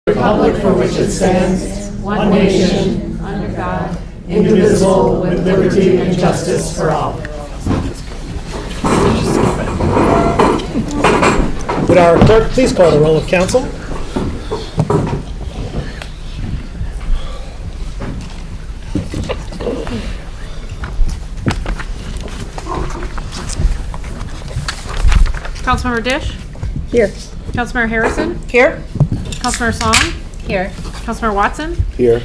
Republic for which it stands, one nation, under God, indivisible, with liberty and justice for all. Would our clerk please call the roll of council? Councilmember Dish? Here. Councilmember Harrison? Here. Councilmember Song? Here. Councilmember Watson? Here.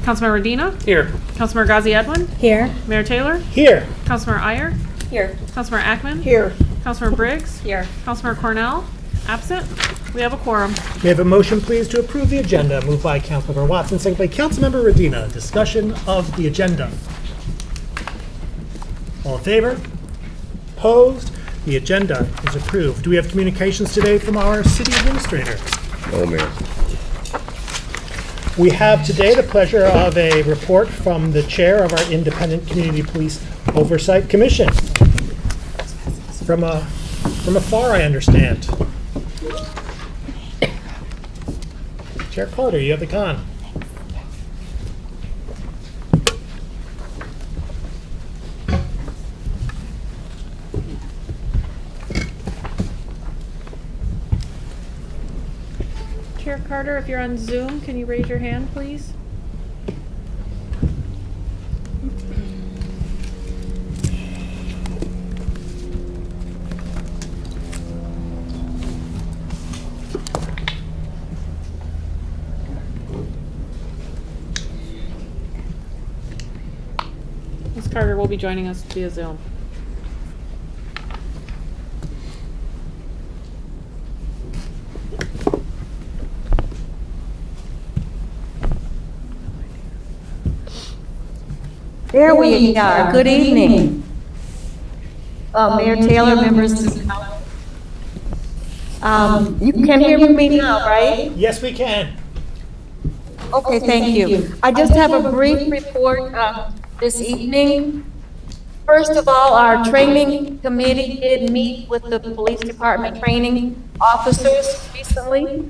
Councilmember Medina? Here. Councilmember Ghazi Edwin? Here. Mayor Taylor? Here. Councilmember Iyer? Here. Councilmember Ackman? Here. Councilmember Briggs? Here. Councilmember Cornell? Absent. We have a quorum. May I have a motion, please, to approve the agenda? Moved by Councilmember Watson, second by Councilmember Medina. Discussion of the agenda. All in favor? Opposed? The agenda is approved. Do we have communications today from our city administrator? Oh, man. We have today the pleasure of a report from the chair of our Independent Community Police Oversight Commission. From afar, I understand. Chair Carter, you have the con. Chair Carter, if you're on Zoom, can you raise your hand, please? Ms. Carter will be joining us via Zoom. There we are. Good evening. Mayor Taylor, members of the council. You can hear me now, right? Yes, we can. Okay, thank you. I just have a brief report this evening. First of all, our training committee did meet with the police department training officers recently.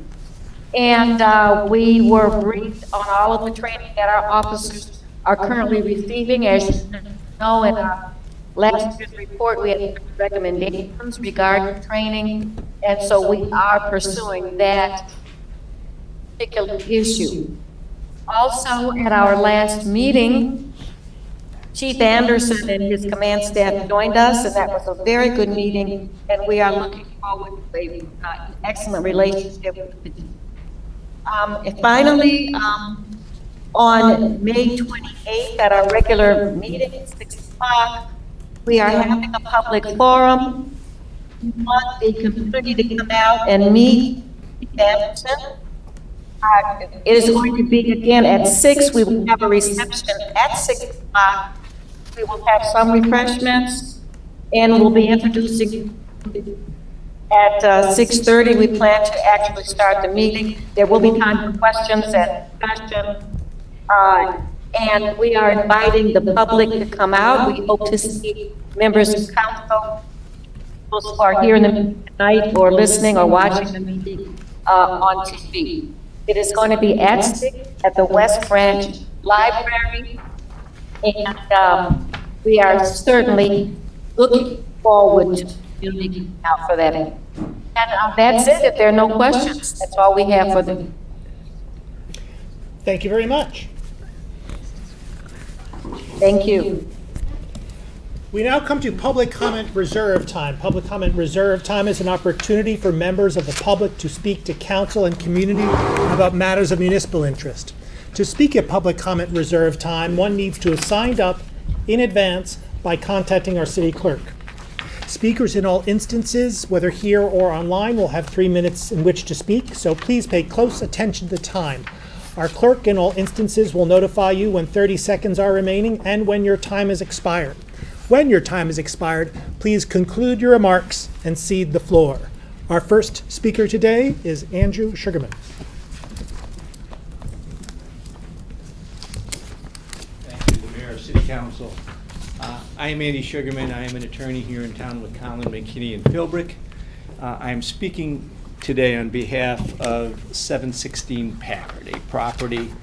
And we were briefed on all of the training that our officers are currently receiving. As you know, in our last year's report, we had recommendations regarding training, and so we are pursuing that particular issue. Also, at our last meeting, Chief Anderson and his command staff joined us, and that was a very good meeting, and we are looking forward to an excellent relationship with the chief. And finally, on May 28th, at our regular meeting at 6 o'clock, we are having a public forum. We want the community to come out and meet Anderson. It is going to be again at 6. We will have a reception at 6 o'clock. We will have some refreshments, and we'll be introducing at 6:30. We plan to actually start the meeting. There will be time for questions and discussion. And we are inviting the public to come out. We hope to see members of council who are here in the night or listening or watching the meeting on TV. It is going to be at 6 at the West Branch Library. And we are certainly looking forward to community out for that. And that's it. If there are no questions, that's all we have for the. Thank you very much. Thank you. We now come to public comment reserve time. Public comment reserve time is an opportunity for members of the public to speak to council and community about matters of municipal interest. To speak at public comment reserve time, one needs to have signed up in advance by contacting our city clerk. Speakers in all instances, whether here or online, will have 3 minutes in which to speak, so please pay close attention to the time. Our clerk in all instances will notify you when 30 seconds are remaining and when your time has expired. When your time has expired, please conclude your remarks and cede the floor. Our first speaker today is Andrew Sugarman. Thank you, the Mayor of City Council. I am Andy Sugarman. I am an attorney here in town with Conlon, McKinney, and Philbrick. I am speaking today on behalf of 716 Packard, a property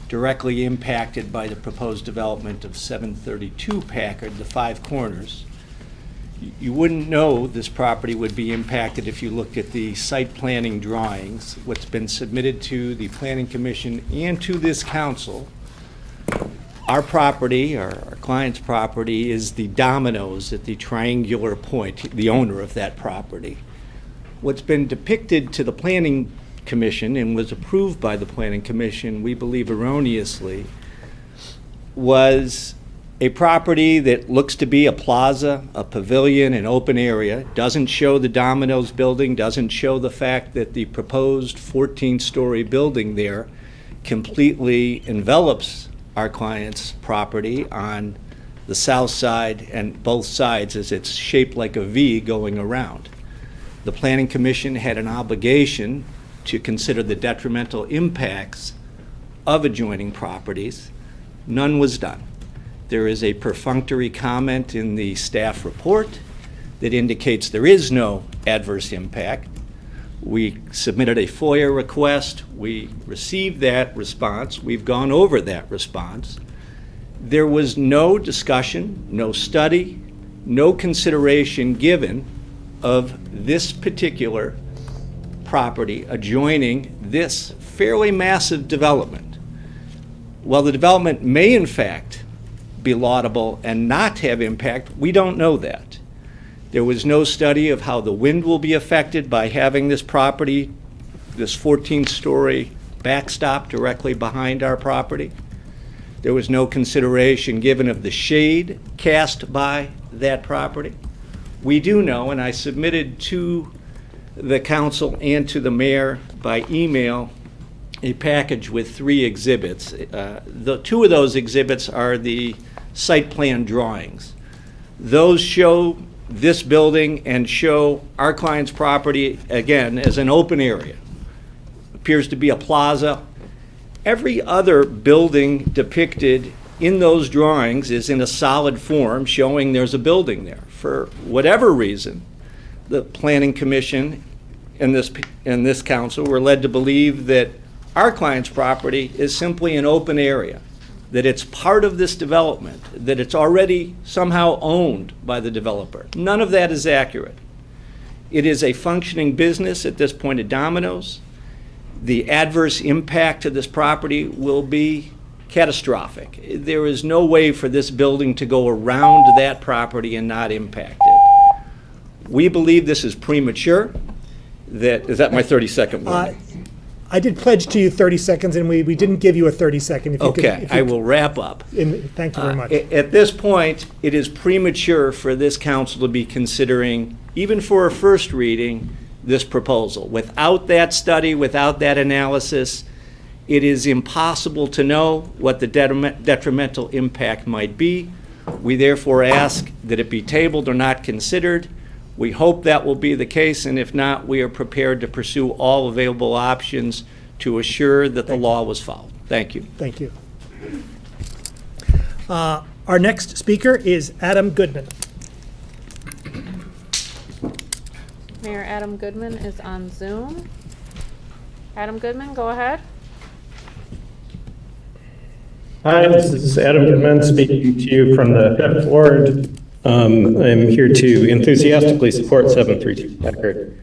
directly impacted by the proposed development of 732 Packard, the Five Corners. You wouldn't know this property would be impacted if you looked at the site planning drawings. What's been submitted to the Planning Commission and to this council. Our property, our client's property, is the dominoes at the triangular point, the owner of that property. What's been depicted to the Planning Commission and was approved by the Planning Commission, we believe erroneously, was a property that looks to be a plaza, a pavilion, an open area. Doesn't show the Domino's building, doesn't show the fact that the proposed 14-story building there completely envelops our client's property on the south side and both sides, as it's shaped like a V going around. The Planning Commission had an obligation to consider the detrimental impacts of adjoining properties. None was done. There is a perfunctory comment in the staff report that indicates there is no adverse impact. We submitted a FOIA request. We received that response. We've gone over that response. There was no discussion, no study, no consideration given of this particular property adjoining this fairly massive development. While the development may in fact be laudable and not have impact, we don't know that. There was no study of how the wind will be affected by having this property, this 14-story backstop directly behind our property. There was no consideration given of the shade cast by that property. We do know, and I submitted to the council and to the mayor by email a package with 3 exhibits. The 2 of those exhibits are the site plan drawings. Those show this building and show our client's property, again, as an open area. Appears to be a plaza. Every other building depicted in those drawings is in a solid form, showing there's a building there. For whatever reason, the Planning Commission and this council were led to believe that our client's property is simply an open area, that it's part of this development, that it's already somehow owned by the developer. None of that is accurate. It is a functioning business at this point at Domino's. The adverse impact to this property will be catastrophic. There is no way for this building to go around that property and not impact it. We believe this is premature. Is that my 30-second warning? I did pledge to you 30 seconds, and we didn't give you a 30-second. Okay, I will wrap up. Thank you very much. At this point, it is premature for this council to be considering, even for a first reading, this proposal. Without that study, without that analysis, it is impossible to know what the detrimental impact might be. We therefore ask that it be tabled or not considered. We hope that will be the case, and if not, we are prepared to pursue all available options to assure that the law was followed. Thank you. Thank you. Our next speaker is Adam Goodman. Mayor Adam Goodman is on Zoom. Adam Goodman, go ahead. Hi, this is Adam Goodman speaking to you from the 5th Ward. I'm here to enthusiastically support 732 Packard.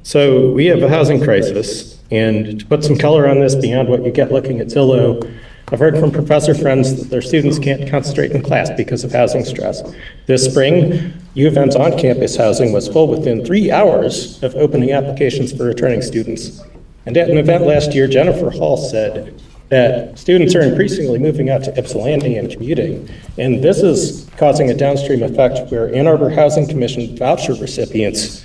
So we have a housing crisis, and to put some color on this beyond what you get looking at Zillow, I've heard from professor friends that their students can't concentrate in class because of housing stress. This spring, U of M's on-campus housing was full within 3 hours of opening applications for returning students. And at an event last year, Jennifer Hall said that students are increasingly moving out to Ypsilanti and commuting. And this is causing a downstream effect where Ann Arbor Housing Commission voucher recipients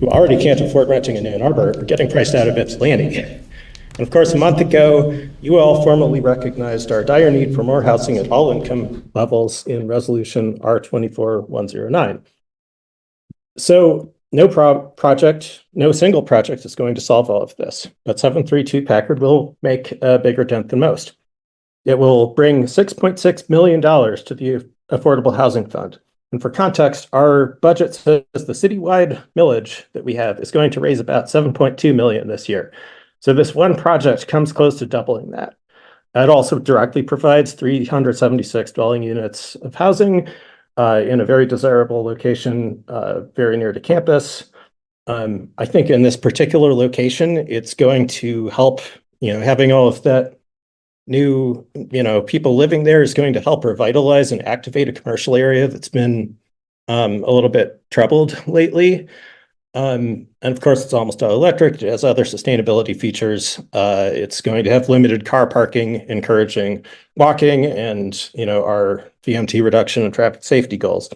who already can't afford renting in Ann Arbor are getting priced out of Ypsilanti. And of course, a month ago, you all formally recognized our dire need for more housing at all income levels in Resolution R24109. So no single project is going to solve all of this, but 732 Packard will make a bigger dent than most. It will bring $6.6 million to the Affordable Housing Fund. And for context, our budget says the citywide millage that we have is going to raise about 7.2 million this year. So this one project comes close to doubling that. It also directly provides 376 dwelling units of housing in a very desirable location, very near to campus. I think in this particular location, it's going to help, having all of that new, people living there is going to help revitalize and activate a commercial area that's been a little bit troubled lately. And of course, it's almost all electric. It has other sustainability features. It's going to have limited car parking, encouraging walking, and our VMT reduction and traffic safety goals.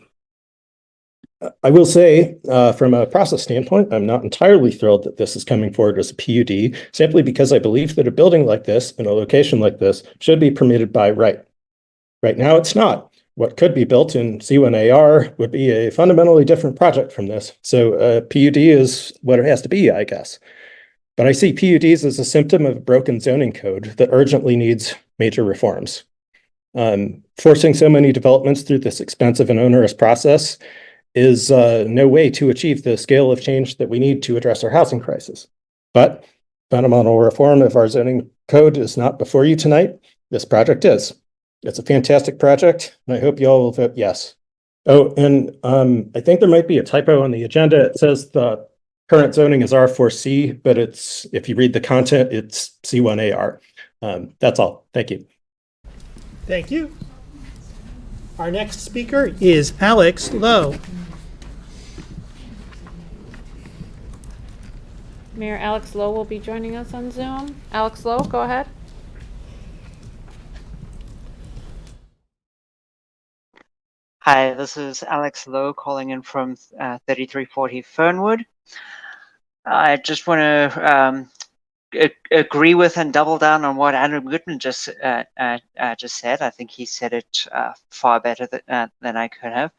I will say, from a process standpoint, I'm not entirely thrilled that this is coming forward as a PUD, simply because I believe that a building like this in a location like this should be permitted by right. Right now, it's not. What could be built in C1AR would be a fundamentally different project from this. So PUD is what it has to be, I guess. But I see PUDs as a symptom of a broken zoning code that urgently needs major reforms. Forcing so many developments through this expensive and onerous process is no way to achieve the scale of change that we need to address our housing crisis. But fundamental reform of our zoning code is not before you tonight. This project is. It's a fantastic project, and I hope you all will vote yes. Oh, and I think there might be a typo on the agenda. It says the current zoning is R4C, but if you read the content, it's C1AR. That's all. Thank you. Thank you. Our next speaker is Alex Lowe. Mayor Alex Lowe will be joining us on Zoom. Alex Lowe, go ahead. Hi, this is Alex Lowe calling in from 3340 Fernwood. I just want to agree with and double down on what Adam Goodman just said. I think he said it far better than I could have.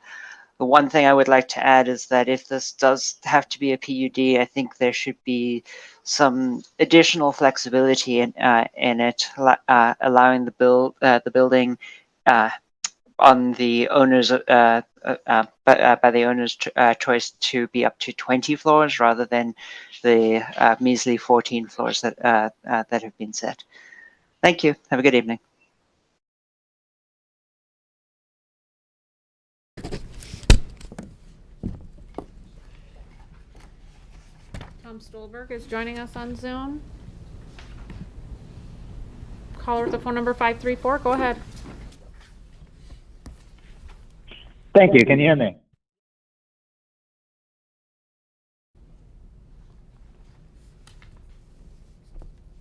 The one thing I would like to add is that if this does have to be a PUD, I think there should be some additional flexibility in it, allowing the building on the owner's by the owner's choice to be up to 20 floors rather than the measly 14 floors that have been set. Thank you. Have a good evening. Tom Stolberg is joining us on Zoom. Caller with the phone number 534. Go ahead. Thank you. Can you hear me?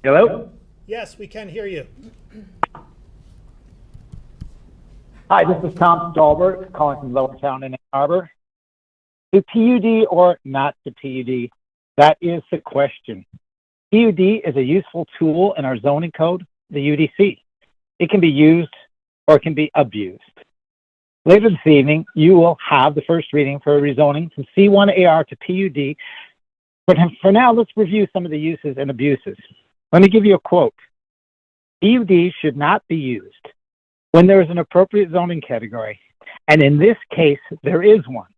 Hello? Yes, we can hear you. Hi, this is Tom Stolberg calling from Lower Town in Arbor. To PUD or not to PUD? That is the question. PUD is a useful tool in our zoning code, the UDC. It can be used or it can be abused. Later this evening, you will have the first reading for rezoning from C1AR to PUD. But for now, let's review some of the uses and abuses. Let me give you a quote. PUD should not be used when there is an appropriate zoning category. And in this case, there is one,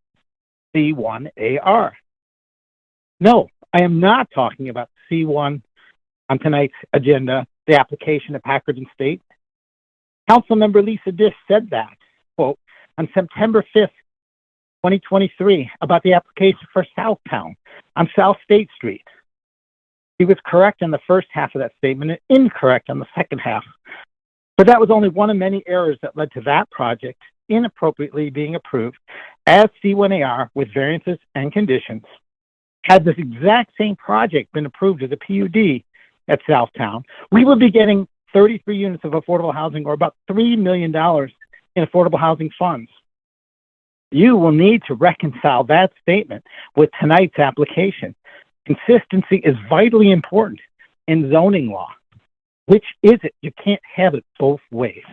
C1AR. No, I am not talking about C1 on tonight's agenda, the application of Packard and State. Councilmember Lisa Dish said that, quote, on September 5th, 2023, about the application for Southtown on South State Street. He was correct in the first half of that statement and incorrect on the second half. But that was only one of many errors that led to that project inappropriately being approved as C1AR with variances and conditions. Had this exact same project been approved as a PUD at Southtown, we would be getting 33 units of affordable housing, or about $3 million in affordable housing funds. You will need to reconcile that statement with tonight's application. Consistency is vitally important in zoning law. Which is it? You can't have it both ways.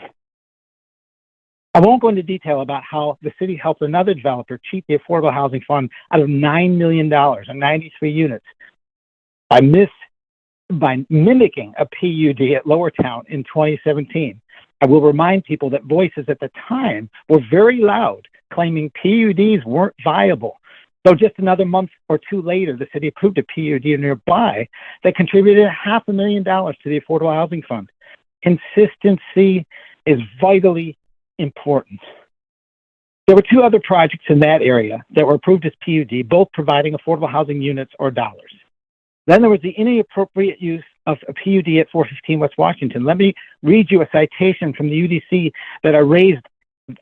I won't go into detail about how the city helped another developer cheat the Affordable Housing Fund out of $9 million and 93 units by mimicking a PUD at Lower Town in 2017. I will remind people that voices at the time were very loud, claiming PUDs weren't viable. So just another month or two later, the city approved a PUD nearby that contributed $500,000 to the Affordable Housing Fund. Consistency is vitally important. There were two other projects in that area that were approved as PUD, both providing affordable housing units or dollars. Then there was the inappropriate use of a PUD at 415 West Washington. Let me read you a citation from the UDC that I raised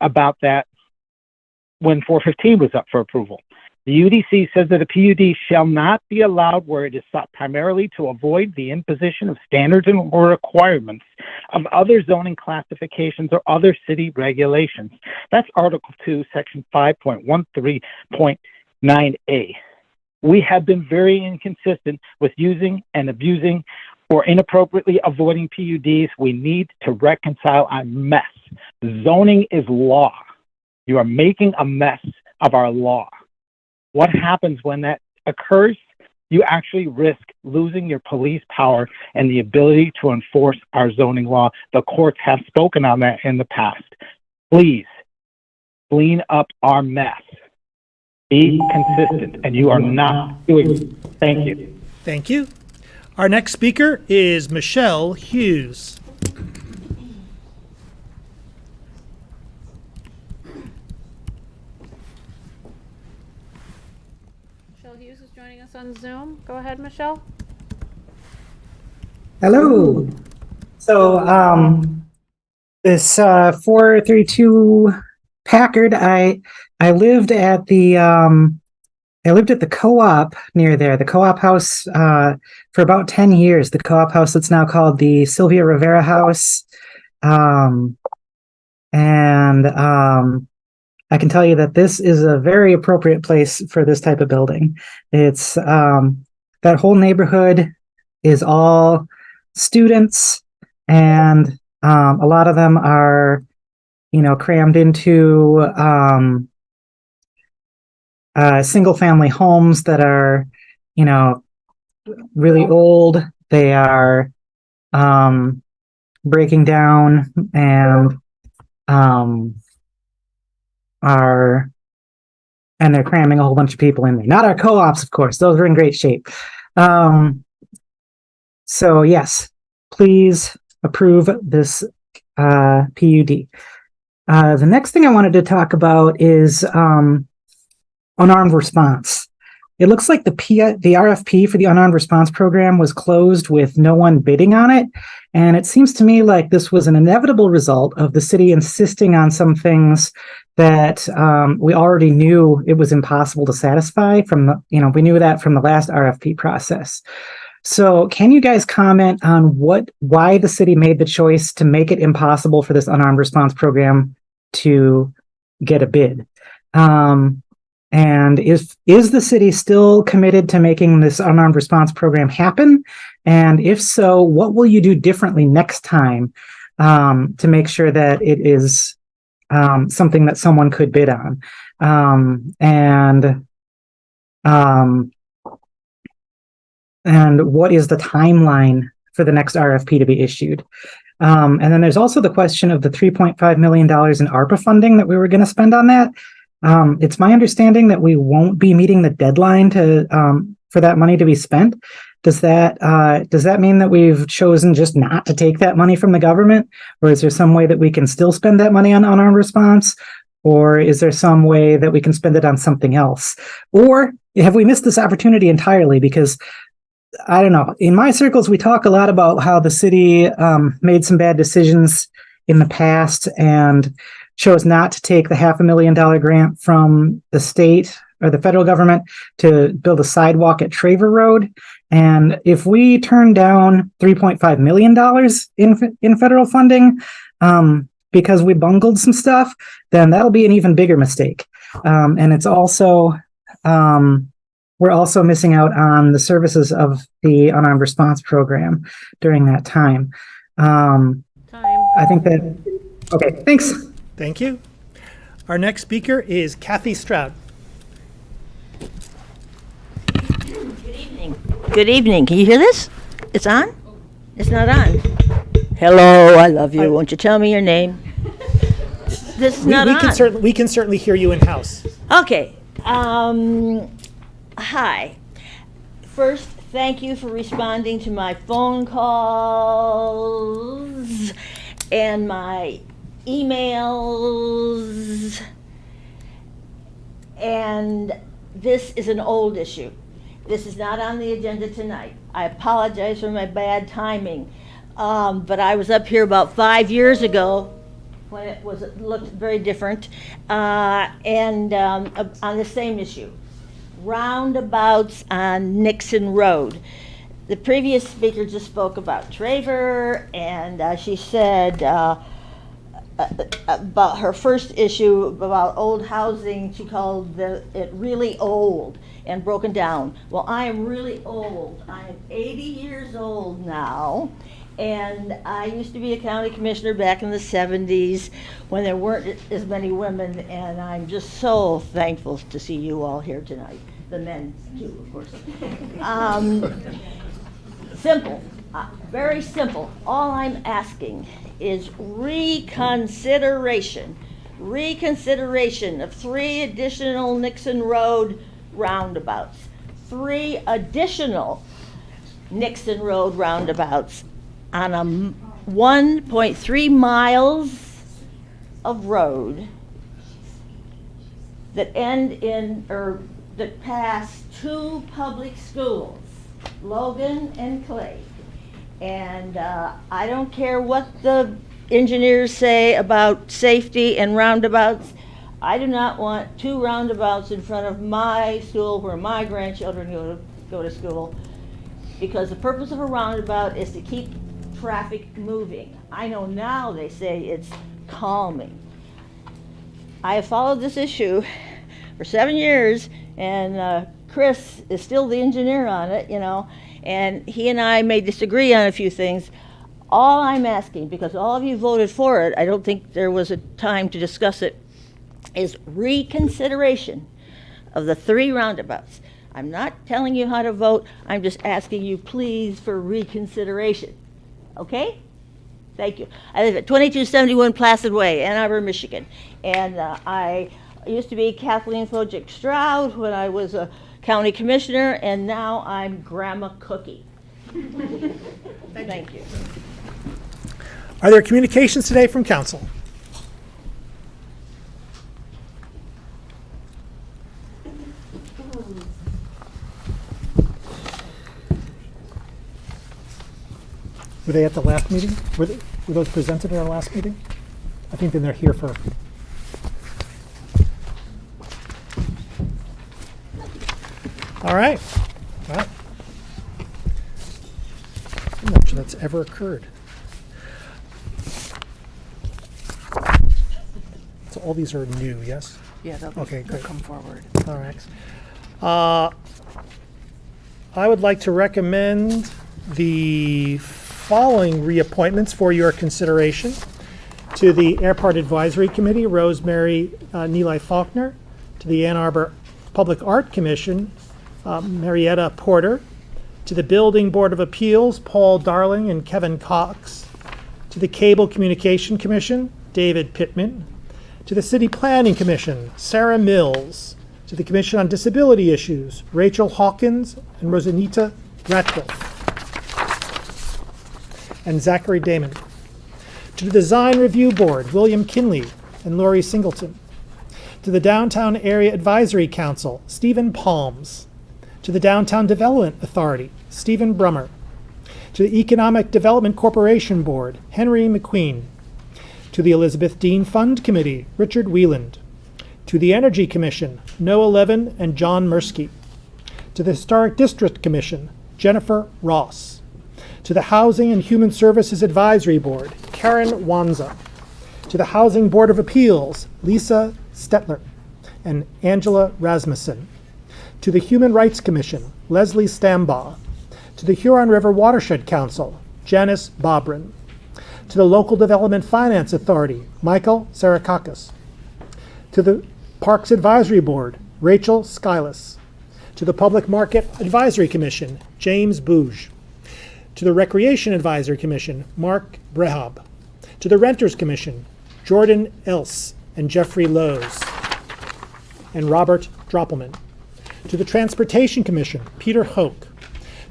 about that when 415 was up for approval. The UDC says that a PUD shall not be allowed where it is sought primarily to avoid the imposition of standards and or requirements of other zoning classifications or other city regulations. That's Article 2, Section 5.13.9A. We have been very inconsistent with using and abusing or inappropriately avoiding PUDs. We need to reconcile our mess. Zoning is law. You are making a mess of our law. What happens when that occurs? You actually risk losing your police power and the ability to enforce our zoning law. The courts have spoken on that in the past. Please clean up our mess. Be consistent, and you are not doing it. Thank you. Thank you. Our next speaker is Michelle Hughes. Michelle Hughes is joining us on Zoom. Go ahead, Michelle. Hello. So, this 432 Packard, I lived at the co-op near there, the co-op house, for about 10 years. The co-op house that's now called the Sylvia Rivera House, I can tell you that this is a very appropriate place for this type of building. It's that whole neighborhood is all students, and a lot of them are, crammed into single family homes that are, really old. They are breaking down and they're cramming a whole bunch of people in there. Not our co-ops, of course. Those are in great shape. So yes, please approve this PUD. The next thing I wanted to talk about is unarmed response. It looks like the RFP for the unarmed response program was closed with no one bidding on it. And it seems to me like this was an inevitable result of the city insisting on some things that we already knew it was impossible to satisfy we knew that from the last RFP process. So can you guys comment on why the city made the choice to make it impossible for this unarmed response program to get a bid? And is the city still committed to making this unarmed response program happen? And if so, what will you do differently next time to make sure that it is something that someone could bid on? And what is the timeline for the next RFP to be issued? And then there's also the question of the $3.5 million in ARPA funding that we were going to spend on that. It's my understanding that we won't be meeting the deadline for that money to be spent. Does that mean that we've chosen just not to take that money from the government? Or is there some way that we can still spend that money on unarmed response? Or is there some way that we can spend it on something else? Or have we missed this opportunity entirely? Because I don't know. In my circles, we talk a lot about how the city made some bad decisions in the past and chose not to take the $500,000 grant from the state or the federal government to build a sidewalk at Traver Road. And if we turn down $3.5 million in federal funding because we bungled some stuff, then that'll be an even bigger mistake. And it's also, we're also missing out on the services of the unarmed response program during that time. I think that, okay, thanks. Thank you. Our next speaker is Kathy Stroud. Good evening. Good evening. Can you hear this? It's on? It's not on. Hello, I love you. Won't you tell me your name? this is We not can on. certainly, we can certainly hear you in-house. Okay. Hi. First, thank you for responding to my phone calls and my emails. And this is an old issue. This is not on the agenda tonight. I apologize for my bad timing. But I was up here about 5 years ago when it looked very different, and on the same issue. Roundabouts on Nixon Road. The previous speaker just spoke about Traver, and she said about her first issue about old housing, she called it really old and broken down. Well, I am really old. I am 80 years old now, and I used to be a county commissioner back in the 70s when there weren't as many women, and I'm just so thankful to see you all here tonight. The men too, of course. Simple, very simple. All I'm asking is reconsideration of 3 additional Nixon Road roundabouts. 3 additional Nixon Road roundabouts on a 1.3 miles of road that end in, or that pass 2 public schools, Logan and Clay. And I don't care what the engineers say about safety and roundabouts. I do not want 2 roundabouts in front of my school where my grandchildren go to school, because the purpose of a roundabout is to keep traffic moving. I know now they say it's calming. I have followed this issue for 7 years, and Chris is still the engineer on it, you know, and he and I may disagree on a few things. All I'm asking, because all of you voted for it, I don't think there was a time to discuss it, is reconsideration of the 3 roundabouts. I'm not telling you how to vote, I'm just asking you please for reconsideration. Okay? Thank you. I live at 2271 Placid Way, Ann Arbor, Michigan. And I used to be Kathleen Fojic Stroud when I was a county commissioner, and now I'm Grandma Cookie. Thank you. Are there communications today from council? Were they at the last meeting? Were those presented at our last meeting? I think then they're here for. All right. Well, I'm not sure that's ever occurred. So all these are new, yes? Yeah, they'll Great. come forward. All right. I would like to recommend the following reappointments for your consideration. To the Airport Advisory Committee, Rosemary Neely Faulkner. To the Ann Arbor Public Art Commission, Marietta Porter. To the Building Board of Appeals, Paul Darling and Kevin Cox. To the Cable Communication Commission, David Pittman. To the City Planning Commission, Sarah Mills. To the Commission on Disability Issues, Rachel Hawkins and Rosanita Ratcliffe. And Zachary Damon. To the Design Review Board, William Kinley and Lori Singleton. To the Downtown Area Advisory Council, Stephen Palms. To the Downtown Development Authority, Stephen Brummer. To the Economic Development Corporation Board, Henry McQueen. To the Elizabeth Dean Fund Committee, Richard Wieland. To the Energy Commission, Noah Levin and John Mursky. To the Historic District Commission, Jennifer Ross. To the Housing and Human Services Advisory Board, Karen Wanza. To the Housing Board of Appeals, Lisa Stetler and Angela Rasmussen. To the Human Rights Commission, Leslie Stambaugh. To the Huron River Watershed Council, Janice Bobrin. To the Local Development Finance Authority, Michael Sarakakis. To the Parks Advisory Board, Rachel Skylas. To the Public Market Advisory Commission, James Bouge. To the Recreation Advisory Commission, Mark Brehab. To the Renters Commission, Jordan Else and Jeffrey Lowe's, and Robert Droppelman. To the Transportation Commission, Peter Hoke.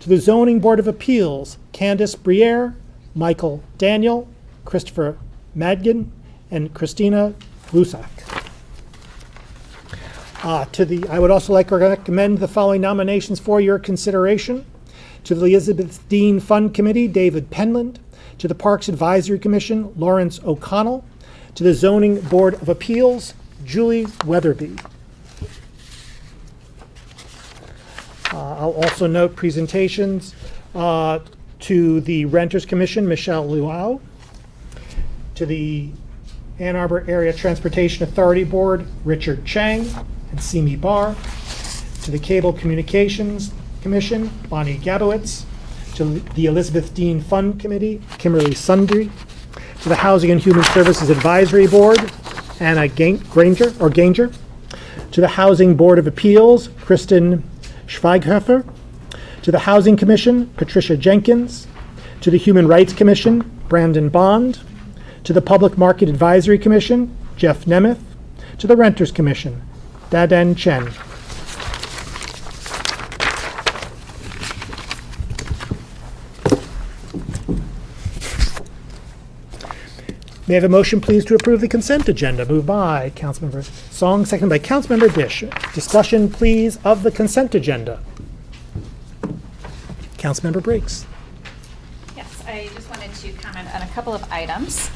To the Zoning Board of Appeals, Candace Briere, Michael Daniel, Christopher Madgen, and Christina Lusak. I would also like to recommend the following nominations for your consideration. To the Elizabeth Dean Fund Committee, David Penland. To the Parks Advisory Commission, Lawrence O'Connell. To the Zoning Board of Appeals, Julie Weatherby. I'll also note presentations to the Renters Commission, Michelle Luau. To the Ann Arbor Area Transportation Authority Board, Richard Chang and Simi Barr. To the Cable Communications Commission, Bonnie Gabowitz. To the Elizabeth Dean Fund Committee, Kimberly Sundry. To the Housing and Human Services Advisory Board, Anna Granger. To the Housing Board of Appeals, Kristen Schweighofer. To the Housing Commission, Patricia Jenkins. To the Human Rights Commission, Brandon Bond. To the Public Market Advisory Commission, Jeff Nemeth. To the Renters Commission, Dadan Chen. May I have a motion, please, to approve the consent agenda? Moved by Councilmember Song, seconded by Councilmember Dish. Discussion, please, of the consent agenda. Councilmember Briggs. Yes, I just wanted to comment on a couple of items.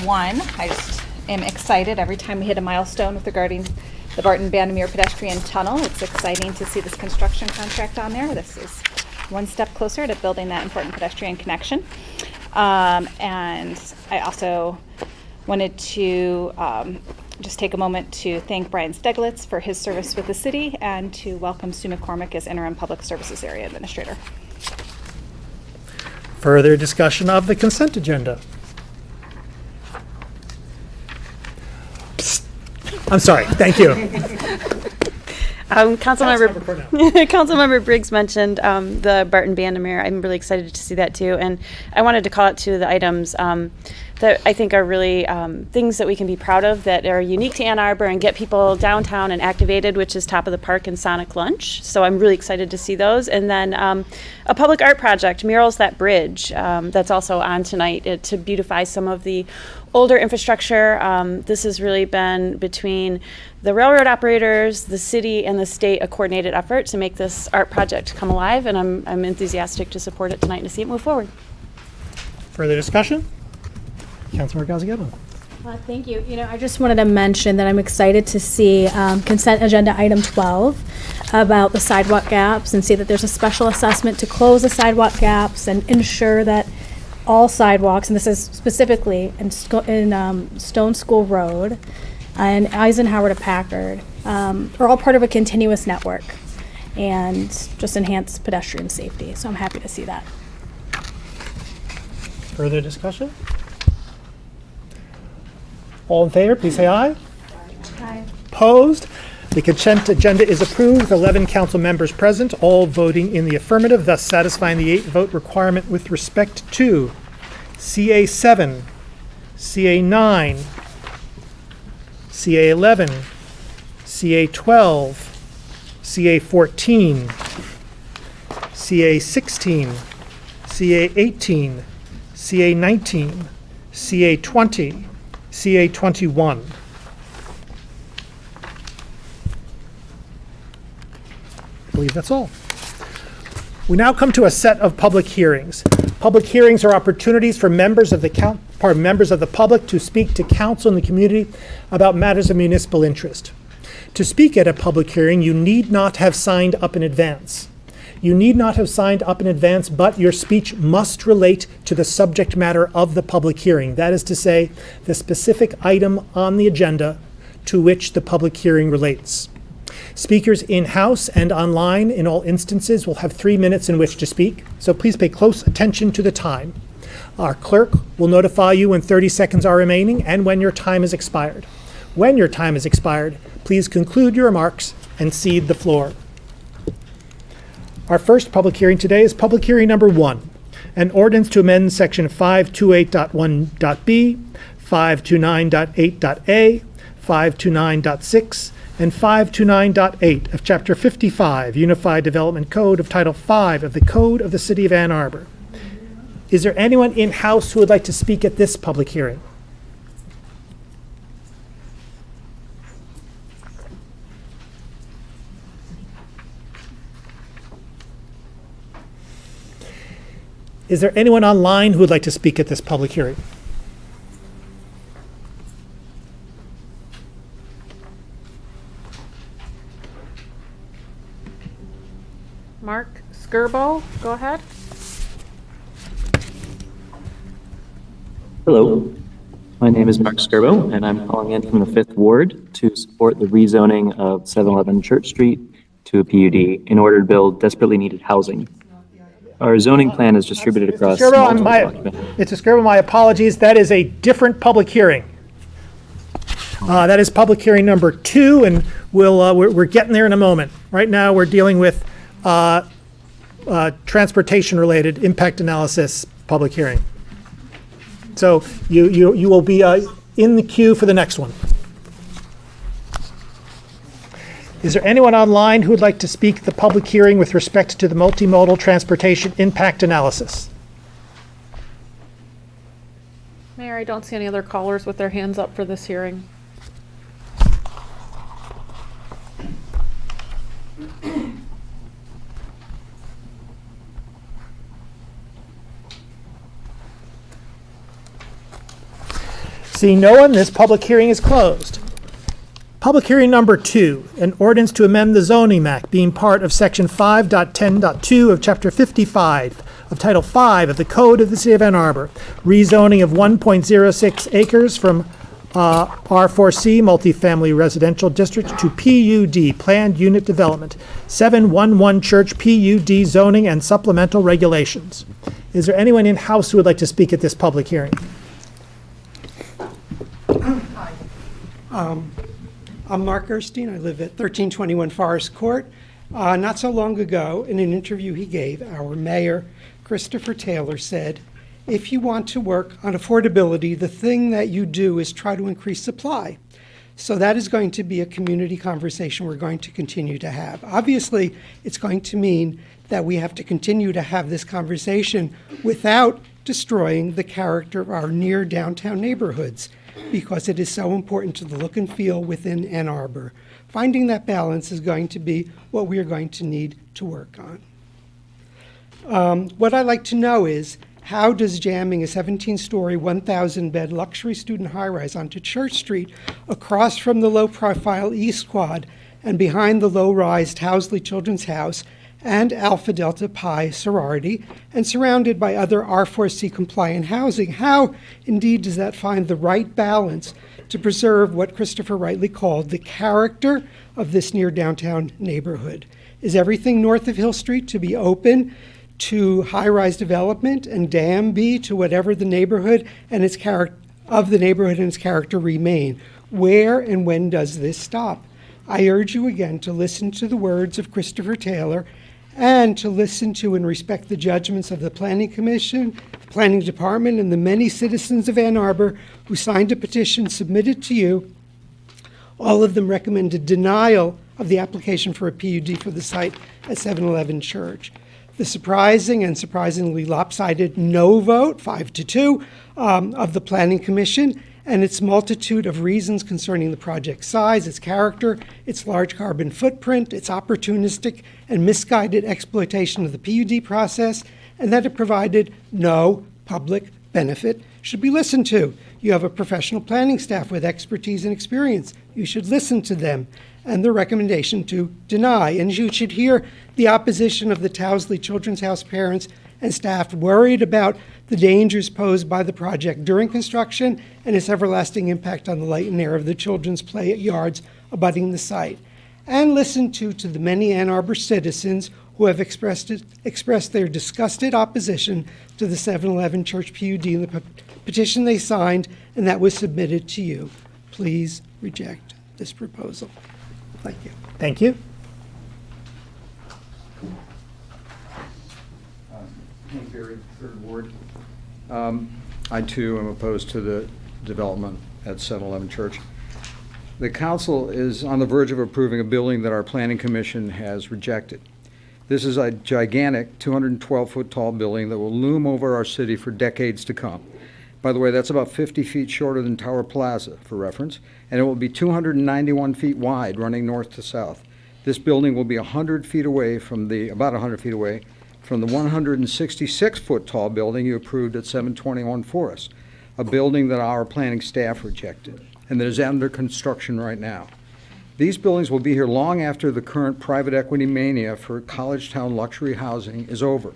One, I just am excited every time we hit a milestone with regarding the Barton-Bandemere pedestrian tunnel. It's exciting to see this construction contract on there. This is one step closer to building that important pedestrian connection. And I also wanted to just take a moment to thank Brian Steglitz for his service with the city and to welcome Sue McCormick as interim public services area administrator. Further discussion of the consent agenda. Psst. I'm sorry. Thank you. Councilmember Briggs mentioned the Barton-Bandemere. I'm really excited to see that too. And I wanted to call out two of the items that I think are really things that we can be proud of that are unique to Ann Arbor and get people downtown and activated, which is Top of the Park and Sonic Lunch. So I'm really excited to see those. And then a public art project, Murals That Bridge, that's also on tonight to beautify some of the older infrastructure. This has really been between the railroad operators, the city, and the state a coordinated effort to make this art project come alive, and I'm enthusiastic to support it tonight and to see it move forward. Further discussion? Councilmember Gaziano. Thank you. I just wanted to mention that I'm excited to see consent agenda item 12 about the sidewalk gaps and see that there's a special assessment to close the sidewalk gaps and ensure that all sidewalks, and this is specifically in Stone School Road and Eisenhower to Packard, are all part of a continuous network and just enhance pedestrian safety. So I'm happy to see that. Further discussion? All in favor, please say aye. Aye. Opposed? The consent agenda is approved with 11 council members present, all voting in the affirmative, thus satisfying the 8-vote requirement with respect to CA 7, CA 9, CA 11, CA 12, CA 14, CA 16, CA 18, CA 19, CA 20, CA 21. I believe that's all. We now come to a set of public hearings. Public hearings are opportunities for members of the public to speak to council and the community about matters of municipal interest. To speak at a public hearing, you need not have signed up in advance. You need not have signed up in advance, but your speech must relate to the subject matter of the public hearing. That is to say, the specific item on the agenda to which the public hearing relates. Speakers in-house and online in all instances will have 3 minutes in which to speak, so please pay close attention to the time. Our clerk will notify you when 30 seconds are remaining and when your time has expired. When your time has expired, please conclude your remarks and cede the floor. Our first public hearing today is public hearing number 1, an ordinance to amend section 528.1.b, 529.8.a, 529.6, and 529.8 of Chapter 55, Unified Development Code of Title V of the Code of the City of Ann Arbor. Is there anyone in-house who would like to speak at this public hearing? Is there anyone online who would like to speak at this public hearing? Mark Skirbo, go ahead. Hello, my name is Mark Skirbo, and I'm calling in from the 5th Ward to support the rezoning of 711 Church Street to a PUD in order to build desperately needed housing. Our zoning plan is distributed across multiple documents. Mr. Skirbo, my apologies. That is a different public hearing. That is public hearing number 2, and we're getting there in a moment. Right now, we're dealing with transportation-related impact analysis public hearing. So you will be in the queue for the next one. Is there anyone online who would like to speak at the public hearing with respect to the multimodal transportation impact analysis? Mayor, I don't see any other callers with their hands up for this hearing. Seeing no one, this public hearing is closed. Public hearing number 2, an ordinance to amend the zoning map being part of section 5.10.2 of chapter 55 of title 5 of the Code of the City of Ann Arbor, rezoning of 1.06 acres from R4C multifamily residential district to PUD planned unit development, 711 Church PUD zoning and supplemental regulations. Is there anyone in-house who would like to speak at this public hearing? I'm Mark Erstein. I live at 1321 Forest Court. Not so long ago, in an interview he gave, our mayor, Christopher Taylor, said, if you want to work on affordability, the thing that you do is try to increase supply. So that is going to be a community conversation we're going to continue to have. Obviously, it's going to mean that we have to continue to have this conversation without destroying the character of our near downtown neighborhoods, because it is so important to the look and feel within Ann Arbor. Finding that balance is going to be what we are going to need to work on. What I'd like to know is, how does jamming a 17-story, 1,000-bed luxury student high-rise onto Church Street across from the low-profile East Quad and behind the low-rise Housley Children's House and Alpha Delta Pi sorority, and surrounded by other R4C compliant housing, how indeed does that find the right balance to preserve what Christopher rightly called the character of this near downtown neighborhood? Is everything north of Hill Street to be open to high-rise development, and damn be to whatever the neighborhood and its character of the neighborhood and its character remain? Where and when does this stop? I urge you again to listen to the words of Christopher Taylor and to listen to and respect the judgments of the Planning Commission, the Planning Department, and the many citizens of Ann Arbor who signed a petition submitted to you. All of them recommended denial of the application for a PUD for the site at 711 Church. The surprising and surprisingly lopsided no vote, 5-2, of the Planning Commission, and its multitude of reasons concerning the project's size, its character, its large carbon footprint, its opportunistic and misguided exploitation of the PUD process, and that it provided no public benefit, should be listened to. You have a professional planning staff with expertise and experience. You should listen to them and the recommendation to deny. And you should hear the opposition of the Housley Children's House parents and staff worried about the dangers posed by the project during construction and its everlasting impact on the light and air of the children's play yards abutting the site. And listen to the many Ann Arbor citizens who have expressed their disgusted opposition to the 711 Church PUD in the petition they signed and that was submitted to you. Please reject this proposal. Thank you. Thank you. Hank Berry, Third Ward. I too am opposed to the development at 711 Church. The council is on the verge of approving a building that our planning commission has rejected. This is a gigantic 212-foot tall building that will loom over our city for decades to come. By the way, that's about 50 feet shorter than Tower Plaza, for reference, and it will be 291 feet wide, running north to south. This building will be 100 feet away from about 100 feet away from the 166-foot tall building you approved at 721 Forest, a building that our planning staff rejected and that is under construction right now. These buildings will be here long after the current private equity mania for college town luxury housing is over,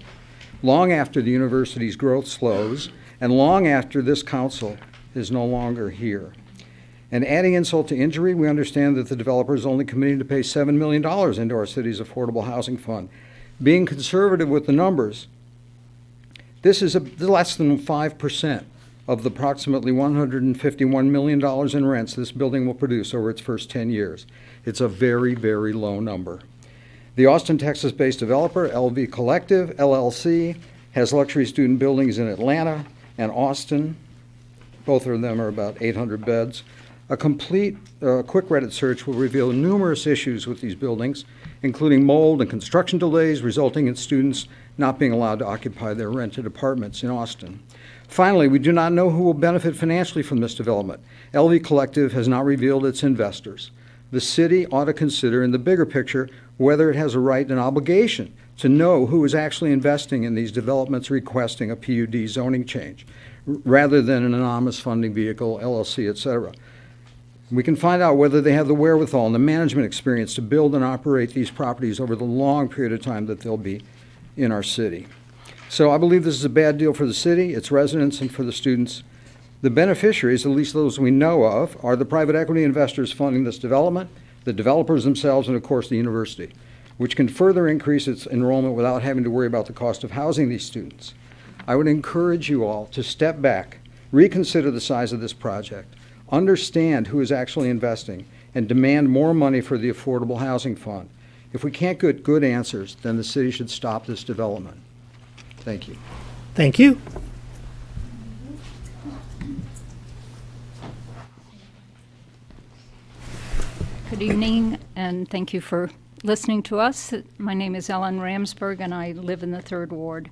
long after the university's growth slows, and long after this council is no longer here. And adding insult to injury, we understand that the developer is only committing to pay $7 million into our city's affordable housing fund. Being conservative with the numbers, this is less than 5% of the approximately $151 million in rents this building will produce over its first 10 years. It's a very, very low number. The Austin, Texas-based developer, LV Collective, LLC, has luxury student buildings in Atlanta and Austin. Both of them are about 800 beds. A complete quick Reddit search will reveal numerous issues with these buildings, including mold and construction delays resulting in students not being allowed to occupy their rented apartments in Austin. Finally, we do not know who will benefit financially from this development. LV Collective has not revealed its investors. The city ought to consider, in the bigger picture, whether it has a right and obligation to know who is actually investing in these developments requesting a PUD zoning change, rather than an anonymous funding vehicle, LLC, etc. We can find out whether they have the wherewithal and the management experience to build and operate these properties over the long period of time that they'll be in our city. So I believe this is a bad deal for the city, its residents, and for the students. The beneficiaries, at least those we know of, are the private equity investors funding this development, the developers themselves, and of course the university, which can further increase its enrollment without having to worry about the cost of housing these students. I would encourage you all to step back, reconsider the size of this project, understand who is actually investing, and demand more money for the Affordable Housing Fund. If we can't get good answers, then the city should stop this development. Thank you. Thank you. Good evening, and thank you for listening to us. My name is Ellen Ramsberg, and I live in the 3rd Ward.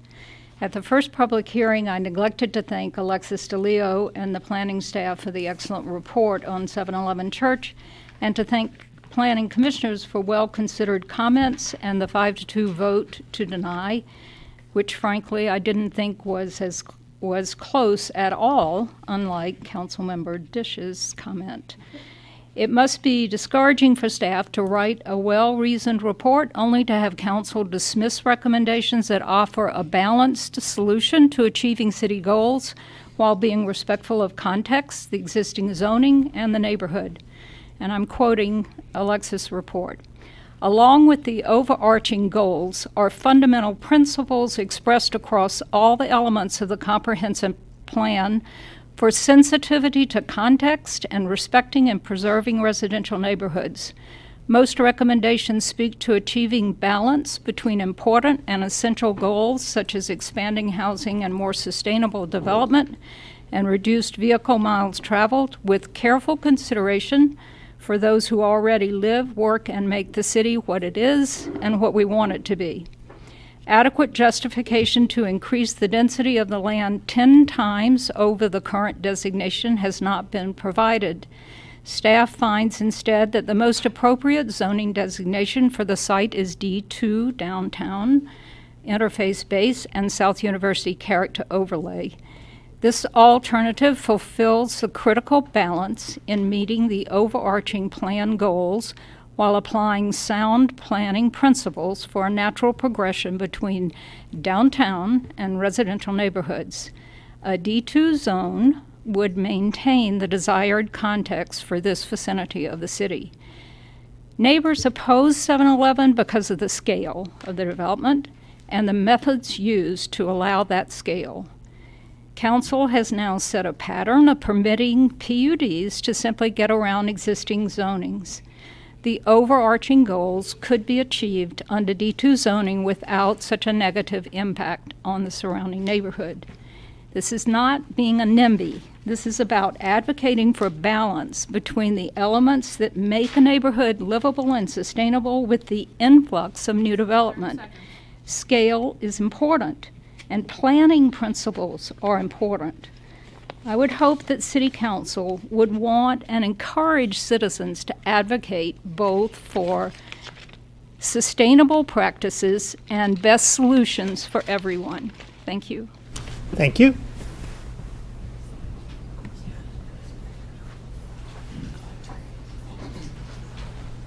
At the first public hearing, I neglected to thank Alexis DeLeo and the planning staff for the excellent report on 711 Church, and to thank planning commissioners for well-considered comments and the 5-2 vote to deny, which frankly I didn't think was close at all, unlike Councilmember Dish's comment. It must be discouraging for staff to write a well-reasoned report only to have council dismiss recommendations that offer a balanced solution to achieving city goals while being respectful of context, the existing zoning, and the neighborhood. And I'm quoting Alexis' report. Along with the overarching goals are fundamental principles expressed across all the elements of the comprehensive plan for sensitivity to context and respecting and preserving residential neighborhoods. Most recommendations speak to achieving balance between important and essential goals such as expanding housing and more sustainable development and reduced vehicle miles traveled, with careful consideration for those who already live, work, and make the city what it is and what we want it to be. Adequate justification to increase the density of the land 10 times over the current designation has not been provided. Staff finds instead that the most appropriate zoning designation for the site is D2 downtown, interface base, and South University character overlay. This alternative fulfills the critical balance in meeting the overarching plan goals while applying sound planning principles for a natural progression between downtown and residential neighborhoods. A D2 zone would maintain the desired context for this vicinity of the city. Neighbors oppose 711 because of the scale of the development and the methods used to allow that scale. Council has now set a pattern of permitting PUDs to simply get around existing zonings. The overarching goals could be achieved under D2 zoning without such a negative impact on the surrounding neighborhood. This is not being a NIMBY. This is about advocating for balance between the elements that make a neighborhood livable and sustainable with the influx of new development. Scale is important, and planning principles are important. I would hope that City Council would want and encourage citizens to advocate both for sustainable practices and best solutions for everyone. Thank you. Thank you.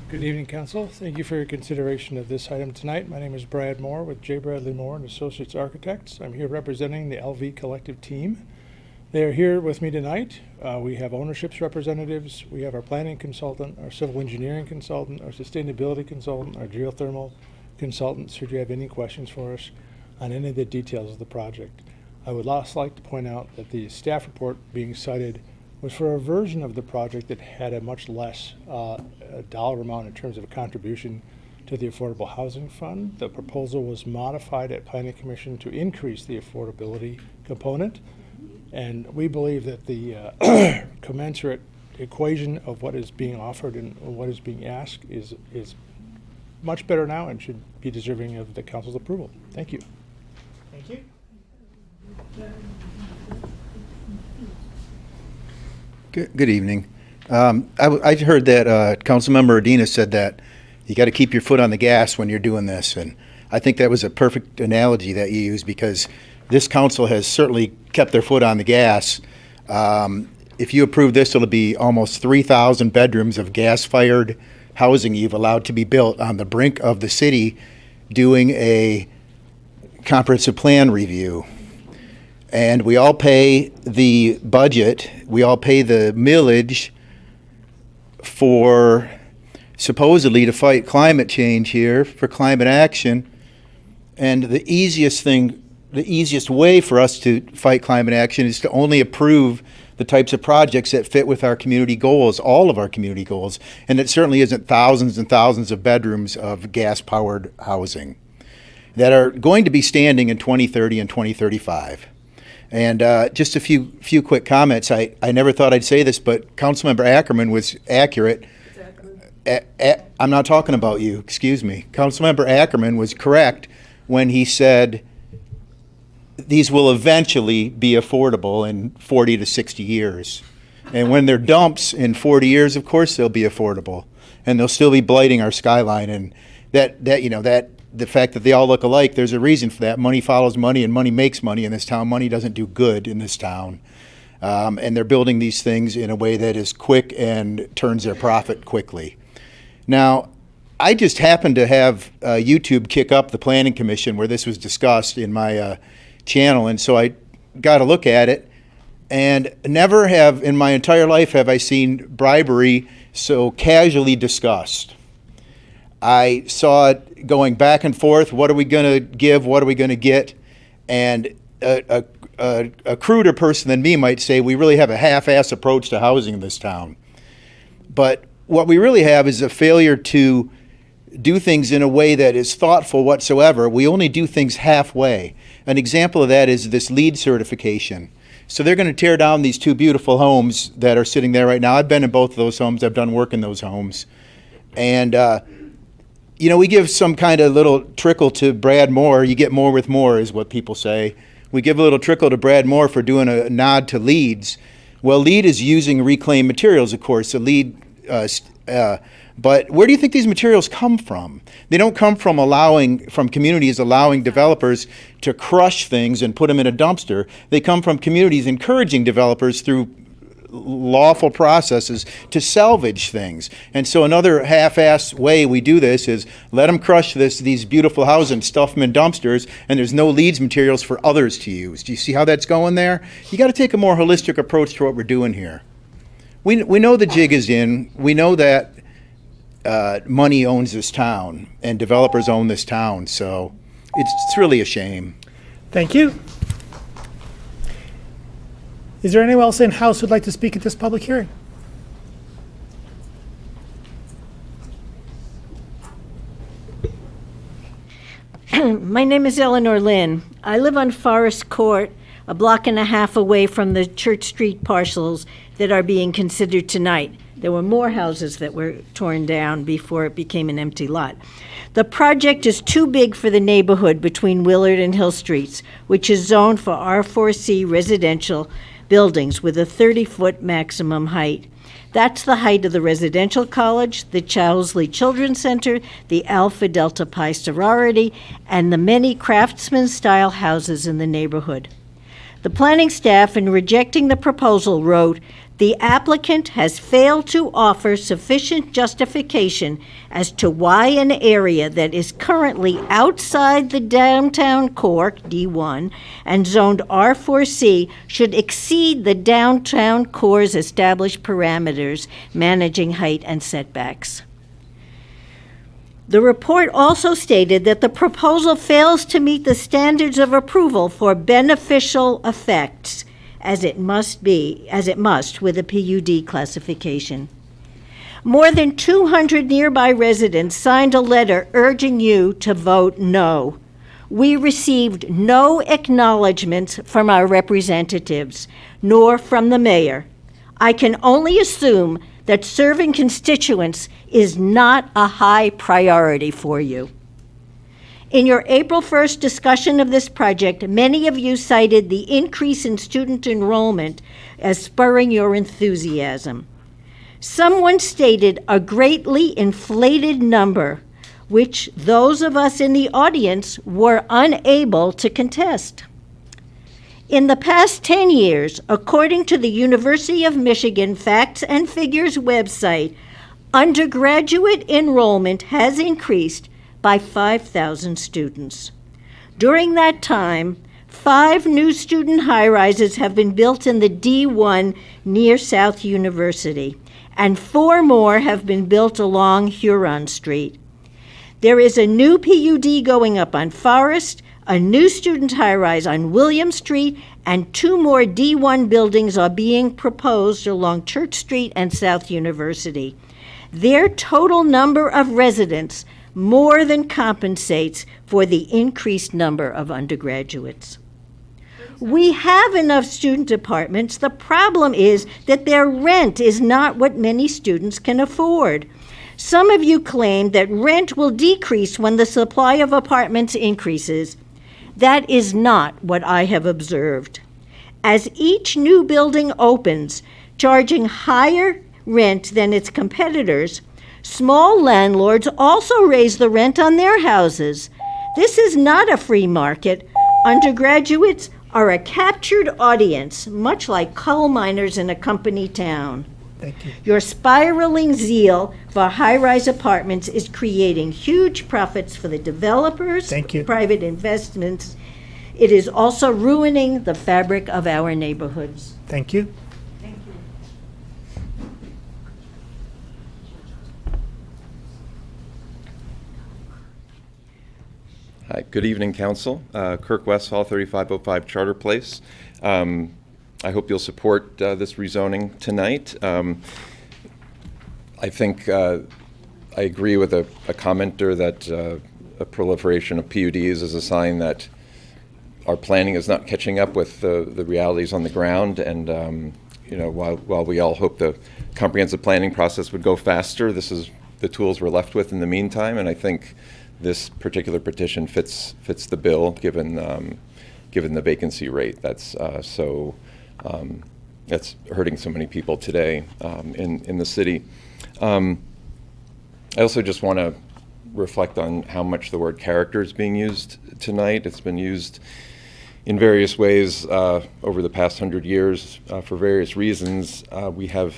Good evening, Council. Thank you for your consideration of this item tonight. My name is Brad Moore with J. Bradley Moore and Associates Architects. I'm here representing the LV Collective team. They are here with me tonight. We have ownerships representatives, we have our planning consultant, our civil engineering consultant, our sustainability consultant, our geothermal consultant. Should you have any questions for us on any of the details of the project. I would also like to point out that the staff report being cited was for a version of the project that had a much less dollar amount in terms of a contribution to the Affordable Housing Fund. The proposal was modified at Planning Commission to increase the affordability component. And we believe that the commensurate equation of what is being offered and what is being asked is much better now and should be deserving of the council's approval. Thank you. Thank you. Good evening. I heard that Councilmember Ordinance said that you got to keep your foot on the gas when you're doing this, and I think that was a perfect analogy that you used because this council has certainly kept their foot on the gas. If you approve this, it'll be almost 3,000 bedrooms of gas-fired housing you've allowed to be built on the brink of the city doing a comprehensive plan review. And we all pay the budget, we all pay the millage for supposedly to fight climate change here, for climate action. And the easiest way for us to fight climate action is to only approve the types of projects that fit with our community goals, all of our community goals. And it certainly isn't thousands and thousands of bedrooms of gas-powered housing that are going to be standing in 2030 and 2035. And just a few quick comments. I never thought I'd say this, but Councilmember Ackerman was accurate. I'm not talking about you, excuse me. Councilmember Ackerman was correct when he said these will eventually be affordable in 40 to 60 years. And when they're dumps in 40 years, of course they'll be affordable. And they'll still be blighting our skyline. And the fact that they all look alike, there's a reason for that. Money follows money and money makes money in this town. Money doesn't do good in this town. And they're building these things in a way that is quick and turns their profit quickly. Now, I just happened to have YouTube kick up the Planning Commission where this was discussed in my channel, and so I got a look at it, and never have in my entire life have I seen bribery so casually discussed. I saw it going back and forth. What are we going to give? What are we going to get? And a cruder person than me might say we really have a half-ass approach to housing in this town. But what we really have is a failure to do things in a way that is thoughtful whatsoever. We only do things halfway. An example of that is this LEED certification. So they're going to tear down these two beautiful homes that are sitting there right now. I've been in both of those homes. I've done work in those homes. And we give some kind of little trickle to Brad Moore. You get more with more is what people say. We give a little trickle to Brad Moore for doing a nod to LEEDs. Well, LEED is using reclaimed materials, of course. So LEED, but where do you think these materials come from? They don't come from communities allowing developers to crush things and put them in a dumpster. They come from communities encouraging developers through lawful processes to salvage things. And so another half-assed way we do this is let them crush these beautiful houses and stuff them in dumpsters, and there's no LEEDs materials for others to use. Do you see how that's going there? You got to take a more holistic approach to what we're doing here. We know the jig is in. We know that money owns this town and developers own this town, so it's really a shame. Thank you. Is there anyone else in-house who'd like to speak at this public hearing? My name is Eleanor Lynn. I live on Forest Court a block and a half away from the Church Street parcels that are being considered tonight. There were more houses that were torn down before it became an empty lot. The project is too big for the neighborhood between Willard and Hill Streets, which is zoned for R4C residential buildings with a 30-foot maximum height. That's the height of the residential college, the Chowsley Children's Center, the Alpha Delta Pi sorority, and the many craftsman-style houses in the neighborhood. The planning staff, in rejecting the proposal, wrote, "The applicant has failed to offer sufficient justification as to why an area that is currently outside the downtown core, D1, and zoned R4C should exceed the downtown core's established parameters, managing height and setbacks." The report also stated that the proposal fails to meet the standards of approval for beneficial effects, as it must with a PUD classification. More than 200 nearby residents signed a letter urging you to vote no. We received no acknowledgments from our representatives, nor from the mayor. I can only assume that serving constituents is not a high priority for you. In your April 1st discussion of this project, many of you cited the increase in student enrollment as spurring your enthusiasm. Someone stated a greatly inflated number, which those of us in the audience were unable to contest. In the past 10 years, according to the University of Michigan Facts and Figures website, undergraduate enrollment has increased by 5,000 students. During that time, 5 new student high-rises have been built in the D1 near South University, and 4 more have been built along Huron Street. There is a new PUD going up on Forest, a new student high-rise on William Street, and 2 more D1 buildings are being proposed along Church Street and South University. Their total number of residents more than compensates for the increased number of undergraduates. We have enough student apartments. The problem is that their rent is not what many students can afford. Some of you claim that rent will decrease when the supply of apartments increases. That is not what I have observed. As each new building opens, charging higher rent than its competitors, small landlords also raise the rent on their houses. This is not a free market. Undergraduates are a captured audience, much like coal miners in a company town. Thank you. Your spiraling zeal for high-rise apartments is creating huge profits for the developers, Thank you. private investments. It is also ruining the fabric of our neighborhoods. Thank you. Hi, good evening, Council. Kirk Westphal, 3505 Charter Place. I hope you'll support this rezoning tonight. I think I agree with a commenter that a proliferation of PUDs is a sign that our planning is not catching up with the realities on the ground. And while we all hope the comprehensive planning process would go faster, this is the tools we're left with in the meantime. And I think this particular petition fits the bill, given the vacancy rate that's that's hurting so many people today in the city. I also just want to reflect on how much the word character is being used tonight. It's been used in various ways over the past 100 years for various reasons. We have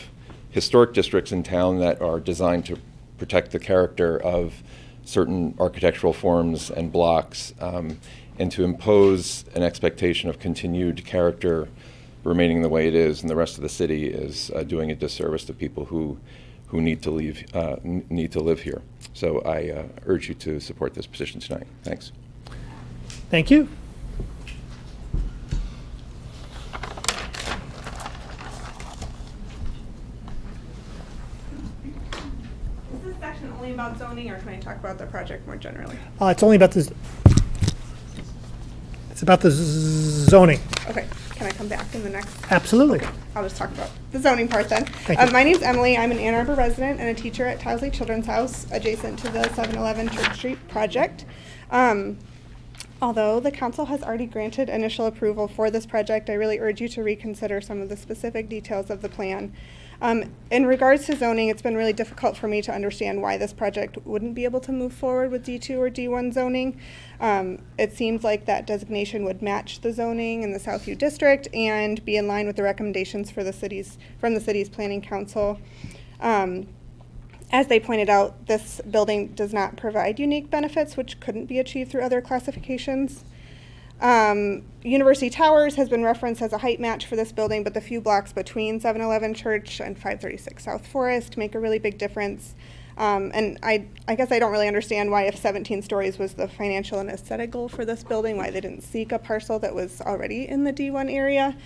historic districts in town that are designed to protect the character of certain architectural forms and blocks, and to impose an expectation of continued character remaining the way it is in the rest of the city is doing a disservice to people who need to live here. So I urge you to support this petition tonight. Thanks. Thank you. Is this section only about zoning, or can I talk about the project more generally? It's only about this. It's about the zoning. Okay, can I come back in the next? Absolutely. Okay, I'll just talk about the zoning part then. Thank you. My name's Emily. I'm an Ann Arbor resident and a teacher at Towsley Children's House, adjacent to the 711 Church Street project. Although the council has already granted initial approval for this project, I really urge you to reconsider some of the specific details of the plan. In regards to zoning, it's been really difficult for me to understand why this project wouldn't be able to move forward with D2 or D1 zoning. It seems like that designation would match the zoning in the Southview District and be in line with the recommendations from the city's planning council. As they pointed out, this building does not provide unique benefits which couldn't be achieved through other classifications. University Towers has been referenced as a height match for this building, but the few blocks between 711 Church and 536 South Forest make a really big difference. And I guess I don't really understand why, if 17 stories was the financial and aesthetic goal for this building, why they didn't seek a parcel that was already in the D1 area.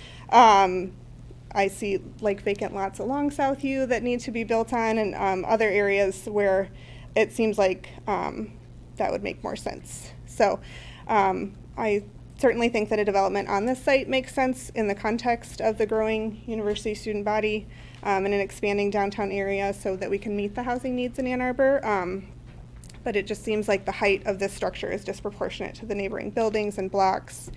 I see like vacant lots along Southview that need to be built on, and other areas where it seems like that would make more sense. So I certainly think that a development on this site makes sense in the context of the growing university student body and an expanding downtown area so that we can meet the housing needs in Ann Arbor. But it just seems like the height of this structure is disproportionate to the neighboring buildings and blocks.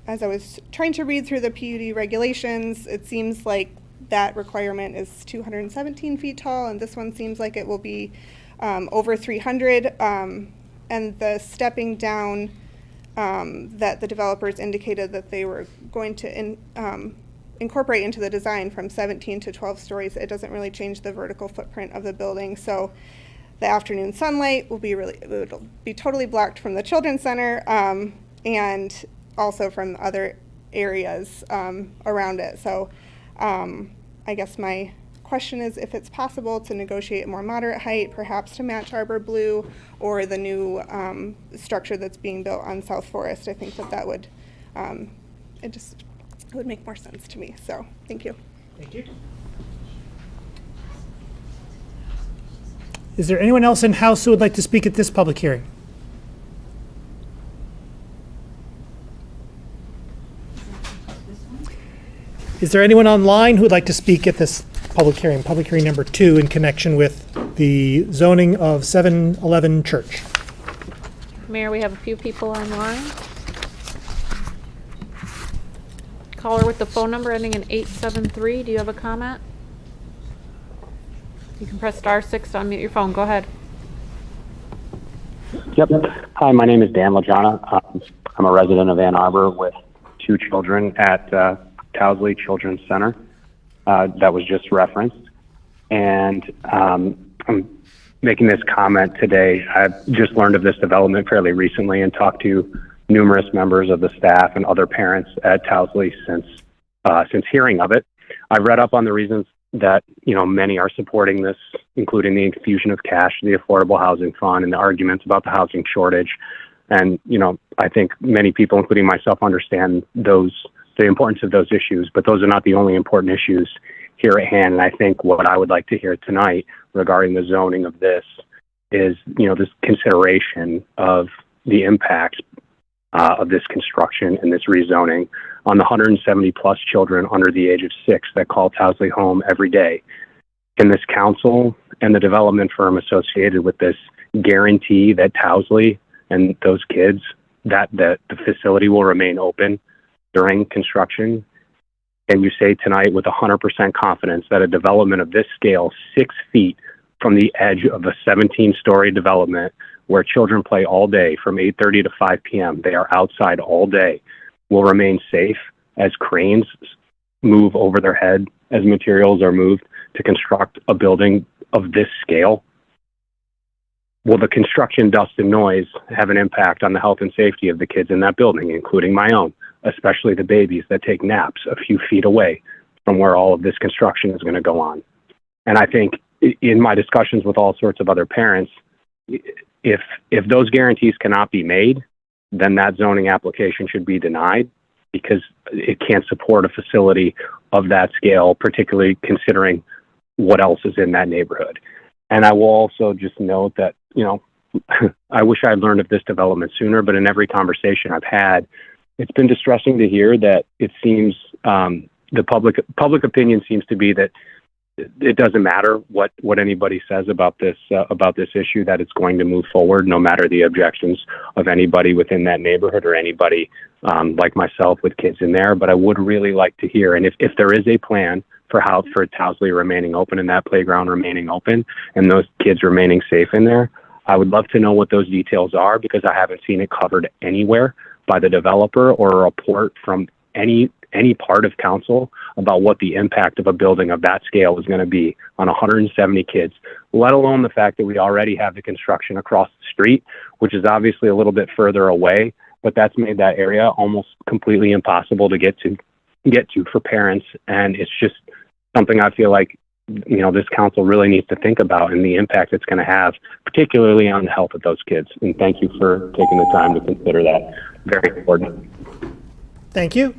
As I was trying to read through the PUD regulations, it seems like that requirement is 217 feet tall, and this one seems like it will be over 300. And the stepping down that the developers indicated that they were going to incorporate into the design from 17 to 12 stories, it doesn't really change the vertical footprint of the building. So the afternoon sunlight will be it'll be totally blocked from the children's center and also from other areas around it. So I guess my question is if it's possible to negotiate a more moderate height, perhaps to match Arbor Blue or the new structure that's being built on South Forest. I think that would, it would make more sense to me. So thank you. Thank you. Is there anyone else in house who would like to speak at this public hearing? Is there anyone online who would like to speak at this public hearing number 2, in connection with the zoning of 711 Church? Mayor, we have a few people online. Caller with the phone number ending in 873, do you have a comment? You can press *6 to unmute your phone. Go ahead. Yep. Hi, my name is Dan LaJana. I'm a resident of Ann Arbor with 2 children at Towsley Children's Center that was just referenced. And I'm making this comment today. I've just learned of this development fairly recently and talked to numerous members of the staff and other parents at Towsley since hearing of it. I've read up on the reasons that, many are supporting this, including the infusion of cash to the Affordable Housing Fund and the arguments about the housing shortage. And, I think many people, including myself, understand the importance of those issues, but those are not the only important issues here at hand. And I think what I would like to hear tonight regarding the zoning of this is, this consideration of the impact of this construction and this rezoning on the 170 plus children under the age of 6 that call Towsley home every day. Can this council and the development firm associated with this guarantee that Towsley and those kids, that the facility will remain open during construction? Can you say tonight with 100% confidence that a development of this scale, 6 feet from the edge of a 17-story development where children play all day from 8:30 to 5 p.m., they are outside all day, will remain safe as cranes move over their head as materials are moved to construct a building of this scale? Will the construction dust and noise have an impact on the health and safety of the kids in that building, including my own, especially the babies that take naps a few feet away from where all of this construction is going to go on? And I think in my discussions with all sorts of other parents, if those guarantees cannot be made, then that zoning application should be denied, because it can't support a facility of that scale, particularly considering what else is in that neighborhood. And I will also just note that, I wish I'd learned of this development sooner, but in every conversation I've had, it's been distressing to hear that it seems the public opinion seems to be that it doesn't matter what anybody says about this issue, that it's going to move forward no matter the objections of anybody within that neighborhood or anybody like myself with kids in there. But I would really like to hear, and if there is a plan for Towsley remaining open and that playground remaining open and those kids remaining safe in there, I would love to know what those details are, because I haven't seen it covered anywhere by the developer or a report from any part of council about what the impact of a building of that scale is going to be on 170 kids, let alone the fact that we already have the construction across the street, which is obviously a little bit further away, but that's made that area almost completely impossible to get to for parents. And it's just something I feel like, you know, this council really needs to think about and the impact it's going to have, particularly on the health of those kids. And thank you for taking the time to consider that. Very important. Thank you.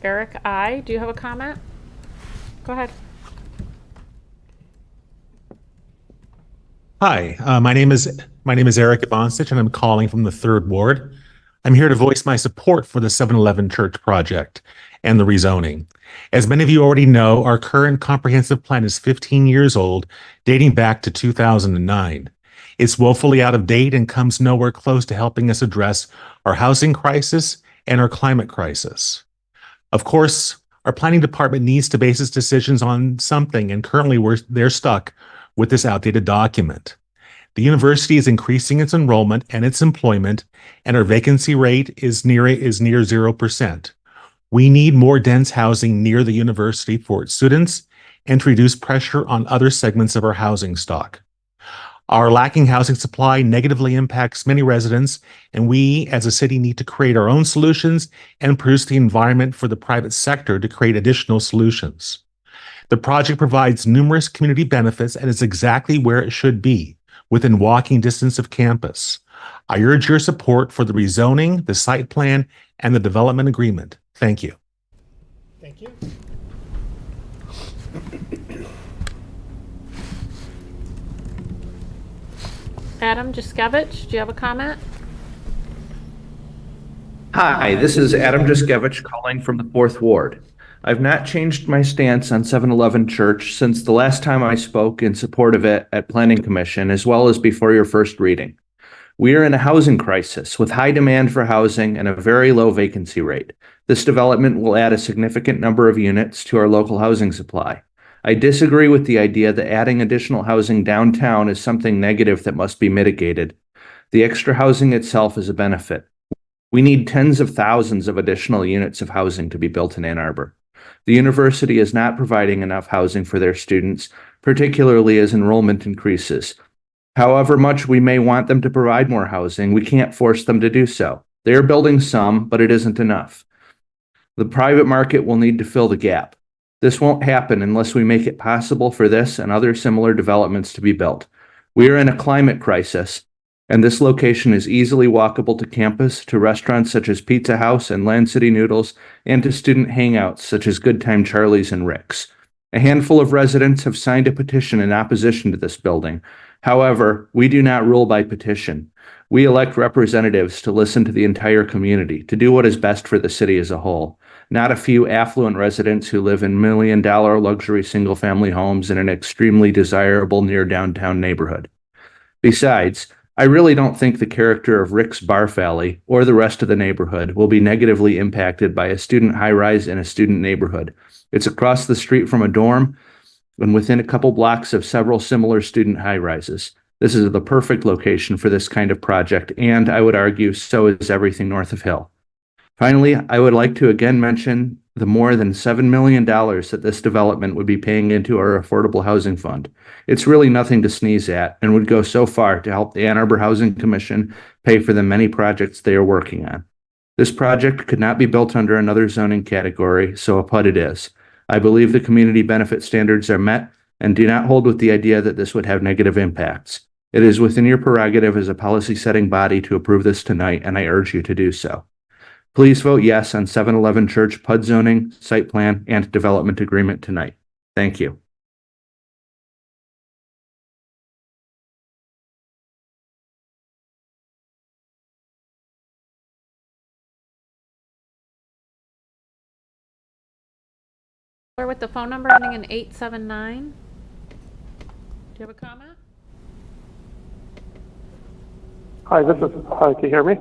Eric, do you have a comment? Go ahead. Hi, my name is Eric Ivancic, and I'm calling from the 3rd Ward. I'm here to voice my support for the 711 Church project and the rezoning. As many of you already know, our current comprehensive plan is 15 years old, dating back to 2009. It's woefully out of date and comes nowhere close to helping us address our housing crisis and our climate crisis. Of course, our planning department needs to base its decisions on something, and currently they're stuck with this outdated document. The university is increasing its enrollment and its employment, and our vacancy rate is near 0%. We need more dense housing near the university for its students and to reduce pressure on other segments of our housing stock. Our lacking housing supply negatively impacts many residents, and we as a city need to create our own solutions and produce the environment for the private sector to create additional solutions. The project provides numerous community benefits and is exactly where it should be, within walking distance of campus. I urge your support for the rezoning, the site plan, and the development agreement. Thank you. Thank you. Adam Juskevich, do you have a comment? Hi, this is Adam Juskevich calling from the 4th Ward. I've not changed my stance on 711 Church since the last time I spoke in support of it at Planning Commission, as well as before your first reading. We are in a housing crisis with high demand for housing and a very low vacancy rate. This development will add a significant number of units to our local housing supply. I disagree with the idea that adding additional housing downtown is something negative that must be mitigated. The extra housing itself is a benefit. We need tens of thousands of additional units of housing to be built in Ann Arbor. The university is not providing enough housing for their students, particularly as enrollment increases. However much we may want them to provide more housing, we can't force them to do so. They are building some, but it isn't enough. The private market will need to fill the gap. This won't happen unless we make it possible for this and other similar developments to be built. We are in a climate crisis, and this location is easily walkable to campus, to restaurants such as Pizza House and Land City Noodles, and to student hangouts such as Good Time Charlie's and Rick's. A handful of residents have signed a petition in opposition to this building. However, we do not rule by petition. We elect representatives to listen to the entire community, to do what is best for the city as a whole, not a few affluent residents who live in million-dollar luxury single-family homes in an extremely desirable near downtown neighborhood. Besides, I really don't think the character of Rick's Barf Alley or the rest of the neighborhood will be negatively impacted by a student high-rise in a student neighborhood. It's across the street from a dorm and within a couple blocks of several similar student high-rises. This is the perfect location for this kind of project, and I would argue so is everything north of Hill. Finally, I would like to again mention the more than $7 million that this development would be paying into our affordable housing fund. It's really nothing to sneeze at and would go so far to help the Ann Arbor Housing Commission pay for the many projects they are working on. This project could not be built under another zoning category, so a PUD it is. I believe the community benefit standards are met and do not hold with the idea that this would have negative impacts. It is within your prerogative as a policy-setting body to approve this tonight, and I urge you to do so. Please vote yes on 711 Church PUD zoning, site plan, and development agreement tonight. Thank you. With the phone number ending in 879. Do you have a comment? Hi, hi, can you hear me?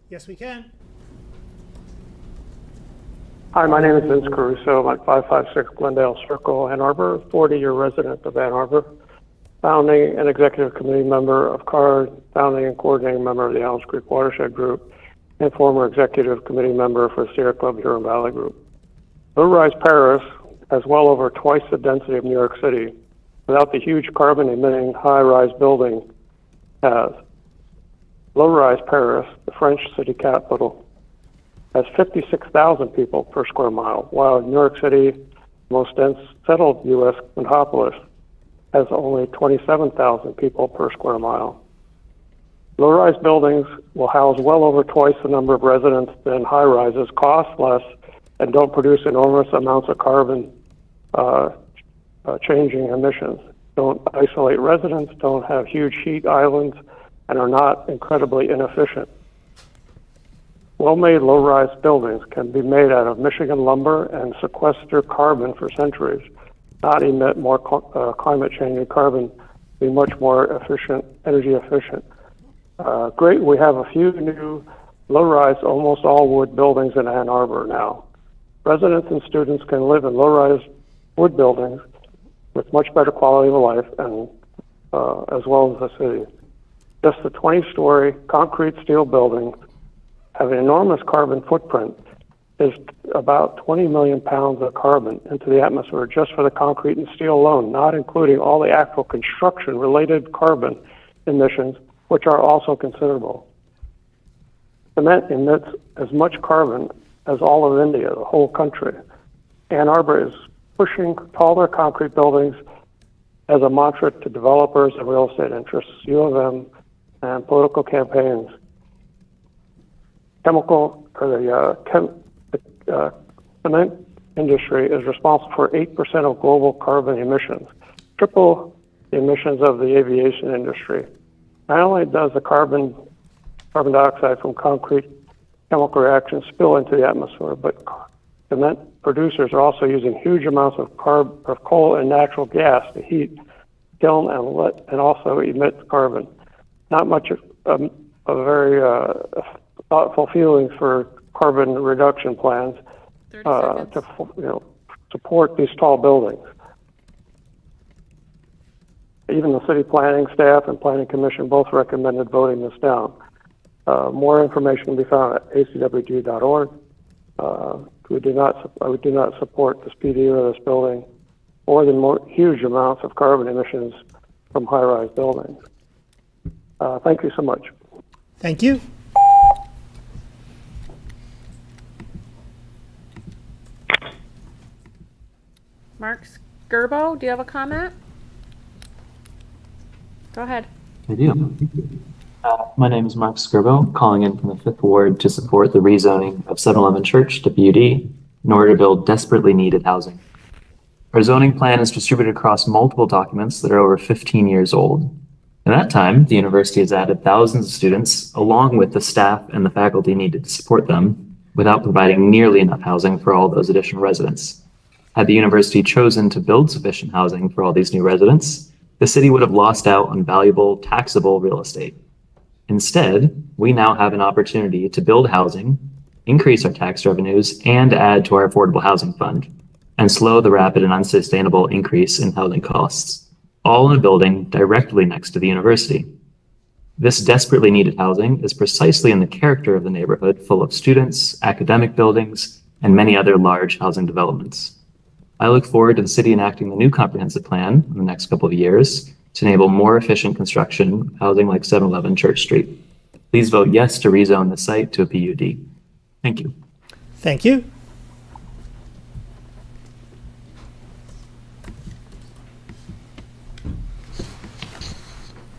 Yes, we can. Hi, my name is Vince Caruso. I'm at 556 Glendale Circle, Ann Arbor, 40-year resident of Ann Arbor, founding and executive committee member of CARD, founding and coordinating member of the Allen's Creek Watershed Group, and former executive committee member for Sierra Club Huron Valley Group. Low-rise Paris has well over twice the density of New York City without the huge carbon-emitting high-rise building has. Low-rise Paris, the French city capital, has 56,000 people per square mile, while New York City, most dense settled U.S. metropolis, has only 27,000 people per square mile. Low-rise buildings will house well over twice the number of residents than high-rises, cost less, and don't produce enormous amounts of carbon changing emissions. Don't isolate residents, don't have huge heat islands, and are not incredibly inefficient. Well-made low-rise buildings can be made out of Michigan lumber and sequester carbon for centuries, not emit more climate-changing carbon, be much more efficient, energy efficient. Great, we have a few new low-rise, almost all wood buildings in Ann Arbor now. Residents and students can live in low-rise wood buildings with much better quality of life, and as well as the city. Just the 20-story concrete steel buildings have an enormous carbon footprint. There's about 20 million pounds of carbon into the atmosphere just for the concrete and steel alone, not including all the actual construction-related carbon emissions, which are also considerable. Cement emits as much carbon as all of India, the whole country. Ann Arbor is pushing taller concrete buildings as a mantra to developers and real estate interests, U of M, and political campaigns. The cement industry is responsible for 8% of global carbon emissions, triple the emissions of the aviation industry. Not only does the carbon dioxide from concrete chemical reactions spill into the atmosphere, but cement producers are also using huge amounts of coal and natural gas to heat, kiln, and also emit carbon. Not much of a very thoughtful feelings for carbon reduction plans to support these tall buildings. Even the city planning staff and planning commission both recommended voting this down. More information can be found at acwg.org. We do not support the speeding of this building or the huge amounts of carbon emissions from high-rise buildings. Thank you so much. Thank you. Mark Skirbo, do you have a comment? Go ahead. I do. My name is Mark Skirbo, calling in from the 5th Ward to support the rezoning of 711 Church to PUD in order to build desperately needed housing. Our zoning plan is distributed across multiple documents that are over 15 years old. In that time, the university has added thousands of students, along with the staff and the faculty needed to support them, without providing nearly enough housing for all those additional residents. Had the university chosen to build sufficient housing for all these new residents, the city would have lost out on valuable, taxable real estate. Instead, we now have an opportunity to build housing, increase our tax revenues, and add to our affordable housing fund, and slow the rapid and unsustainable increase in housing costs, all in a building directly next to the university. This desperately needed housing is precisely in the character of the neighborhood, full of students, academic buildings, and many other large housing developments. I look forward to the city enacting the new comprehensive plan in the next couple of years to enable more efficient construction of housing like 711 Church Street. Please vote yes to rezone the site to a PUD. Thank you. Thank you.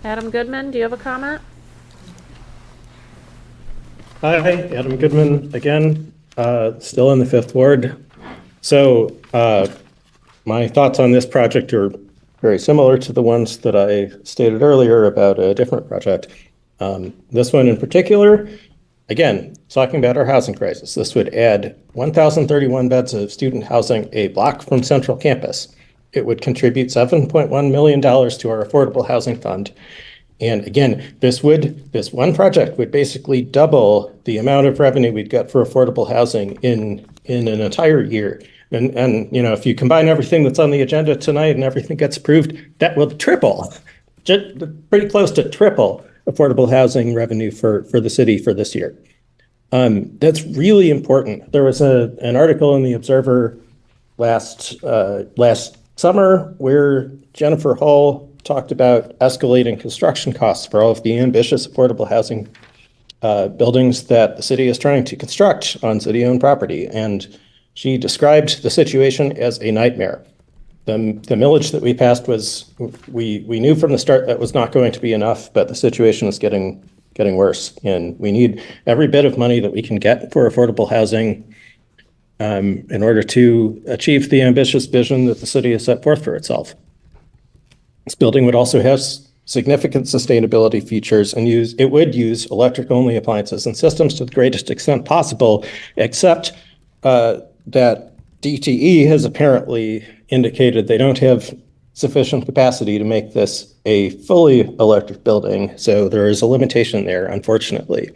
Adam Goodman, do you have a comment? Hi, Adam Goodman again, still in the Fifth Ward. So my thoughts on this project are very similar to the ones that I stated earlier about a different project. This one in particular, again, talking about our housing crisis. This would add 1,031 beds of student housing a block from Central Campus. It would contribute $7.1 million to our affordable housing fund. And again, this one project would basically double the amount of revenue we'd get for affordable housing in an entire year. And you know, if you combine everything that's on the agenda tonight and everything gets approved, that will triple, just pretty close to triple affordable housing revenue for the city for this year. That's really important. There was an article in the Observer last summer where Jennifer Hull talked about escalating construction costs for all of the ambitious affordable housing buildings that the city is trying to construct on city-owned property. And she described the situation as a nightmare. The millage that we passed was, we knew from the start that was not going to be enough, but the situation is getting worse. And we need every bit of money that we can get for affordable housing in order to achieve the ambitious vision that the city has set forth for itself. This building would also have significant sustainability features and it would use electric-only appliances and systems to the greatest extent possible, except that DTE has apparently indicated they don't have sufficient capacity to make this a fully electric building. So there is a limitation there, unfortunately.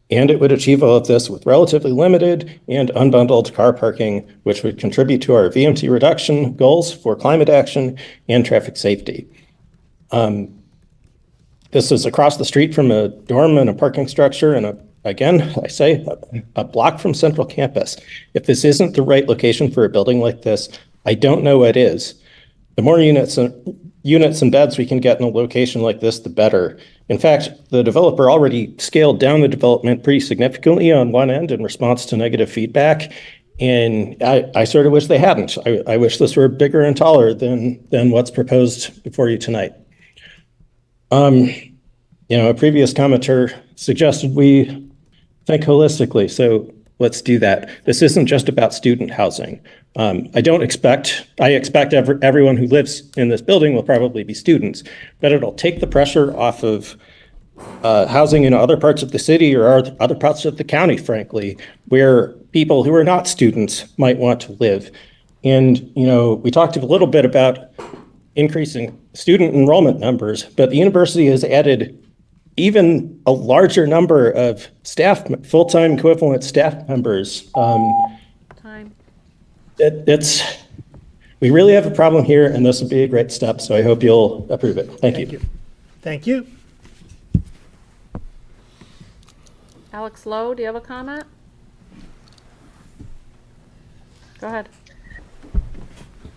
And it would achieve all of this with relatively limited and unbundled car parking, which would contribute to our VMT reduction goals for climate action and traffic safety. This is across the street from a dorm and a parking structure and again, I say a block from Central Campus. If this isn't the right location for a building like this, I don't know what is. The more units and beds we can get in a location like this, the better. In fact, the developer already scaled down the development pretty significantly on one end in response to negative feedback. And I sort of wish they hadn't. I wish this were bigger and taller than what's proposed before you tonight. You know, a previous commenter suggested we think holistically, so let's do that. This isn't just about student housing. I expect everyone who lives in this building will probably be students, but it'll take the pressure off of housing in other parts of the city or other parts of the county, frankly, where people who are not students might want to live. And, you know, we talked a little bit about increasing student enrollment numbers, but the university has added even a larger number of staff, full-time equivalent staff members. We really have a problem here, and this would be a great step, so I hope you'll approve it. Thank you. Thank you. Alex Lowe, do you have a comment? Go ahead.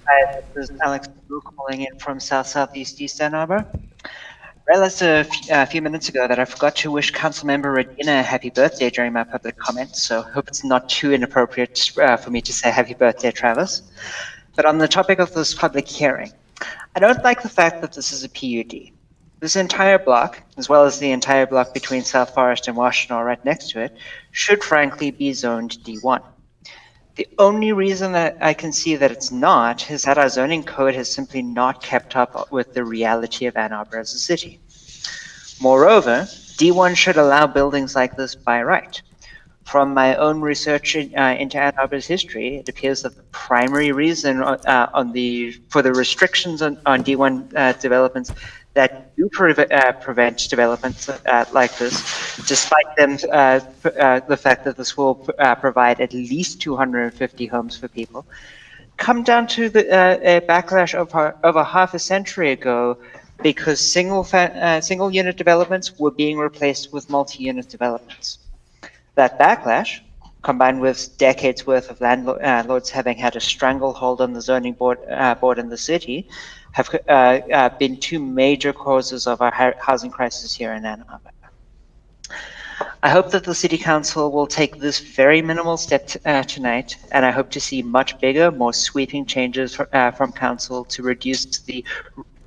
Hi, this is Alex Lowe calling in from Southeast East Ann Arbor. Realized a few minutes ago that I forgot to wish Councilmember Radina a happy birthday during my public comment, so hope it's not too inappropriate for me to say happy birthday, Travis. But on the topic of this public hearing, I don't like the fact that this is a PUD. This entire block, as well as the entire block between South Forest and Washington right next to it, should frankly be zoned D1. The only reason that I can see that it's not is that our zoning code has simply not kept up with the reality of Ann Arbor as a city. Moreover, D1 should allow buildings like this by right. From my own research into Ann Arbor's history, it appears that the primary reason for the restrictions on D1 developments that do prevent developments like this, despite them the fact that this will provide at least 250 homes for people, come down to the backlash of a half a century ago, because single unit developments were being replaced with multi-unit developments. That backlash, combined with decades worth of landlords having had a stranglehold on the zoning board in the city, have been two major causes of our housing crisis here in Ann Arbor. I hope that the City Council will take this very minimal step tonight, and I hope to see much bigger, more sweeping changes from Council to reduce the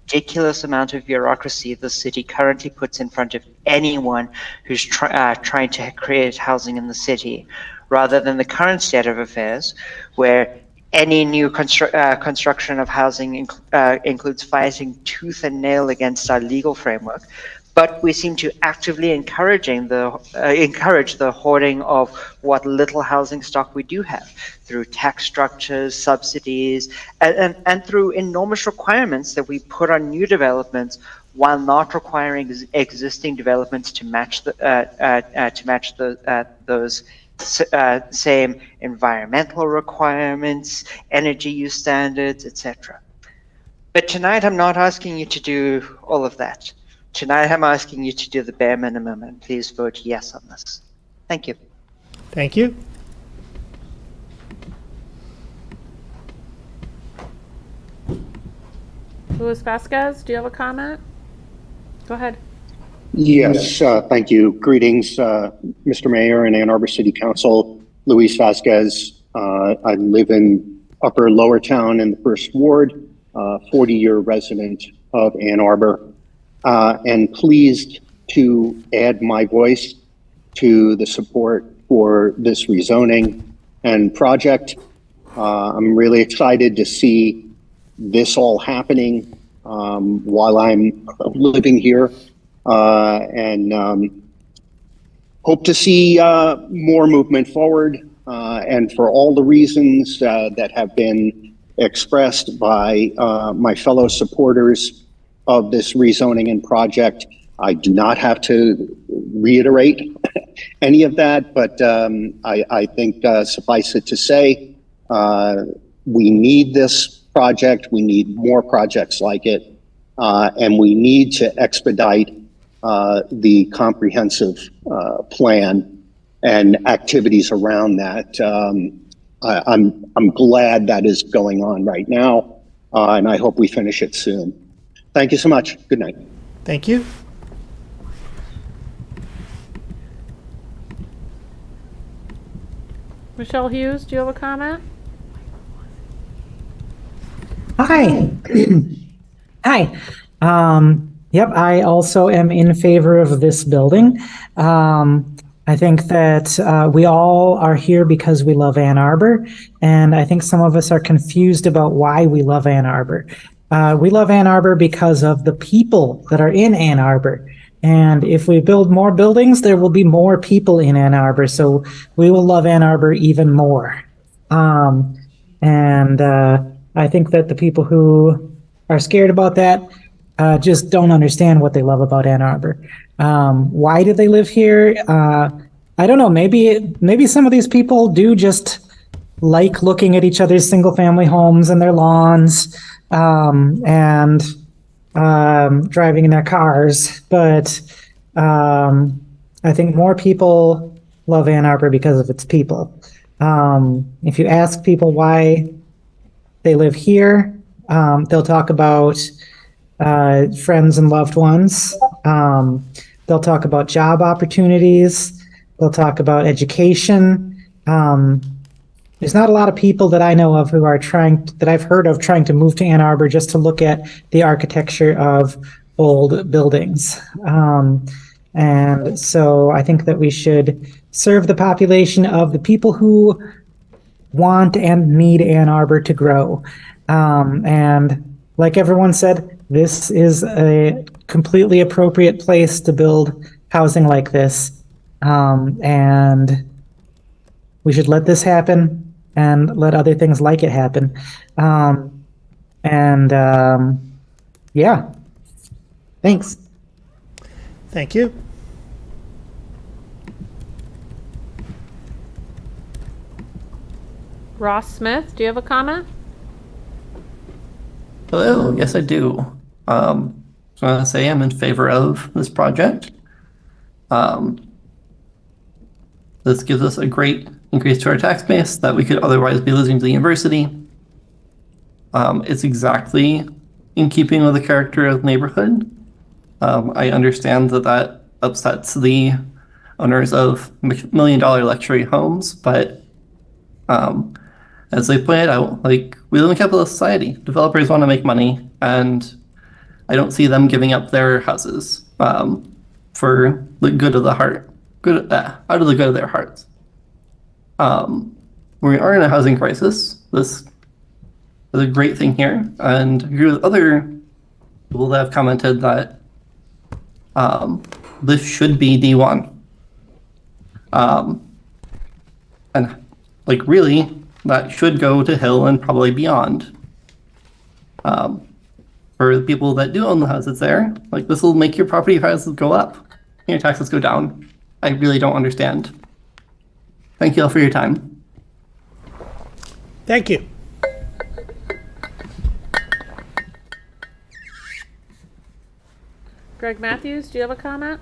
ridiculous amount of bureaucracy the city currently puts in front of anyone who's trying to create housing in the city, rather than the current state of affairs, where any new construction of housing includes fighting tooth and nail against our legal framework. But we seem to actively encourage the hoarding of what little housing stock we do have through tax structures, subsidies, and through enormous requirements that we put on new developments while not requiring existing developments to match those same environmental requirements, energy use standards, etc. But tonight I'm not asking you to do all of that. Tonight I'm asking you to do the bare minimum, and please vote yes on this. Thank you. Thank you. Luis Vasquez, do you have a comment? Go ahead. Yes, thank you. Greetings, Mr. Mayor and Ann Arbor City Council. Luis Vasquez. I live in Upper Lower Town in the First Ward, 40-year resident of Ann Arbor, and pleased to add my voice to the support for this rezoning and project. I'm really excited to see this all happening while I'm living here. And hope to see more movement forward. And for all the reasons that have been expressed by my fellow supporters of this rezoning and project, I do not have to reiterate any of that, but I think suffice it to say, we need this project. We need more projects like it. And we need to expedite the comprehensive plan and activities around that. I'm glad that is going on right now, and I hope we finish it soon. Thank you so much. Good night. Thank you. Michelle Hughes, do you have a comment? Hi. Hi. Yep, I also am in favor of this building. I think that we all are here because we love Ann Arbor, and I think some of us are confused about why we love Ann Arbor. We love Ann Arbor because of the people that are in Ann Arbor. And if we build more buildings, there will be more people in Ann Arbor, so we will love Ann Arbor even more. And I think that the people who are scared about that just don't understand what they love about Ann Arbor. Why do they live here? I don't know. Maybe some of these people do just like looking at each other's single-family homes and their lawns, and driving in their cars. But I think more people love Ann Arbor because of its people. If you ask people why they live here, they'll talk about friends and loved ones. They'll talk about job opportunities. They'll talk about education. There's not a lot of people that I know of who are that I've heard of trying to move to Ann Arbor just to look at the architecture of old buildings. And so I think that we should serve the population of the people who want and need Ann Arbor to grow. And like everyone said, this is a completely appropriate place to build housing like this. And we should let this happen and let other things like it happen. Yeah, thanks. Thank you. Ross Smith, do you have a comment? Hello, yes I do. So I want to say I'm in favor of this project. This gives us a great increase to our tax base that we could otherwise be losing to the university. It's exactly in keeping with the character of the neighborhood. I understand that upsets the owners of million-dollar luxury homes, but as they pointed out, like, we live in a capitalist society. Developers want to make money, and I don't see them giving up their houses for the good of the heart, out of the good of their hearts. We are in a housing crisis. This is a great thing here, and I agree with other people that have commented that this should be D1. And like really, that should go to Hill and probably beyond. For the people that do own the houses there, like this will make your property prices go up, and your taxes go down. I really don't understand. Thank you all for your time. Thank you. Greg Matthews, do you have a comment?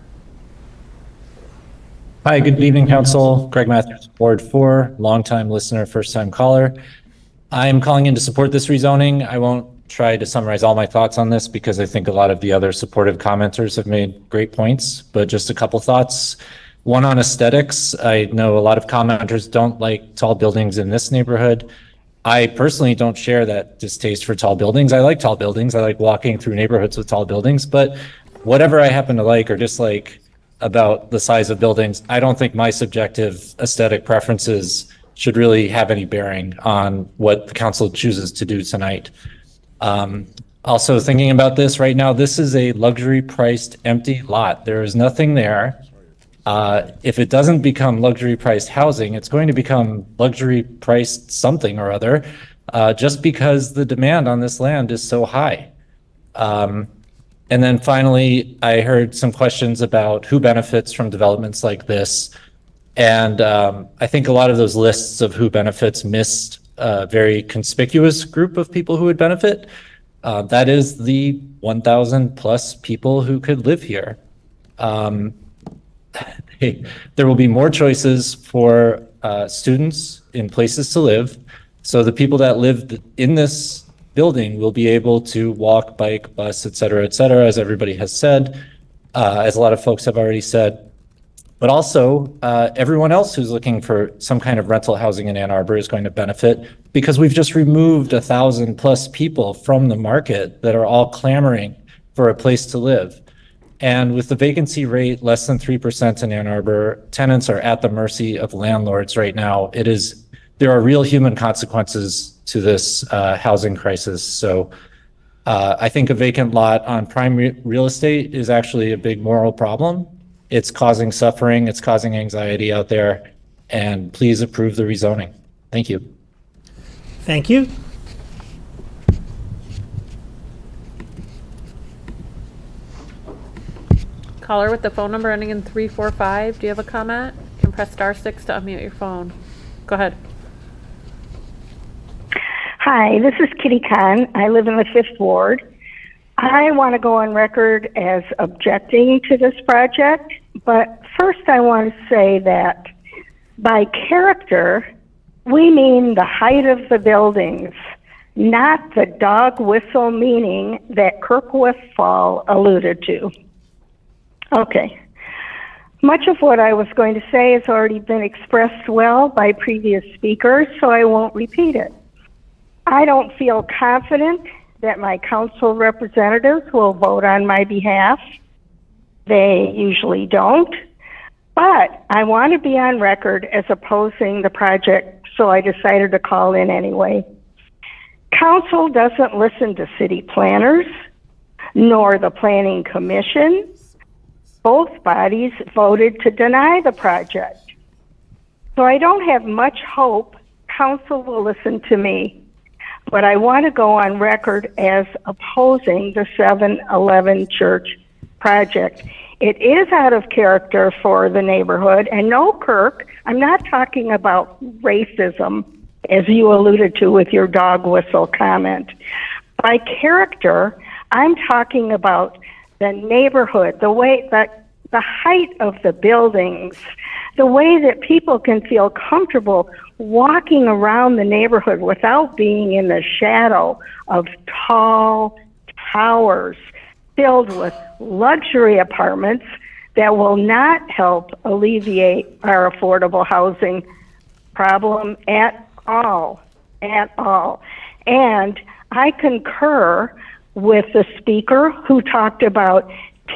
Hi, good evening, Council. Greg Matthews, Ward 4, longtime listener, first-time caller. I'm calling in to support this rezoning. I won't try to summarize all my thoughts on this because I think a lot of the other supportive commenters have made great points, but just a couple thoughts. One on aesthetics. I know a lot of commenters don't like tall buildings in this neighborhood. I personally don't share that distaste for tall buildings. I like tall buildings. I like walking through neighborhoods with tall buildings, but whatever I happen to like or dislike about the size of buildings, I don't think my subjective aesthetic preferences should really have any bearing on what the council chooses to do tonight. Also thinking about this right now, this is a luxury priced empty lot. There is nothing there. If it doesn't become luxury priced housing, it's going to become luxury priced something or other, just because the demand on this land is so high. And then finally, I heard some questions about who benefits from developments like this. And I think a lot of those lists of who benefits missed a very conspicuous group of people who would benefit. That is the 1,000 plus people who could live here. There will be more choices for students in places to live. So the people that live in this building will be able to walk, bike, bus, et cetera, as everybody has said, as a lot of folks have already said. But also, everyone else who's looking for some kind of rental housing in Ann Arbor is going to benefit because we've just removed 1,000 plus people from the market that are all clamoring for a place to live. And with the vacancy rate less than 3% in Ann Arbor, tenants are at the mercy of landlords right now. There are real human consequences to this housing crisis. So I think a vacant lot on prime real estate is actually a big moral problem. It's causing suffering, it's causing anxiety out there, and please approve the rezoning. Thank you. Thank you. Caller with the phone number ending in 345, do you have a comment? You can press *6 to unmute your phone. Go ahead. Hi, this is Kitty Kahn. I live in the 5th Ward. I want to go on record as objecting to this project, but first I want to say that by character, we mean the height of the buildings, not the dog whistle meaning that Kirk Westfall alluded to. Okay. Much of what I was going to say has already been expressed well by previous speakers, so I won't repeat it. I don't feel confident that my council representatives will vote on my behalf. They usually don't. But I want to be on record as opposing the project, so I decided to call in anyway. Council doesn't listen to city planners, nor the Planning Commission. Both bodies voted to deny the project. So I don't have much hope council will listen to me. But I want to go on record as opposing the 711 Church project. It is out of character for the neighborhood, and no, Kirk, I'm not talking about racism, as you alluded to with your dog whistle comment. By character, I'm talking about the neighborhood, the way that the height of the buildings, the way that people can feel comfortable walking around the neighborhood without being in the shadow of tall towers filled with luxury apartments that will not help alleviate our affordable housing problem at all. And I concur with the speaker who talked about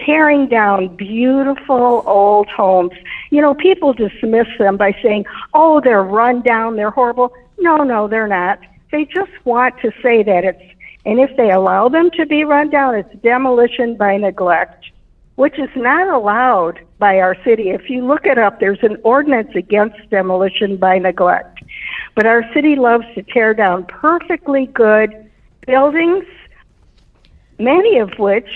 tearing down beautiful old homes. You know, people dismiss them by saying, oh, they're run down, they're horrible. No, they're not. They just want to say that and if they allow them to be run down, it's demolition by neglect, which is not allowed by our city. If you look it up, there's an ordinance against demolition by neglect. But our city loves to tear down perfectly good buildings, many of which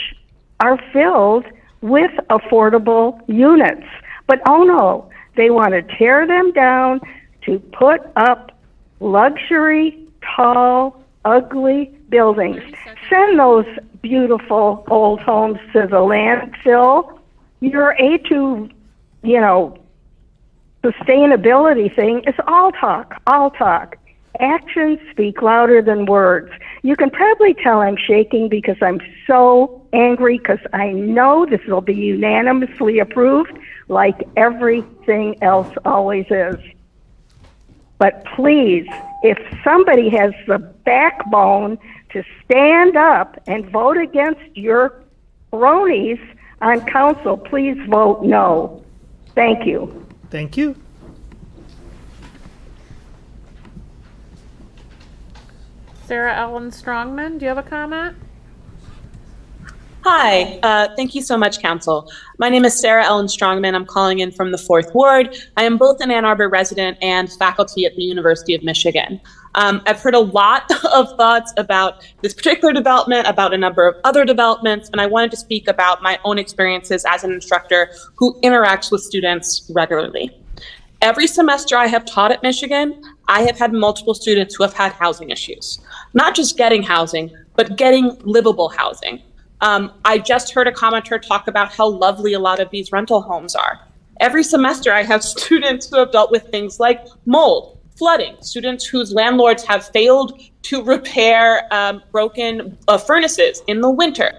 are filled with affordable units. But oh no, they want to tear them down to put up luxury, tall, ugly buildings. Send those beautiful old homes to the landfill. Your A2, sustainability thing is all talk. Actions speak louder than words. You can probably tell I'm shaking because I'm so angry because I know this will be unanimously approved like everything else always is. But please, if somebody has the backbone to stand up and vote against your cronies on council, please vote no. Thank you. Thank you. Sarah Ellen Strongman, do you have a comment? Hi, thank you so much, Council. My name is Sarah Ellen Strongman. I'm calling in from the 4th Ward. I am both an Ann Arbor resident and faculty at the University of Michigan. I've heard a lot of thoughts about this particular development, about a number of other developments, and I wanted to speak about my own experiences as an instructor who interacts with students regularly. Every semester I have taught at Michigan, I have had multiple students who have had housing issues. Not just getting housing, but getting livable housing. I just heard a commenter talk about how lovely a lot of these rental homes are. Every semester I have students who have dealt with things like mold, flooding, students whose landlords have failed to repair broken furnaces in the winter,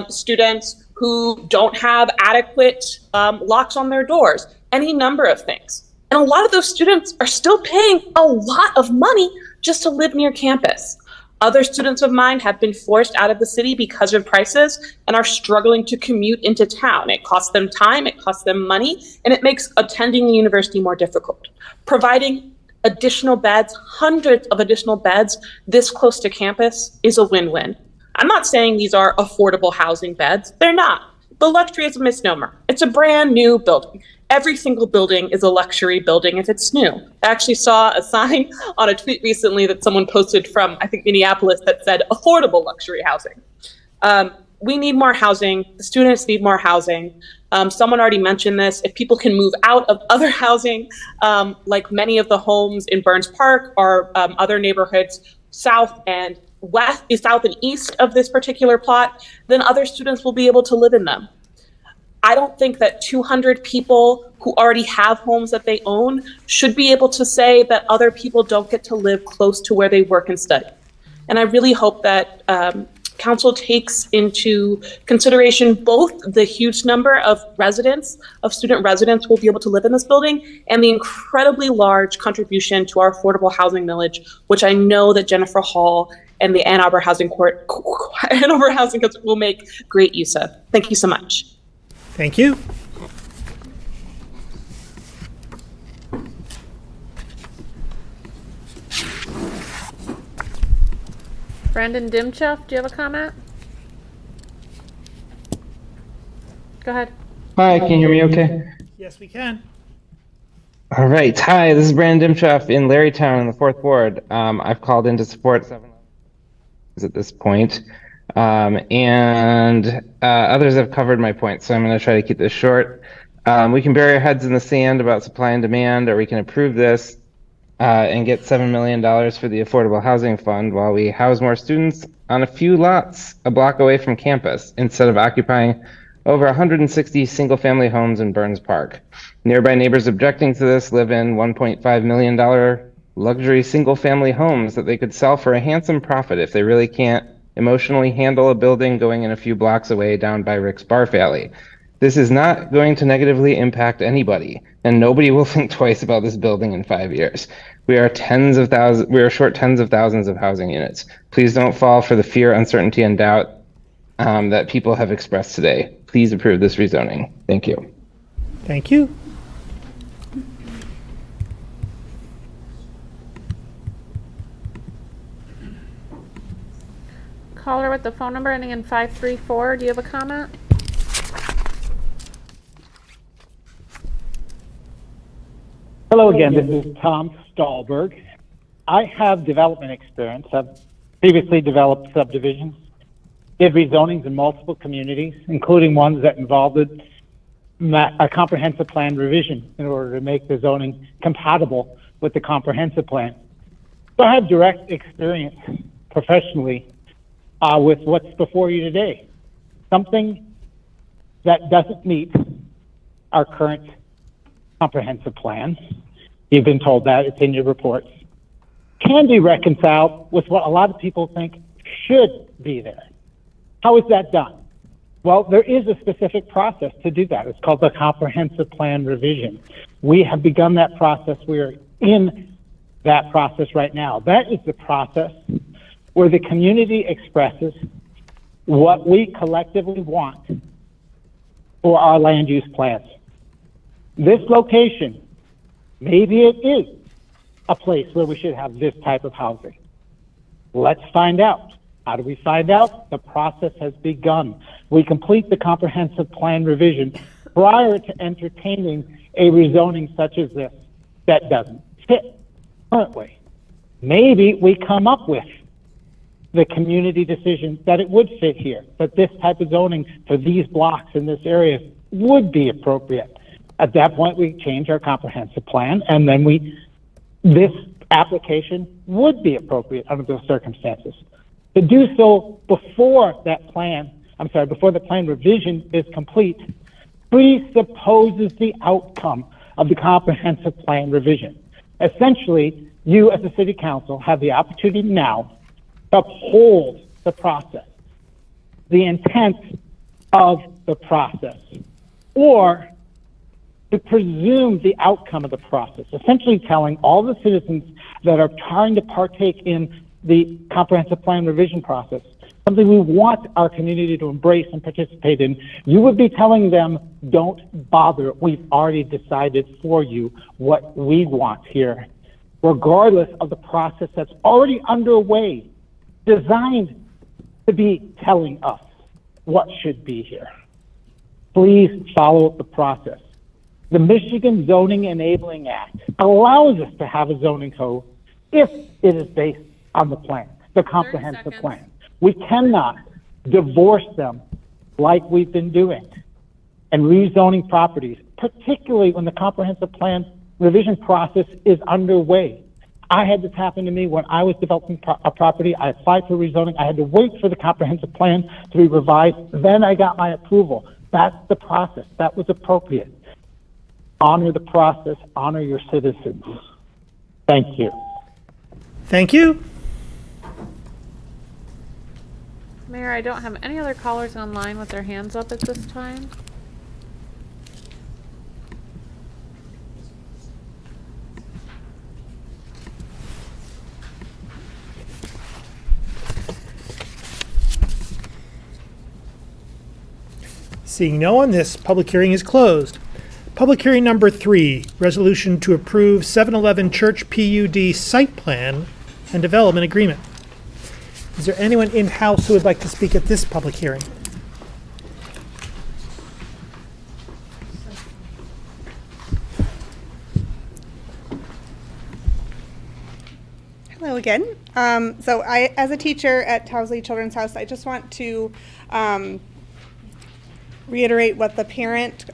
students who don't have adequate locks on their doors, any number of things. And a lot of those students are still paying a lot of money just to live near campus. Other students of mine have been forced out of the city because of prices and are struggling to commute into town. It costs them time, it costs them money, and it makes attending the university more difficult. Providing additional beds, hundreds of additional beds this close to campus is a win-win. I'm not saying these are affordable housing beds. They're not. The luxury is a misnomer. It's a brand new building. Every single building is a luxury building if it's new. I actually saw a sign on a tweet recently that someone posted from, I think, Minneapolis that said affordable luxury housing. We need more housing. The students need more housing. Someone already mentioned this. If people can move out of other housing, like many of the homes in Burns Park or other neighborhoods south and east of this particular plot, then other students will be able to live in them. I don't think that 200 people who already have homes that they own should be able to say that other people don't get to live close to where they work and study. And I really hope that Council takes into consideration both the huge number of student residents who will be able to live in this building and the incredibly large contribution to our affordable housing millage, which I know that Jennifer Hall and the Ann Arbor Housing Council will make great use of. Thank you so much. Thank you. Brandon Dimchuff, do you have a comment? Go ahead. Hi, can you hear me okay? Yes, we can. All right. Hi, this is Brandon Dimchuff in Larrytown in the 4th Ward. I've called in to support 7 at this point. And others have covered my point, so I'm going to try to keep this short. We can bury our heads in the sand about supply and demand, or we can approve this and get $7 million for the Affordable Housing Fund while we house more students on a few lots a block away from campus instead of occupying over 160 single-family homes in Burns Park. Nearby neighbors objecting to this live in $1.5 million luxury single-family homes that they could sell for a handsome profit if they really can't emotionally handle a building going in a few blocks away down by Rick's Barf Alley. This is not going to negatively impact anybody, and nobody will think twice about this building in 5 years. We are short tens of thousands of housing units. Please don't fall for the fear, uncertainty, and doubt that people have expressed today. Please approve this rezoning. Thank you. Thank you. Caller with the phone number ending in 534, do you have a comment? Hello again, this is Tom Stahlberg. I have development experience. I've previously developed subdivisions, did rezonings in multiple communities, including ones that involved a comprehensive plan revision in order to make the zoning compatible with the comprehensive plan. So I have direct experience professionally with what's before you today. Something that doesn't meet our current comprehensive plan. You've been told that, it's in your reports. Can be reconciled with what a lot of people think should be there. How is that done? Well, there is a specific process to do that. It's called the comprehensive plan revision. We have begun that process. We are in that process right now. That is the process where the community expresses what we collectively want for our land use plans. This location, maybe it is a place where we should have this type of housing. Let's find out. How do we find out? The process has begun. We complete the comprehensive plan revision prior to entertaining a rezoning such as this that doesn't fit currently. Maybe we come up with the community decision that it would fit here, that this type of zoning for these blocks in this area would be appropriate. At that point, we change our comprehensive plan, and then this application would be appropriate under those circumstances. To do so before the plan revision is complete, presupposes the outcome of the comprehensive plan revision. Essentially, you as a city council have the opportunity now to uphold the process, the intent of the process, or to presume the outcome of the process, essentially telling all the citizens that are trying to partake in the comprehensive plan revision process, something we want our community to embrace and participate in, you would be telling them, don't bother, we've already decided for you what we want here, regardless of the process that's already underway, designed to be telling us what should be here. Please follow the process. The Michigan Zoning Enabling Act allows us to have a zoning code if it is based on the plan, the comprehensive plan. We cannot divorce them like we've been doing and rezoning properties, particularly when the comprehensive plan revision process is underway. I had this happen to me when I was developing a property. I applied for rezoning. I had to wait for the comprehensive plan to be revised. Then I got my approval. That's the process. That was appropriate. Honor the process. Honor your citizens. Thank you. Thank you. Mayor, I don't have any other callers online with their hands up at this time. Seeing no one, this public hearing is closed. Public hearing number 3, resolution to approve 711 Church PUD site plan and development agreement. Is there anyone in-house who would like to speak at this public hearing? Hello again. So I, as a teacher at Towsley Children's House, I just want to reiterate what the parent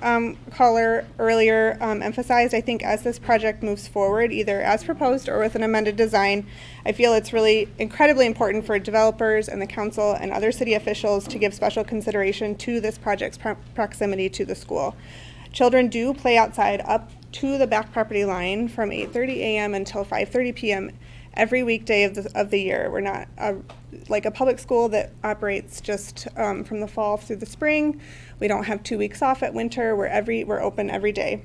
caller earlier emphasized. I think as this project moves forward, either as proposed or with an amended design, I feel it's really incredibly important for developers and the council and other city officials to give special consideration to this project's proximity to the school. Children do play outside up to the back property line from 8:30 a.m. until 5:30 p.m. every weekday of the year. We're not like a public school that operates just from the fall through the spring. We don't have 2 weeks off at winter. We're open every day.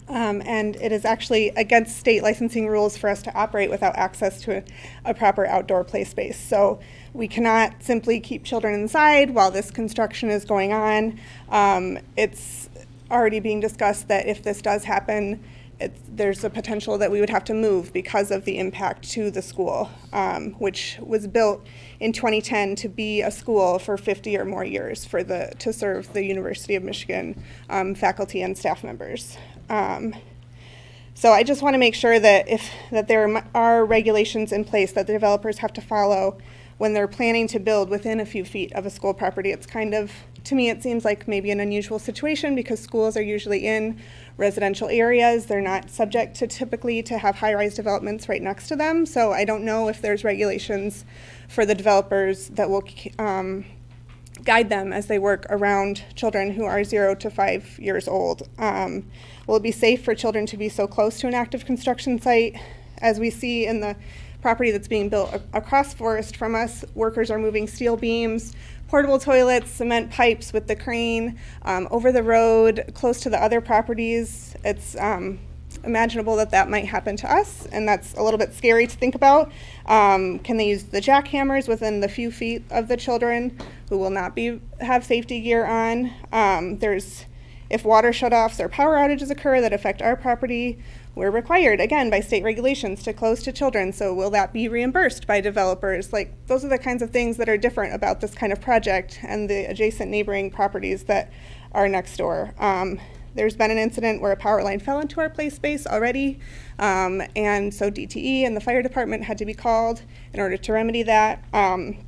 And it is actually against state licensing rules for us to operate without access to a proper outdoor play space. So we cannot simply keep children inside while this construction is going on. It's already being discussed that if this does happen, there's a potential that we would have to move because of the impact to the school, which was built in 2010 to be a school for 50 or more years to serve the University of Michigan faculty and staff members. So I just want to make sure that there are regulations in place that the developers have to follow when they're planning to build within a few feet of a school property. It's kind of, to me, it seems like maybe an unusual situation because schools are usually in residential areas. They're not subject to typically to have high-rise developments right next to them. So I don't know if there's regulations for the developers that will guide them as they work around children who are 0 to 5 years old. Will it be safe for children to be so close to an active construction site? As we see in the property that's being built across Forest from us, workers are moving steel beams, portable toilets, cement pipes with the crane over the road, close to the other properties. It's imaginable that might happen to us, and that's a little bit scary to think about. Can they use the jackhammers within the few feet of the children who will not have safety gear on? If water shutoffs or power outages occur that affect our property, we're required, again, by state regulations to close to children. So will that be reimbursed by developers? Like, those are the kinds of things that are different about this kind of project and the adjacent neighboring properties that are next door. There's been an incident where a power line fell into our play space already, and so DTE and the fire department had to be called in order to remedy that. 30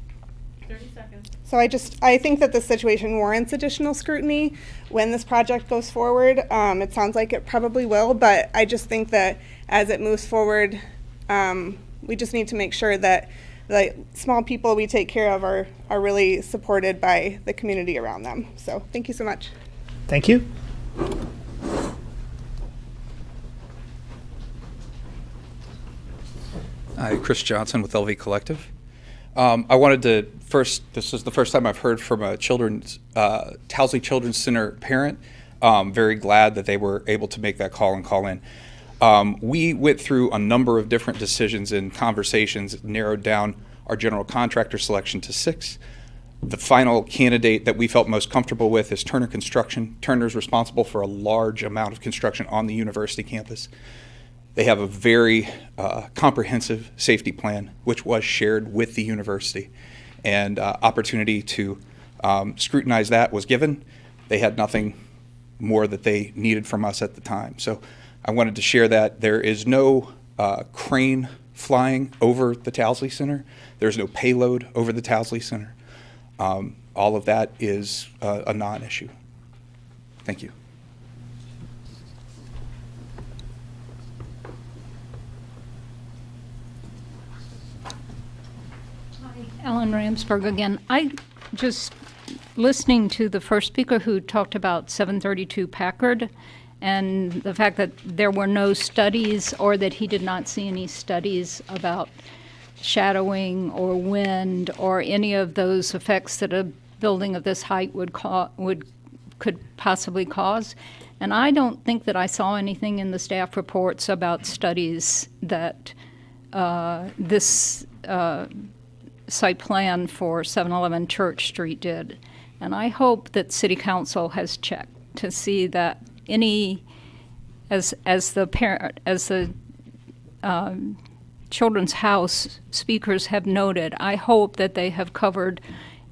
seconds. So I think that this situation warrants additional scrutiny when this project goes forward. It sounds like it probably will, but I just think that as it moves forward, we just need to make sure that the small people we take care of are really supported by the community around them. So thank you so much. Thank you. Hi, Chris Johnson with LV Collective. I wanted to this is the first time I've heard from a Towsley Children's Center parent. Very glad that they were able to make that call and call in. We went through a number of different decisions and conversations, narrowed down our general contractor selection to 6. The final candidate that we felt most comfortable with is Turner Construction. Turner's responsible for a large amount of construction on the university campus. They have a very comprehensive safety plan, which was shared with the university, and opportunity to scrutinize that was given. They had nothing more that they needed from us at the time. So I wanted to share that. There is no crane flying over the Towsley Center. There's no payload over the Towsley Center. All of that is a non-issue. Thank you. Ellen Ramsberg again. I just listening to the first speaker who talked about 732 Packard and the fact that there were no studies or that he did not see any studies about shadowing or wind or any of those effects that a building of this height could possibly cause. And I don't think that I saw anything in the staff reports about studies that this site plan for 711 Church Street did. And I hope that City Council has checked to see that as the Children's House speakers have noted, I hope that they have covered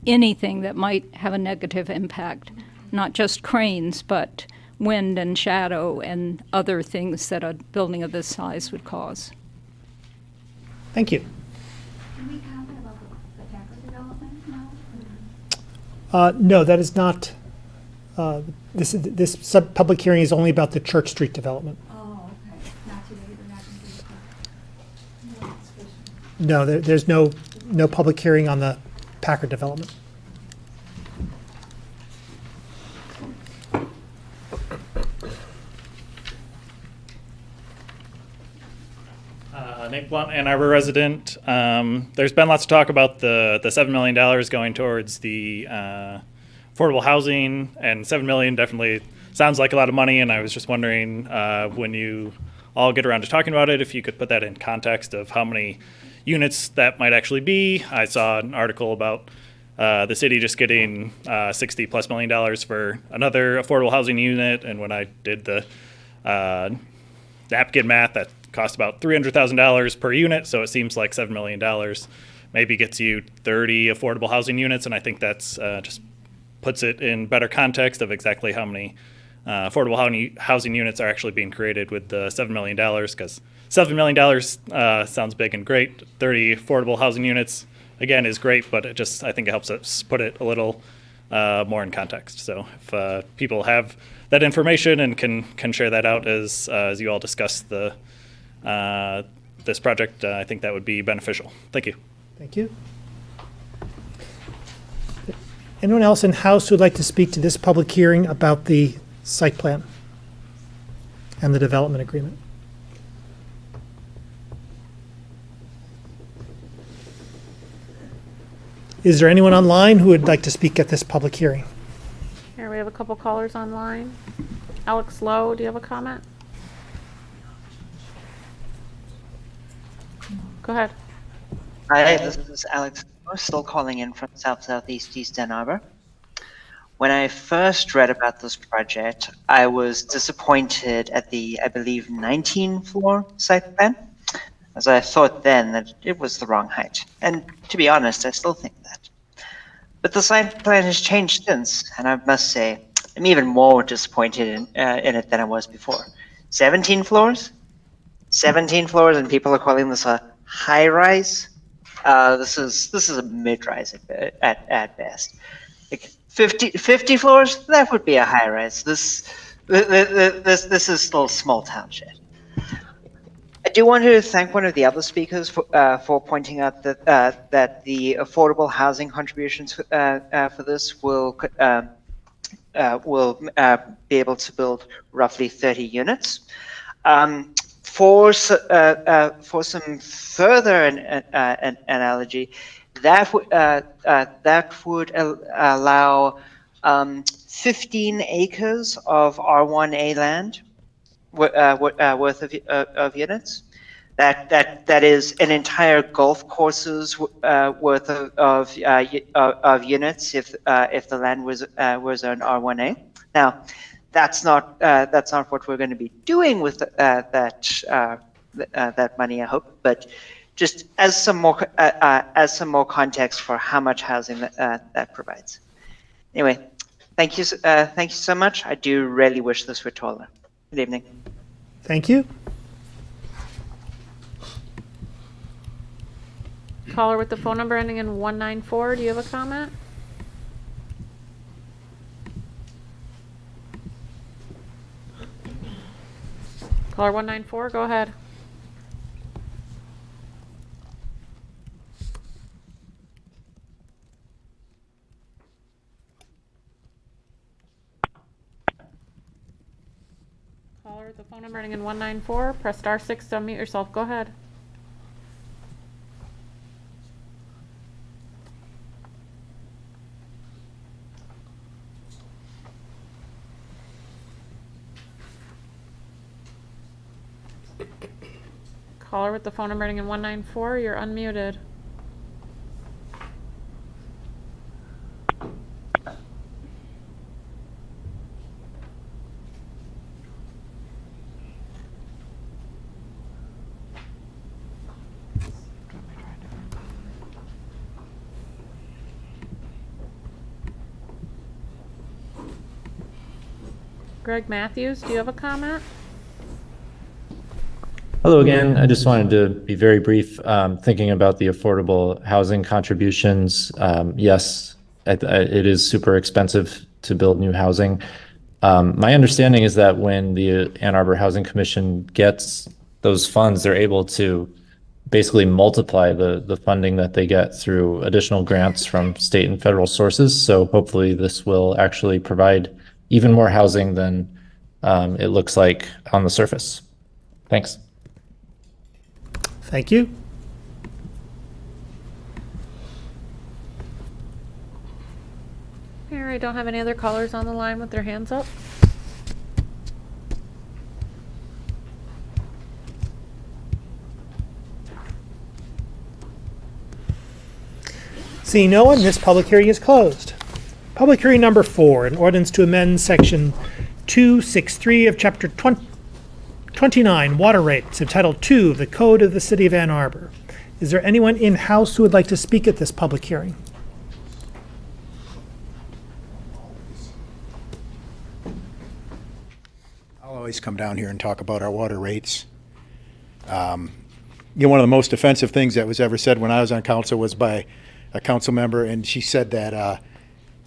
anything that might have a negative impact, not just cranes, but wind and shadow and other things that a building of this size would cause. Thank you. Can we comment about the Packard development now? No, that is not. This public hearing is only about the Church Street development. Oh, okay. Not today, we're not going to do that. No, there's no public hearing on the Packard development. Nick Blunt, Ann Arbor resident. There's been lots of talk about the $7 million going towards the affordable housing, and $7 million definitely sounds like a lot of money. And I was just wondering, when you all get around to talking about it, if you could put that in context of how many units that might actually be. I saw an article about the city just getting $60+ million for another affordable housing unit, and when I did the napkin math, that cost about $300,000 per unit, so it seems like $7 million maybe gets you 30 affordable housing units, and I think that's just puts it in better context of exactly how many affordable housing units are actually being created with the $7 million, because $7 million sounds big and great. 30 affordable housing units, again, is great, but I think it helps us put it a little more in context. So if people have that information and can share that out as you all discuss this project, I think that would be beneficial. Thank you. Thank you. Anyone else in House who would like to speak to this public hearing about the site plan and the development agreement? Is there anyone online who would like to speak at this public hearing? Here, we have a couple callers online. Alex Lowe, do you have a comment? Go ahead. Hi, this is Alex. I'm still calling in from Southeast East Ann Arbor. When I first read about this project, I was disappointed at the, I believe, 19-floor site plan, as I thought then that it was the wrong height. And to be honest, I still think that. But the site plan has changed since, and I must say, I'm even more disappointed in it than I was before. 17 floors? 17 floors, and people are calling this a high-rise? This is a mid-rise at best. Like 50 floors, that would be a high-rise. This is still a small town shed. I do want to thank one of the other speakers for pointing out that that the affordable housing contributions for this will be able to build roughly 30 units. For some further analogy, that would allow 15 acres of R1A land worth of units. That is an entire golf course's worth of units if the land was on R1A. Now, that's not what we're going to be doing with that money, I hope. But just as some more context for how much housing that provides. Anyway, thank you so much. I do really wish this were taller. Good evening. Thank you. Caller with the phone number ending in 194, do you have a comment? Caller 194, go ahead. Caller with the phone number ending in 194, press *6 to unmute yourself. Go ahead. Caller with the phone number ending in 194, you're unmuted. Greg Matthews, do you have a comment? Hello again. I just wanted to be very brief. Thinking about the affordable housing contributions, yes, it is super expensive to build new housing. My understanding is that when the Ann Arbor Housing Commission gets those funds, they're able to basically multiply the funding that they get through additional grants from state and federal sources. So hopefully this will actually provide even more housing than it looks like on the surface. Thanks. Thank you. Mayor, I don't have any other callers on the line with their hands up. Seeing no one, this public hearing is closed. Public hearing number 4, an ordinance to amend section 263 of chapter 29, water rates of title 2 of the Code of the City of Ann Arbor. Is there anyone in-house who would like to speak at this public hearing? I'll always come down here and talk about our water rates. One of the most offensive things that was ever said when I was on council was by a council member, and she said that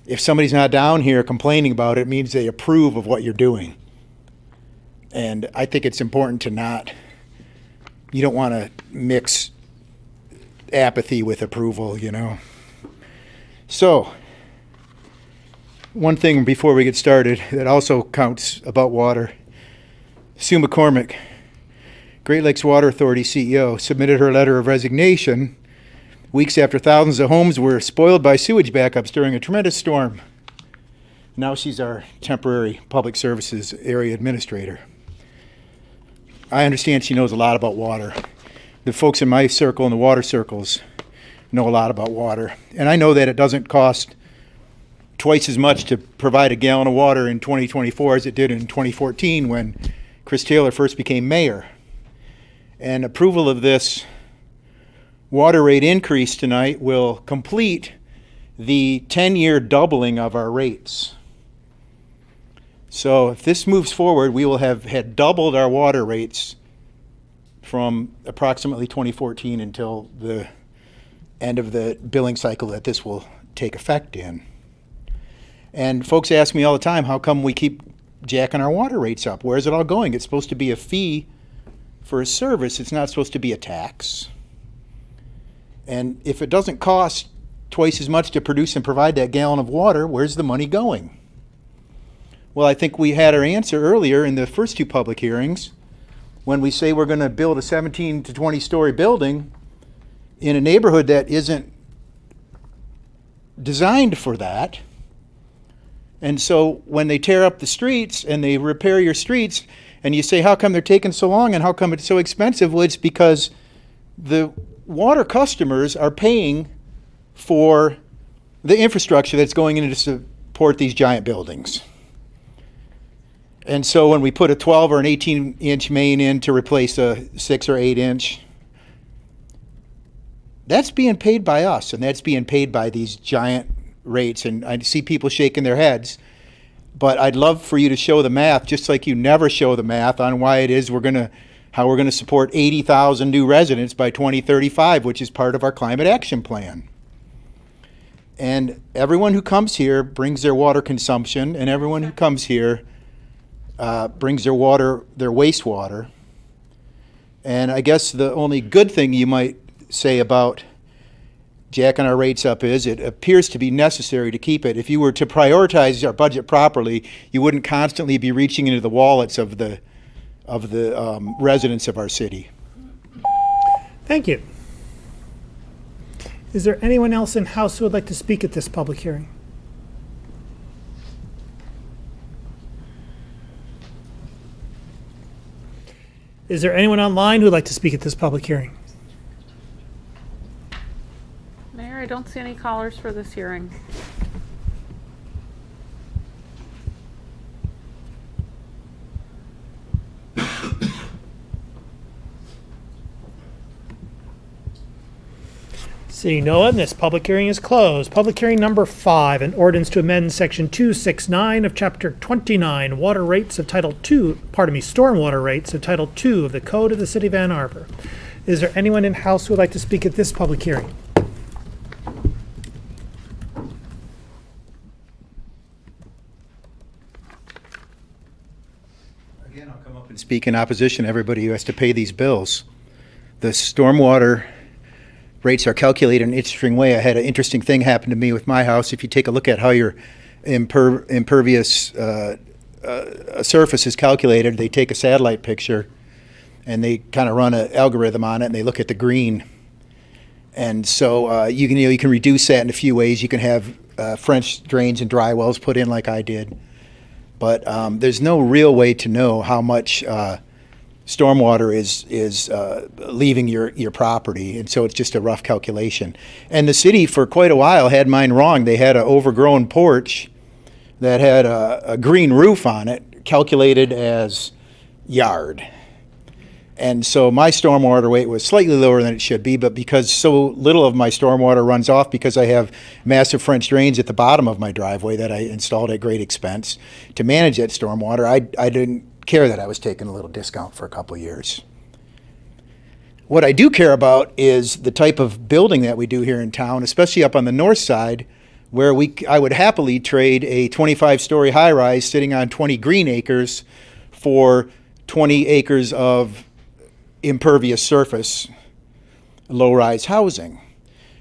if somebody's not down here complaining about it, it means they approve of what you're doing. And I think it's important to you don't want to mix apathy with approval, So, one thing before we get started that also counts about water. Sue McCormick, Great Lakes Water Authority CEO, submitted her letter of resignation weeks after thousands of homes were spoiled by sewage backups during a tremendous storm. Now she's our temporary public services area administrator. I understand she knows a lot about water. The folks in my circle and the water circles know a lot about water. And I know that it doesn't cost twice as much to provide a gallon of water in 2024 as it did in 2014 when Chris Taylor first became mayor. And approval of this water rate increase tonight will complete the 10-year doubling of our rates. So if this moves forward, we will have had doubled our water rates from approximately 2014 until the end of the billing cycle that this will take effect in. And folks ask me all the time, how come we keep jacking our water rates up? Where is it all going? It's supposed to be a fee for a service. It's not supposed to be a tax. And if it doesn't cost twice as much to produce and provide that gallon of water, where's the money going? Well, I think we had our answer earlier in the first two public hearings when we say we're going to build a 17 to 20 story building in a neighborhood that isn't designed for that. And so when they tear up the streets and they repair your streets and you say, how come they're taking so long and how come it's so expensive? Well, it's because the water customers are paying for the infrastructure that's going in to support these giant buildings. And so when we put a 12 or an 18-inch main in to replace a 6 or 8-inch, that's being paid by us, and that's being paid by these giant rates. And I see people shaking their heads, but I'd love for you to show the math, just like you never show the math on why it is how we're going to support 80,000 new residents by 2035, which is part of our climate action plan. And everyone who comes here brings their water consumption, and everyone who comes here brings their wastewater. And I guess the only good thing you might say about jacking our rates up is it appears to be necessary to keep it. If you were to prioritize our budget properly, you wouldn't constantly be reaching into the wallets of the residents of our city. Thank you. Is there anyone else in house who would like to speak at this public hearing? Is there anyone online who would like to speak at this public hearing? Mayor, I don't see any callers for this hearing. Seeing no one, this public hearing is closed. Public hearing number 5, an ordinance to amend section 269 of chapter 29, stormwater rates of title 2 of the Code of the City of Ann Arbor. Is there anyone in house who would like to speak at this public hearing? Again, I'll come up and speak in opposition to everybody who has to pay these bills. The stormwater rates are calculated in an interesting way. I had an interesting thing happen to me with my house. If you take a look at how your impervious surface is calculated, they take a satellite picture and they kind of run an algorithm on it, and they look at the green. And so you can reduce that in a few ways. You can have French drains and dry wells put in like I did. But there's no real way to know how much stormwater is leaving your property, and so it's just a rough calculation. And the city, for quite a while, had mine wrong. They had an overgrown porch that had a green roof on it, calculated as yard. And so my stormwater weight was slightly lower than it should be, but because so little of my stormwater runs off, because I have massive French drains at the bottom of my driveway that I installed at great expense to manage that stormwater, I didn't care that I was taking a little discount for a couple of years. What I do care about is the type of building that we do here in town, especially up on the north side, where I would happily trade a 25-story high-rise sitting on 20 green acres for 20 acres of impervious surface, low-rise housing.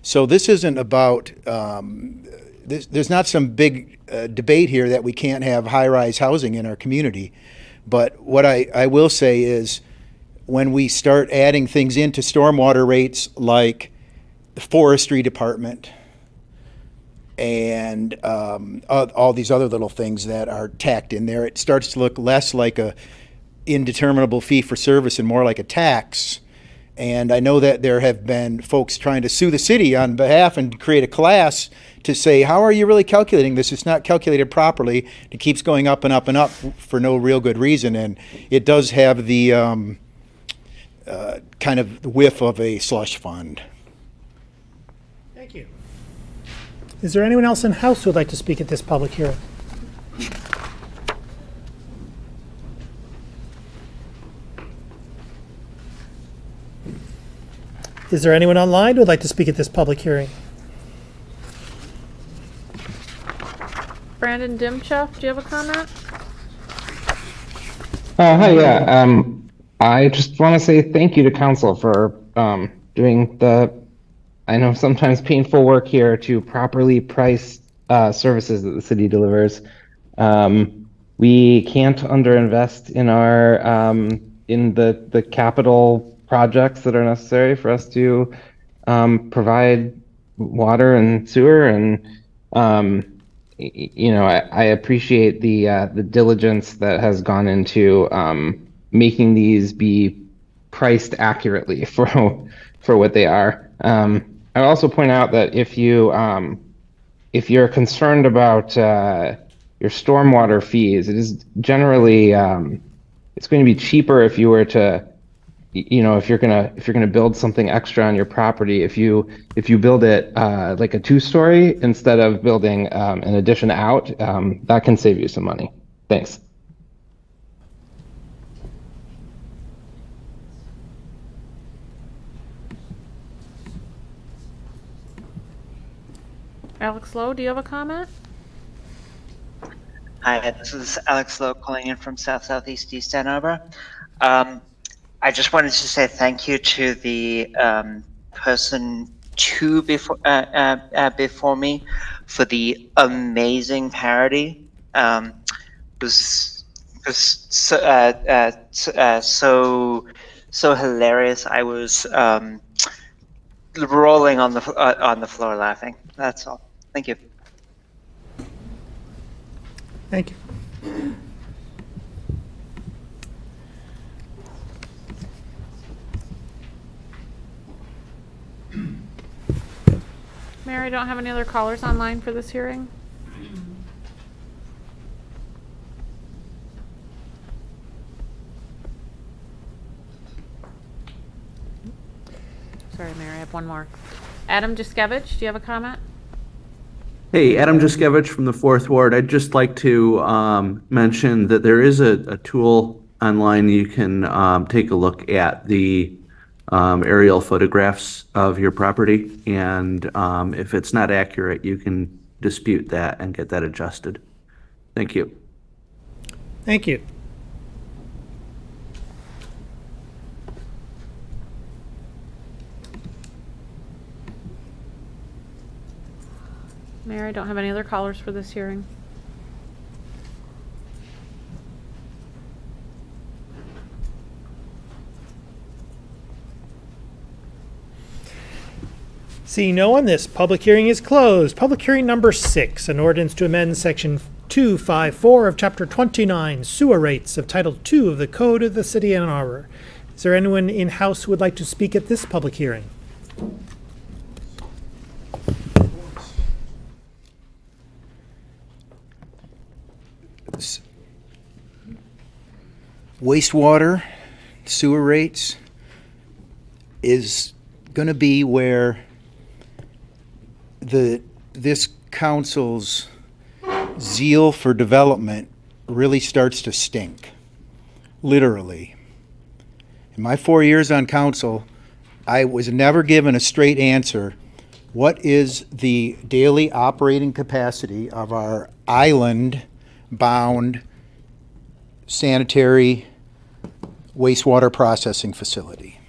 So this isn't about, there's not some big debate here that we can't have high-rise housing in our community. But what I will say is, when we start adding things into stormwater rates like the forestry department and all these other little things that are tacked in there, it starts to look less like a indeterminable fee for service and more like a tax. And I know that there have been folks trying to sue the city on behalf and create a class to say, how are you really calculating this? It's not calculated properly. It keeps going up and up and up for no real good reason. And it does have the kind of whiff of a slush fund. Thank you. Is there anyone else in House who would like to speak at this public hearing? Is there anyone online who would like to speak at this public hearing? Brandon Dimchuff, do you have a comment? Hi, yeah. I just want to say thank you to council for doing the, I know sometimes painful work here to properly price services that the city delivers. We can't underinvest in our in the capital projects that are necessary for us to provide water and sewer, and you know, I appreciate the diligence that has gone into making these be priced accurately for what they are. I also point out that if you're concerned about your stormwater fees, it is generally it's going to be cheaper if you were to, you know, if you're gonna build something extra on your property, if you build it like a 2-story instead of building an addition out, that can save you some money. Thanks. Alex Lowe, do you have a comment? Hi, this is Alex Lowe calling in from Southeast East Ann Arbor. I just wanted to say thank you to the person before me for the amazing parody. It was so hilarious. I was rolling on the floor laughing. That's all. Thank you. Thank you. Mary, I don't have any other callers online for this hearing. Sorry, Mary, I have one more. Adam Juskevich, do you have a comment? Hey, Adam Juskevich from the 4th Ward. I'd just like to mention that there is a tool online. You can take a look at the aerial photographs of your property, and if it's not accurate, you can dispute that and get that adjusted. Thank you. Thank you. Mary, I don't have any other callers for this hearing. Seeing no one, this public hearing is closed. Public hearing number 6, an ordinance to amend section 254 of chapter 29, sewer rates of title 2 of the Code of the City of Ann Arbor. Is there anyone in-house who would like to speak at this public hearing? Wastewater, sewer rates is going to be where this council's zeal for development really starts to stink, literally. In my 4 years on council, I was never given a straight answer. What is the daily operating capacity of our island-bound sanitary wastewater processing facility?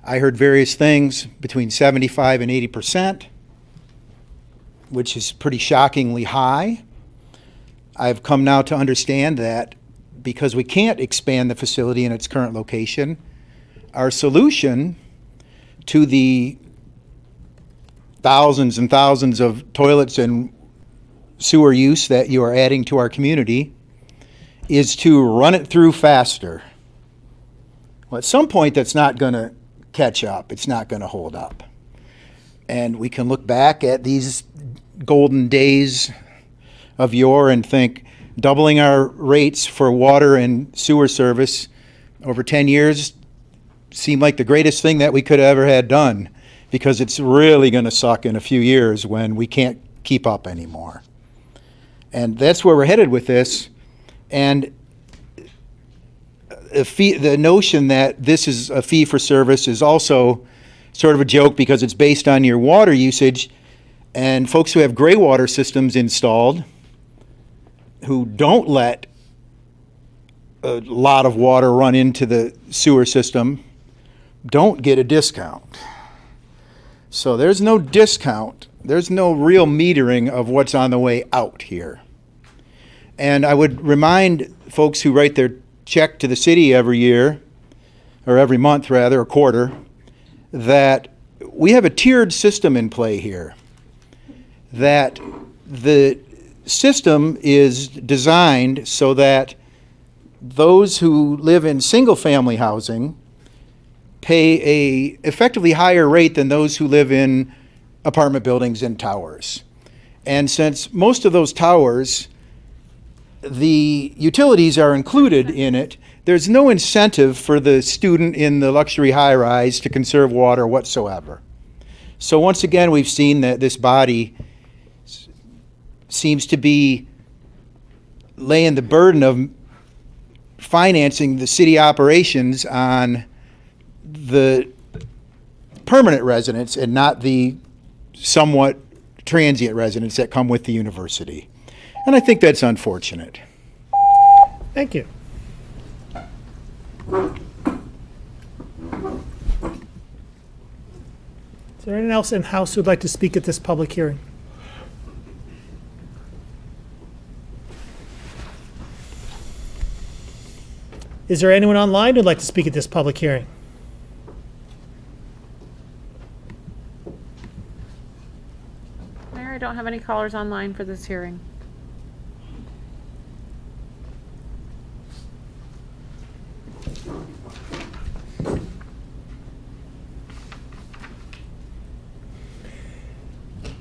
I heard various things between 75 and 80%, which is pretty shockingly high. I've come now to understand that because we can't expand the facility in its current location, our solution to the thousands and thousands of toilets and sewer use that you are adding to our community is to run it through faster. Well, at some point, that's not going to catch up. It's not going to hold up. And we can look back at these golden days of yore and think doubling our rates for water and sewer service over 10 years seemed like the greatest thing that we could have ever had done, because it's really going to suck in a few years when we can't keep up anymore. And that's where we're headed with this. And the notion that this is a fee for service is also sort of a joke because it's based on your water usage, and folks who have gray water systems installed who don't let a lot of water run into the sewer system don't get a discount. So there's no discount. There's no real metering of what's on the way out here. And I would remind folks who write their check to the city every year, or every month rather, a quarter, that we have a tiered system in play here. That the system is designed so that those who live in single-family housing pay a effectively higher rate than those who live in apartment buildings and towers. And since most of those towers, the utilities are included in it, there's no incentive for the student in the luxury high-rise to conserve water whatsoever. So once again, we've seen that this body seems to be laying the burden of financing the city operations on the permanent residents and not the somewhat transient residents that come with the university. And I think that's unfortunate. Thank you. Is there anyone else in-house who'd like to speak at this public hearing? Is there anyone online who'd like to speak at this public hearing? Mayor, I don't have any callers online for this hearing.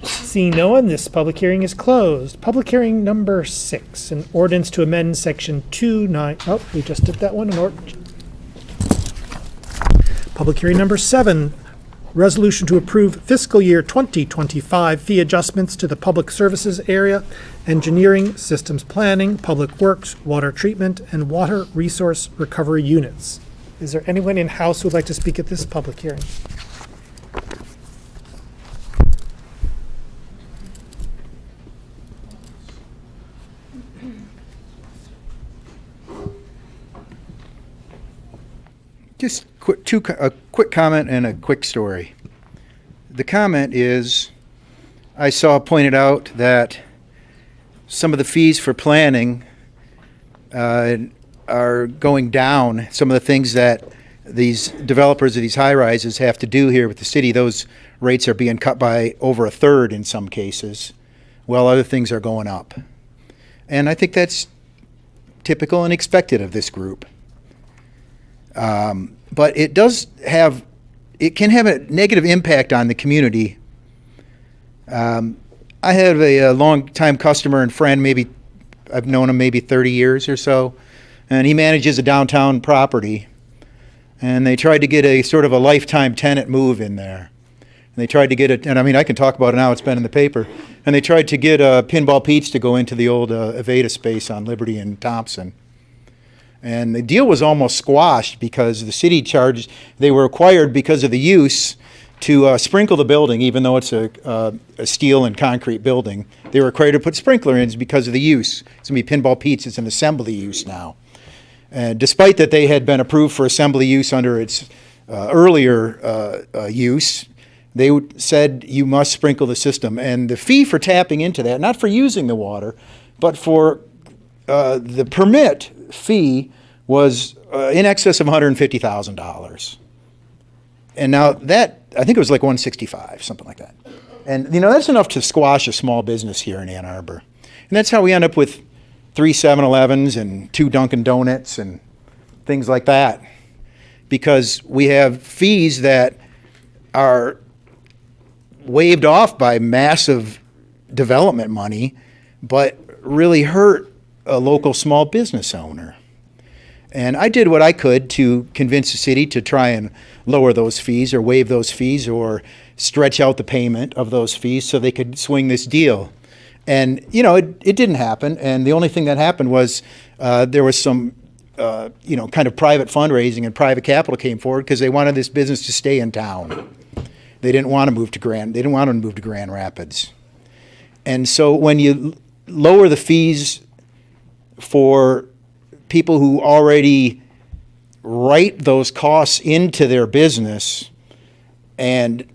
Seeing no one, this public hearing is closed. Public hearing number 6, an ordinance to amend section 29. Oh, we just did that one. Public hearing number 7, resolution to approve fiscal year 2025 fee adjustments to the public services area, engineering, systems planning, public works, water treatment, and water resource recovery units. Is there anyone in-house who would like to speak at this public hearing? Just a quick comment and a quick story. The comment is, I saw pointed out that some of the fees for planning are going down. Some of the things that these developers of these high rises have to do here with the city, those rates are being cut by over a third in some cases, while other things are going up. And I think that's typical and expected of this group. But it can have a negative impact on the community. I have a long-time customer and friend, maybe I've known him maybe 30 years or so, and he manages a downtown property. And they tried to get a sort of a lifetime tenant move in there. And they tried to get it, and I mean, I can talk about it now, it's been in the paper. And they tried to get Pinball Pete's to go into the old Aveda space on Liberty and Thompson. And the deal was almost squashed because the city charged, they were required because of the use to sprinkle the building, even though it's a steel and concrete building. They were required to put sprinkler in because of the use. It's going to be Pinball Pete's, it's an assembly use now. And despite that they had been approved for assembly use under its earlier use, they said you must sprinkle the system. And the fee for tapping into that, not for using the water, but for the permit fee was in excess of $150,000. And now that, I think it was like $165,000, something like that. And, you know, that's enough to squash a small business here in Ann Arbor. And that's how we end up with 3 7-Elevens and 2 Dunkin' Donuts and things like that. Because we have fees that are waived off by massive development money, but really hurt a local small business owner. And I did what I could to convince the city to try and lower those fees or waive those fees or stretch out the payment of those fees so they could swing this deal. And, you know, it didn't happen. And the only thing that happened was there was some, you know, kind of private fundraising and private capital came forward because they wanted this business to stay in town. They didn't want to move to Grand Rapids. And so when you lower the fees for people who already write those costs into their business and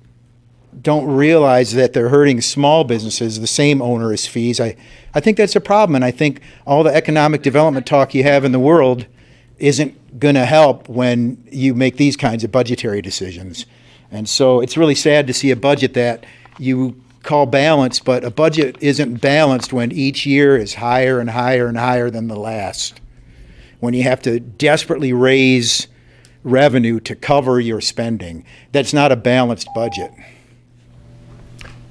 don't realize that they're hurting small businesses, the same onerous fees, I think that's a problem. And I think all the economic development talk you have in the world isn't going to help when you make these kinds of budgetary decisions. And so it's really sad to see a budget that you call balanced, but a budget isn't balanced when each year is higher and higher and higher than the last. When you have to desperately raise revenue to cover your spending, that's not a balanced budget.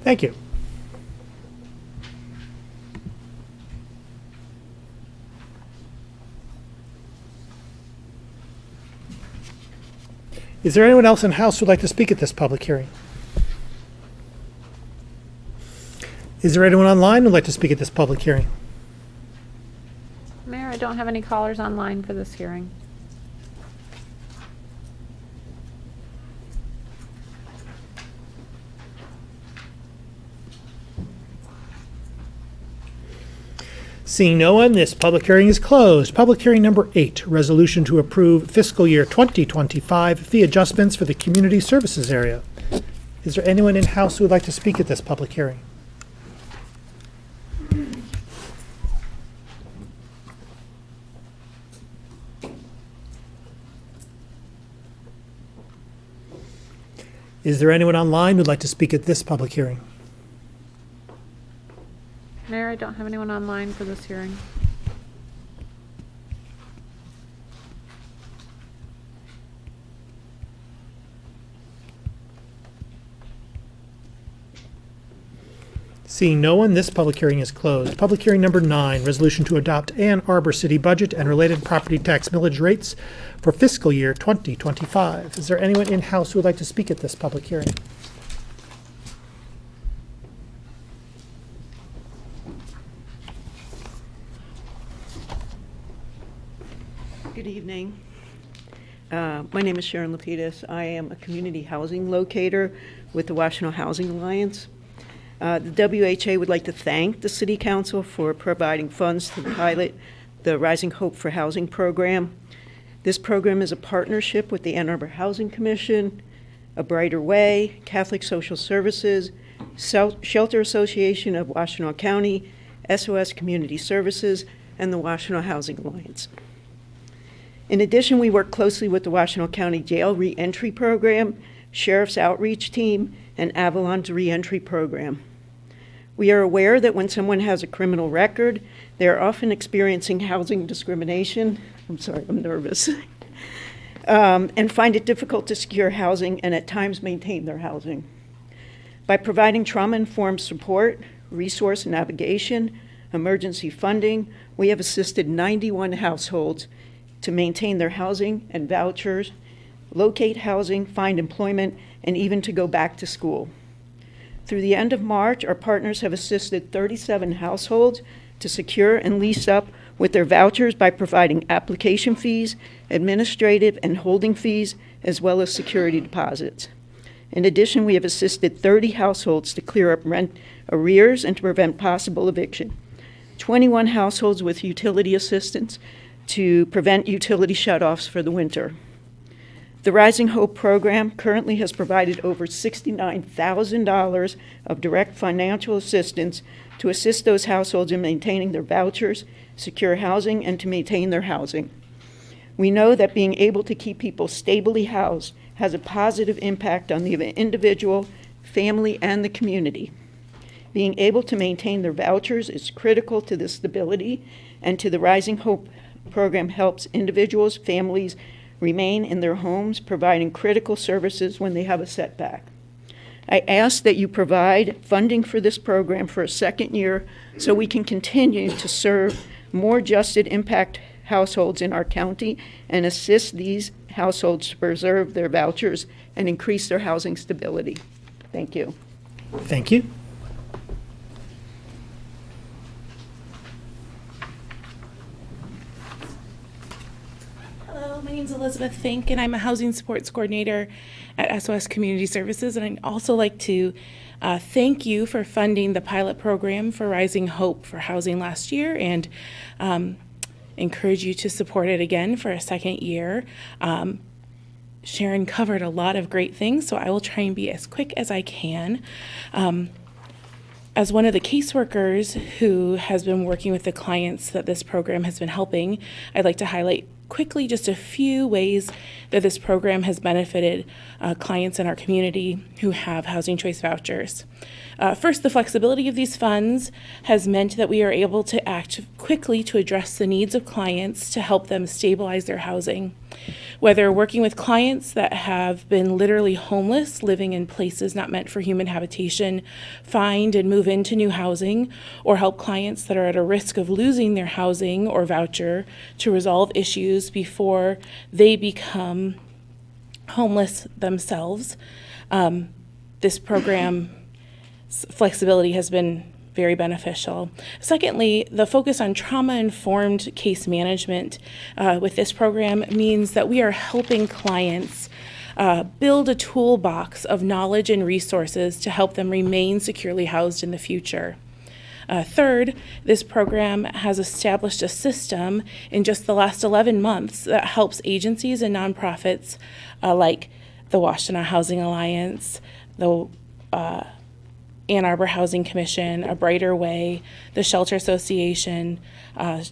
Thank you. Is there anyone else in House who would like to speak at this public hearing? Is there anyone online who would like to speak at this public hearing? Mayor, I don't have any callers online for this hearing. Seeing no one, this public hearing is closed. Public hearing number 8, resolution to approve fiscal year 2025 fee adjustments for the community services area. Is there anyone in House who would like to speak at this public hearing? Is there anyone online who would like to speak at this public hearing? Mayor, I don't have anyone online for this hearing. Seeing no one, this public hearing is closed. Public hearing number 9, resolution to adopt Ann Arbor City budget and related property tax millage rates for fiscal year 2025. Is there anyone in House who would like to speak at this public hearing? Good evening. My name is Sharon Lapidus. I am a community housing locator with the Washtenaw Housing Alliance. The WHA would like to thank the City Council for providing funds to pilot the Rising Hope for Housing program. This program is a partnership with the Ann Arbor Housing Commission, A Brighter Way, Catholic Social Services, Shelter Association of Washtenaw County, SOS Community Services, and the Washtenaw Housing Alliance. In addition, we work closely with the Washtenaw County Jail Reentry Program, Sheriff's Outreach Team, and Avalon's Reentry Program. We are aware that when someone has a criminal record, they are often experiencing housing discrimination. I'm sorry, I'm nervous. And find it difficult to secure housing and at times maintain their housing. By providing trauma-informed support, resource navigation, emergency funding, we have assisted 91 households to maintain their housing and vouchers, locate housing, find employment, and even to go back to school. Through the end of March, our partners have assisted 37 households to secure and lease up with their vouchers by providing application fees, administrative and holding fees, as well as security deposits. In addition, we have assisted 30 households to clear up rent arrears and to prevent possible eviction. 21 households with utility assistance to prevent utility shutoffs for the winter. The Rising Hope program currently has provided over $69,000 of direct financial assistance to assist those households in maintaining their vouchers, secure housing, and to maintain their housing. We know that being able to keep people stably housed has a positive impact on the individual, family, and the community. Being able to maintain their vouchers is critical to the stability, and to the Rising Hope program helps individuals, families remain in their homes, providing critical services when they have a setback. I ask that you provide funding for this program for a second year so we can continue to serve more adjusted impact households in our county and assist these households to preserve their vouchers and increase their housing stability. Thank you. Thank you. Hello, my name is Elizabeth Fink, and I'm a housing supports coordinator at SOS Community Services. And I'd also like to thank you for funding the pilot program for Rising Hope for housing last year, and encourage you to support it again for a second year. Sharon covered a lot of great things, so I will try and be as quick as I can. As one of the caseworkers who has been working with the clients that this program has been helping, I'd like to highlight quickly just a few ways that this program has benefited clients in our community who have housing choice vouchers. First, the flexibility of these funds has meant that we are able to act quickly to address the needs of clients to help them stabilize their housing. Whether working with clients that have been literally homeless, living in places not meant for human habitation, find and move into new housing, or help clients that are at a risk of losing their housing or voucher to resolve issues before they become homeless themselves. This program's flexibility has been very beneficial. Secondly, the focus on trauma-informed case management with this program means that we are helping clients build a toolbox of knowledge and resources to help them remain securely housed in the future. Third, this program has established a system in just the last 11 months that helps agencies and nonprofits like the Washtenaw Housing Alliance, the Ann Arbor Housing Commission, A Brighter Way, the Shelter Association,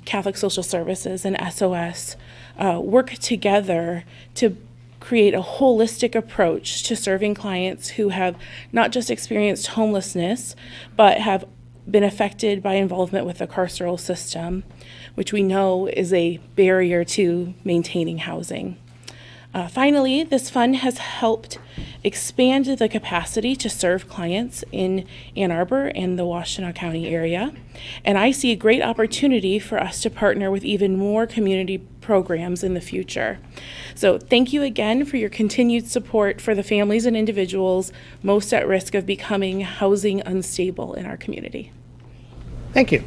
Catholic Social Services, and SOS work together to create a holistic approach to serving clients who have not just experienced homelessness, but have been affected by involvement with the carceral system, which we know is a barrier to maintaining housing. Finally, this fund has helped expand the capacity to serve clients in Ann Arbor and the Washtenaw County area. And I see a great opportunity for us to partner with even more community programs in the future. So thank you again for your continued support for the families and individuals most at risk of becoming housing unstable in our community. Thank you.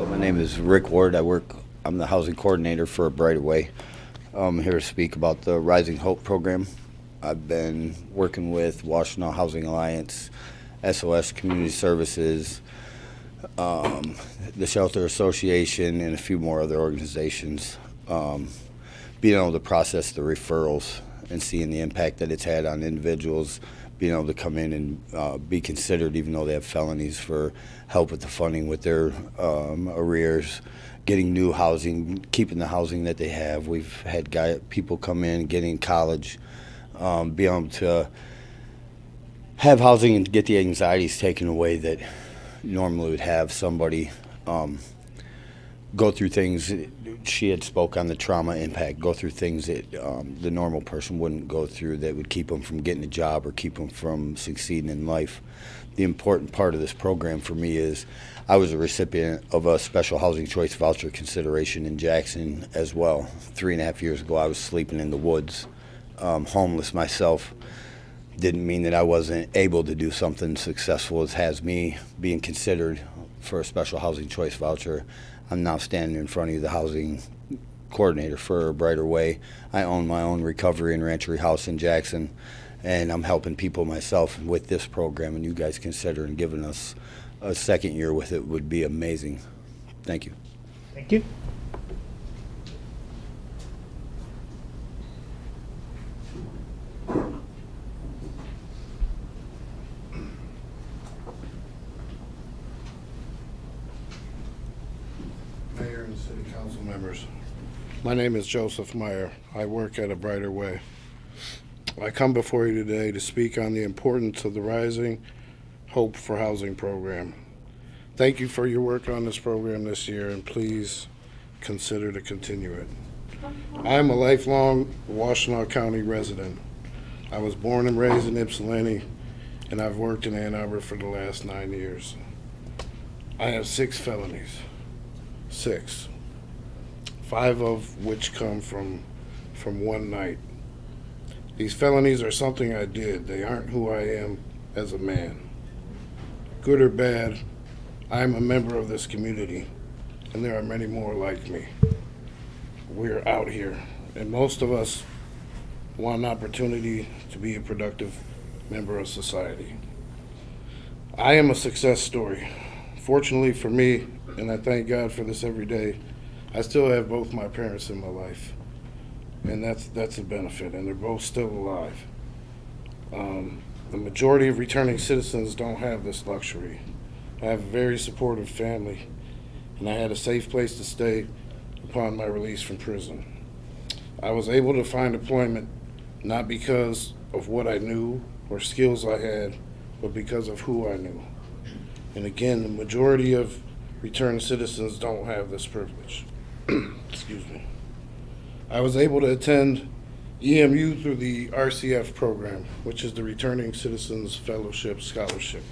My name is Rick Ward. I'm the housing coordinator for A Brighter Way. I'm here to speak about the Rising Hope program. I've been working with Washtenaw Housing Alliance, SOS Community Services, the Shelter Association, and a few more other organizations, being able to process the referrals and seeing the impact that it's had on individuals being able to come in and be considered, even though they have felonies, for help with the funding with their arrears, getting new housing, keeping the housing that they have. We've had people come in, getting college, being able to have housing and get the anxieties taken away that normally would have somebody go through things. She had spoke on the trauma impact, go through things that the normal person wouldn't go through, that would keep them from getting a job or keep them from succeeding in life. The important part of this program for me is I was a recipient of a special housing choice voucher consideration in Jackson as well. 3.5 years ago, I was sleeping in the woods, homeless myself. Didn't mean that I wasn't able to do something successful as has me being considered for a special housing choice voucher. I'm now standing in front of you, the housing coordinator for A Brighter Way. I own my own recovery and ranchery house in Jackson, and I'm helping people myself with this program, and you guys considering giving us a second year with it would be amazing. Thank you. Thank you. Mayor and City Council members, my name is Joseph Meyer. I work at A Brighter Way. I come before you today to speak on the importance of the Rising Hope for Housing program. Thank you for your work on this program this year, and please consider to continue it. I am a lifelong Washtenaw County resident. I was born and raised in Ypsilanti, and I've worked in Ann Arbor for the last 9 years. I have 6 felonies. 6. 5 of which come from one night. These felonies are something I did. They aren't who I am as a man. Good or bad, I am a member of this community, and there are many more like me. We're out here, and most of us want an opportunity to be a productive member of society. I am a success story. Fortunately for me, and I thank God for this every day, I still have both my parents in my life, and that's a benefit, and they're both still alive. The majority of returning citizens don't have this luxury. I have a very supportive family, and I had a safe place to stay upon my release from prison. I was able to find employment not because of what I knew or skills I had, but because of who I knew. And again, the majority of returned citizens don't have this privilege. Excuse me. I was able to attend EMU through the RCF program, which is the Returning Citizens Fellowship Scholarship.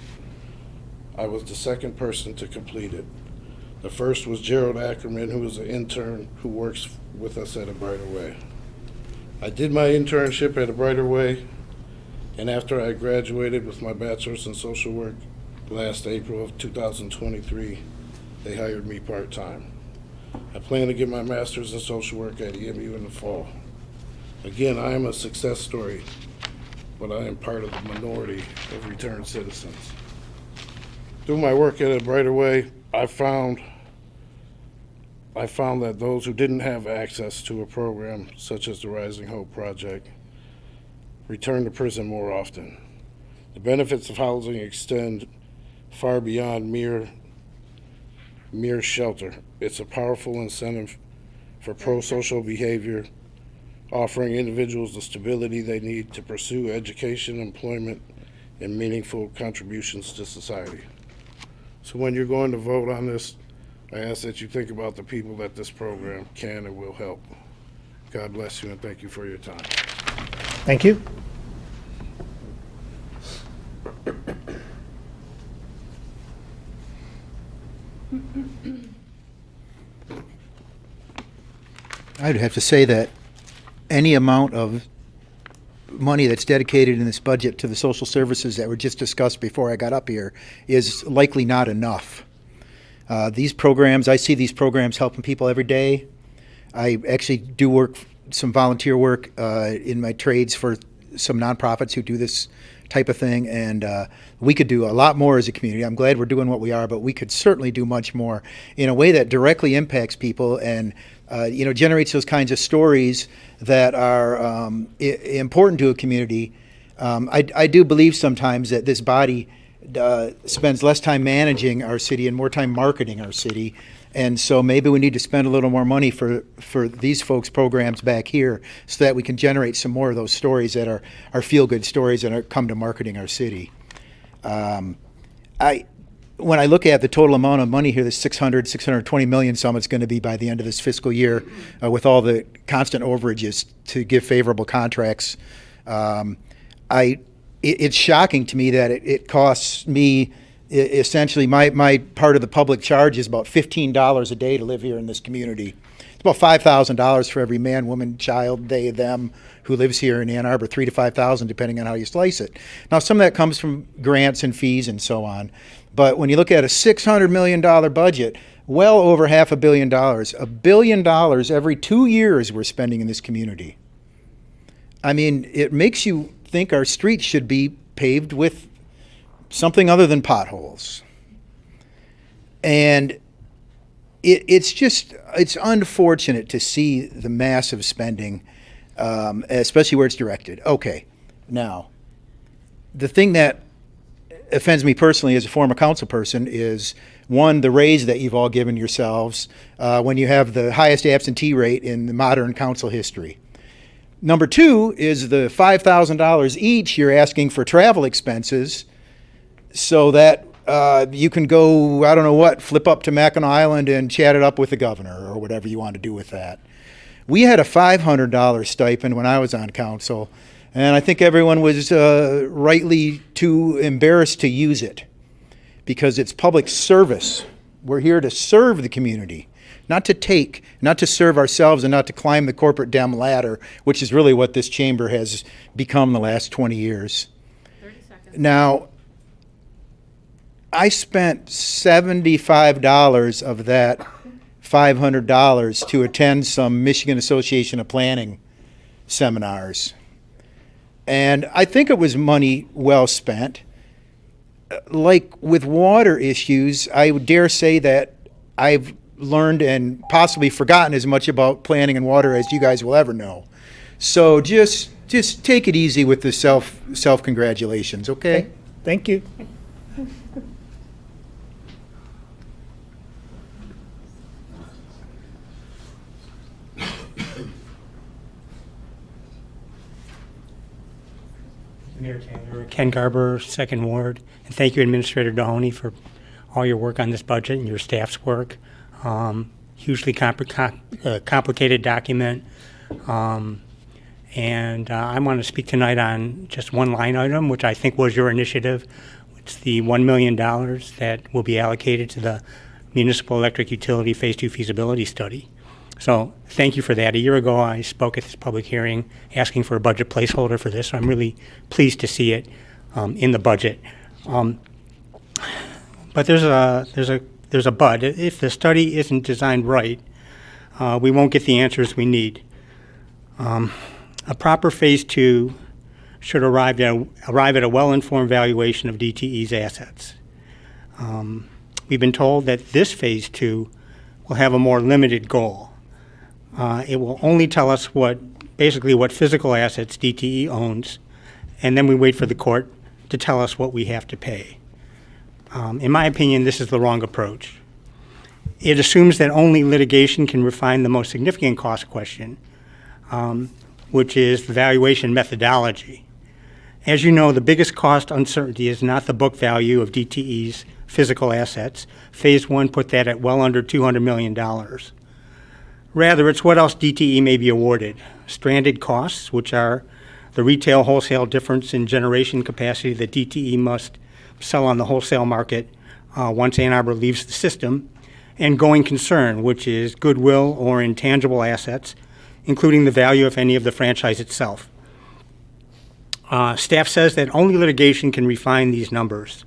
I was the second person to complete it. The first was Gerald Ackerman, who is an intern who works with us at A Brighter Way. I did my internship at A Brighter Way, and after I graduated with my bachelor's in social work last April of 2023, they hired me part-time. I plan to get my master's in social work at EMU in the fall. Again, I am a success story, but I am part of the minority of returned citizens. Through my work at A Brighter Way, I found that those who didn't have access to a program such as the Rising Hope Project return to prison more often. The benefits of housing extend far beyond mere shelter. It's a powerful incentive for pro-social behavior, offering individuals the stability they need to pursue education, employment, and meaningful contributions to society. So when you're going to vote on this, I ask that you think about the people that this program can and will help. God bless you, and thank you for your time. Thank you. I'd have to say that any amount of money that's dedicated in this budget to the social services that were just discussed before I got up here is likely not enough. These programs, I see these programs helping people every day. I actually do some volunteer work in my trades for some nonprofits who do this type of thing, and we could do a lot more as a community. I'm glad we're doing what we are, but we could certainly do much more in a way that directly impacts people and generates those kinds of stories that are important to a community. I do believe sometimes that this body spends less time managing our city and more time marketing our city. And so maybe we need to spend a little more money for these folks' programs back here so that we can generate some more of those stories that are feel-good stories and come to marketing our city. When I look at the total amount of money here, the 620 million some it's going to be by the end of this fiscal year with all the constant overages to give favorable contracts, it's shocking to me that it costs me essentially my part of the public charge is about $15 a day to live here in this community. It's about $5,000 for every man, woman, child, they, them who lives here in Ann Arbor, $3,000 to $5,000 depending on how you slice it. Now some of that comes from grants and fees and so on, but when you look at a $600 million budget, well over $500 million, $1 billion every 2 years we're spending in this community. I mean, it makes you think our streets should be paved with something other than potholes. And it's unfortunate to see the massive spending, especially where it's directed. Okay, now, the thing that offends me personally as a former council person is, one, the raise that you've all given yourselves when you have the highest absentee rate in the modern council history. Number two is the $5,000 each you're asking for travel expenses so that you can go, I don't know what, flip up to Mackinac Island and chat it up with the governor or whatever you want to do with that. We had a $500 stipend when I was on council, and I think everyone was rightly too embarrassed to use it because it's public service. We're here to serve the community, not to take, not to serve ourselves and not to climb the corporate Dem ladder, which is really what this chamber has become the last 20 years. 30 seconds. Now, I spent $75 of that $500 to attend some Michigan Association of Planning seminars. And I think it was money well spent. Like with water issues, I would dare say that I've learned and possibly forgotten as much about planning and water as you guys will ever know. So just take it easy with the self-congratulations, okay? Thank you. Mayor Taylor, Ken Garber, Second Ward, and thank you, Administrator Dohoney, for all your work on this budget and your staff's work. Hugely complicated document, and I want to speak tonight on just one line item, which I think was your initiative. It's the $1 million that will be allocated to the Municipal Electric Utility Phase 2 feasibility study. So thank you for that. A year ago, I spoke at this public hearing asking for a budget placeholder for this. So I'm really pleased to see it in the budget. But there's a but. If the study isn't designed right, we won't get the answers we need. A proper Phase 2 should arrive at a well-informed valuation of DTE's assets. We've been told that this Phase 2 will have a more limited goal. It will only tell us what physical assets DTE owns, and then we wait for the court to tell us what we have to pay. In my opinion, this is the wrong approach. It assumes that only litigation can refine the most significant cost question, which is the valuation methodology. As you know, the biggest cost uncertainty is not the book value of DTE's physical assets. Phase 1 put that at well under $200 million. Rather, it's what else DTE may be awarded. Stranded costs, which are the retail wholesale difference in generation capacity that DTE must sell on the wholesale market once Ann Arbor leaves the system, and going concern, which is goodwill or intangible assets, including the value, if any, of the franchise itself. Staff says that only litigation can refine these numbers.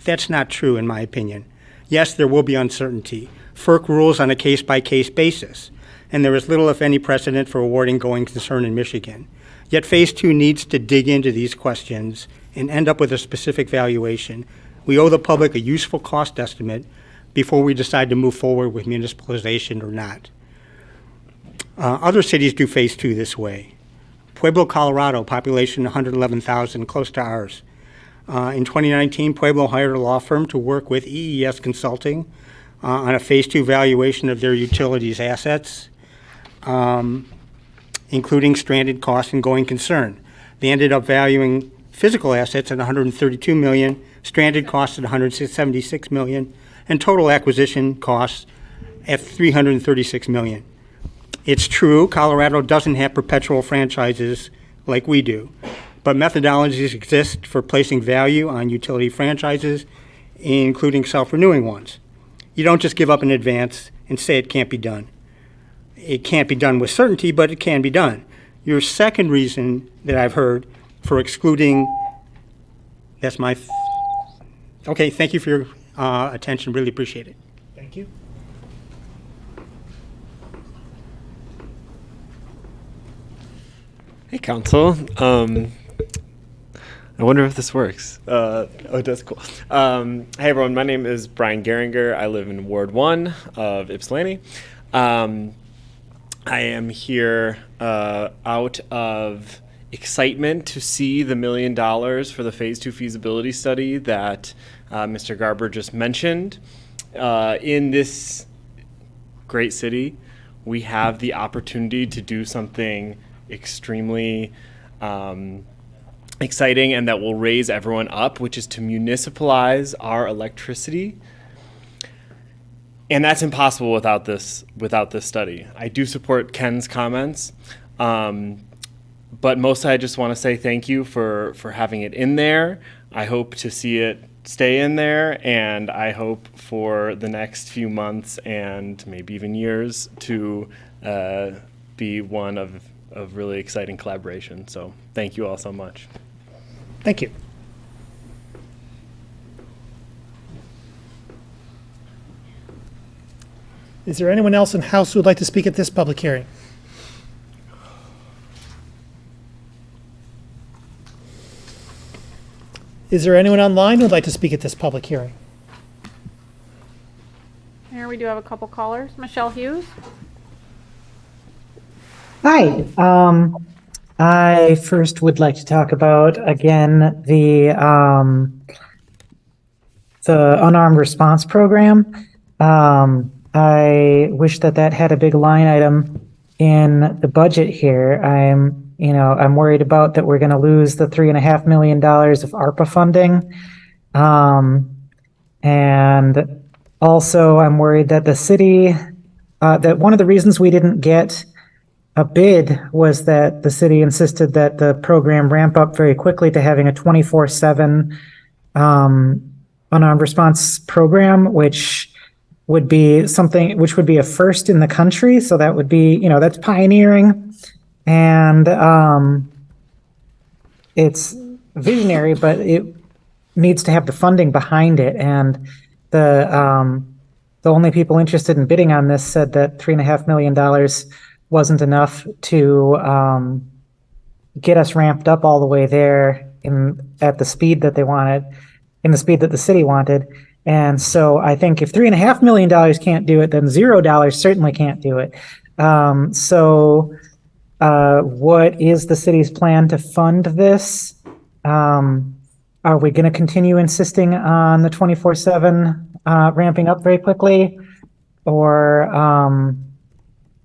That's not true, in my opinion. Yes, there will be uncertainty. FERC rules on a case-by-case basis. and there is little, if any, precedent for awarding going concern in Michigan. Yet Phase 2 needs to dig into these questions and end up with a specific valuation. We owe the public a useful cost estimate before we decide to move forward with municipalization or not. Other cities do Phase 2 this way. Pueblo, Colorado, population 111,000, close to ours. In 2019, Pueblo hired a law firm to work with EES Consulting on a Phase 2 valuation of their utilities assets, including stranded costs and going concern. They ended up valuing physical assets at $132 million, stranded costs at $176 million, and total acquisition costs at $336 million. It's true, Colorado doesn't have perpetual franchises like we do, but methodologies exist for placing value on utility franchises, including self-renewing ones. You don't just give up in advance and say it can't be done. It can't be done with certainty, but it can be done. Your second reason that I've heard for excluding, okay, thank you for your attention, really appreciate it. Thank you. Hey, Council. I wonder if this works. It does, cool. Hey, everyone. My name is Brian Geringer. I live in Ward 1 of Ypsilanti. I am here out of excitement to see the $1 million for the Phase 2 feasibility study that Mr. Garber just mentioned. In this great city, we have the opportunity to do something extremely exciting and that will raise everyone up, which is to municipalize our electricity. And that's impossible without this study. I do support Ken's comments, but mostly I just want to say thank you for having it in there. I hope to see it stay in there, and I hope for the next few months and maybe even years to be one of really exciting collaboration. So thank you all so much. Thank you. Is there anyone else in House who would like to speak at this public hearing? Is there anyone online who would like to speak at this public hearing? Here we do have a couple callers. Michelle Hughes. Hi. I first would like to talk about, again, the unarmed response program. I wish that had a big line item in the budget here. I'm worried about that we're going to lose the $3.5 million of ARPA funding. And also I'm worried that the city, that one of the reasons we didn't get a bid was that the city insisted that the program ramp up very quickly to having a 24/7 unarmed response program, which would be something which would be a first in the country. So that would be, that's pioneering, and it's visionary, but it needs to have the funding behind it. And the only people interested in bidding on this said that $3.5 million wasn't enough to get us ramped up all the way there at the speed that they wanted, in the speed that the city wanted. And so I think if $3.5 million can't do it, then $0 certainly can't do it. What is the city's plan to fund this? Are we going to continue insisting on the 24/7 ramping up very quickly? Or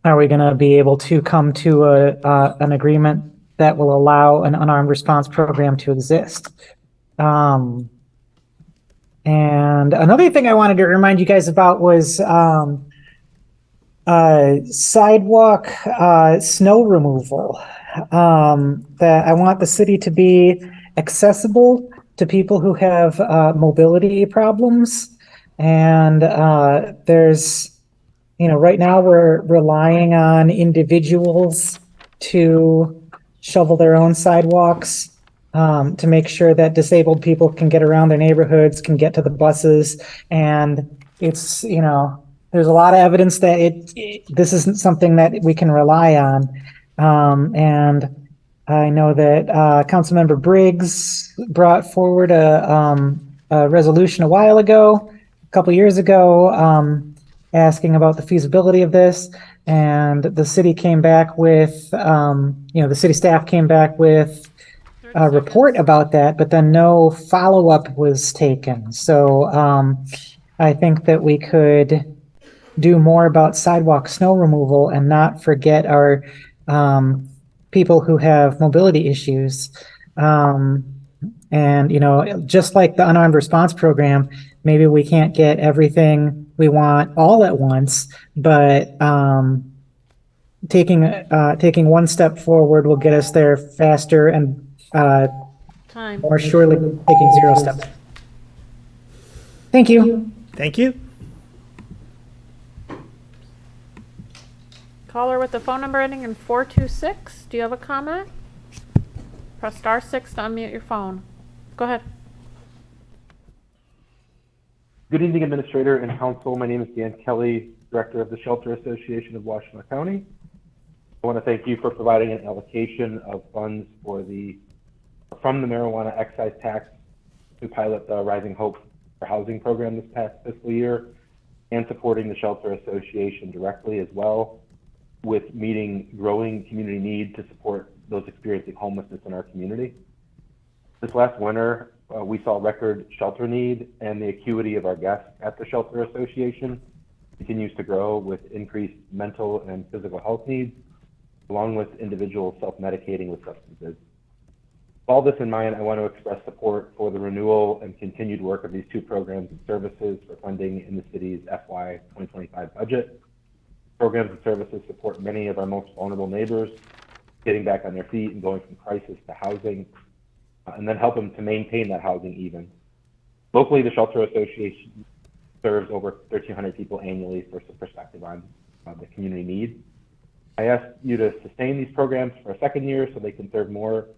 are we going to be able to come to an agreement that will allow an unarmed response program to exist? And another thing I wanted to remind you guys about was sidewalk snow removal. That I want the city to be accessible to people who have mobility problems. And there's, right now we're relying on individuals to shovel their own sidewalks, to make sure that disabled people can get around their neighborhoods, can get to the buses. And it's, there's a lot of evidence that this isn't something that we can rely on. And I know that Councilmember Briggs brought forward a resolution a while ago, a couple years ago, asking about the feasibility of this. And the city came back with, the city staff came back with a report about that, but then no follow-up was taken. So I think that we could do more about sidewalk snow removal and not forget our people who have mobility issues. And, just like the unarmed response program, maybe we can't get everything we want all at once, but taking one step forward will get us there faster and more surely taking 0 steps. Thank you. Thank you. Caller with the phone number ending in 426, do you have a comment? Press *6 to unmute your phone. Go ahead. Good evening, Administrator and Council. My name is Dan Kelly, Director of the Shelter Association of Washtenaw County. I want to thank you for providing an allocation of funds from the marijuana excise tax to pilot the Rising Hope for Housing program this past fiscal year, and supporting the Shelter Association directly as well with meeting growing community need to support those experiencing homelessness in our community. This last winter, we saw record shelter need, and the acuity of our guests at the Shelter Association continues to grow with increased mental and physical health needs, along with individuals self-medicating with substances. With all this in mind, I want to express support for the renewal and continued work of these 2 programs and services for funding in the city's FY 2025 budget. Programs and services support many of our most vulnerable neighbors, getting back on their feet and going from crisis to housing, and then help them to maintain that housing even. Locally, the Shelter Association serves over 1,300 people annually for some perspective on the community need. I ask you to sustain these programs for a second year so they can serve more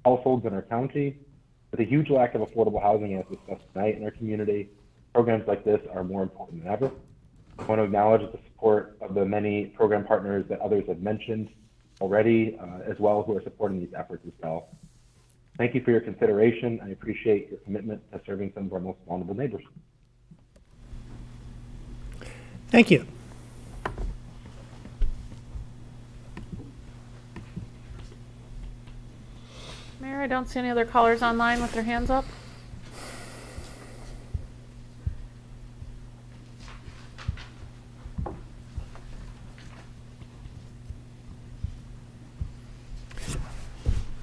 households in our county. With a huge lack of affordable housing as discussed tonight in our community, programs like this are more important than ever. I want to acknowledge the support of the many program partners that others have mentioned already, as well, who are supporting these efforts as well. Thank you for your consideration. I appreciate your commitment to serving some of our most vulnerable neighbors. Thank you. Mayor, I don't see any other callers online with their hands up.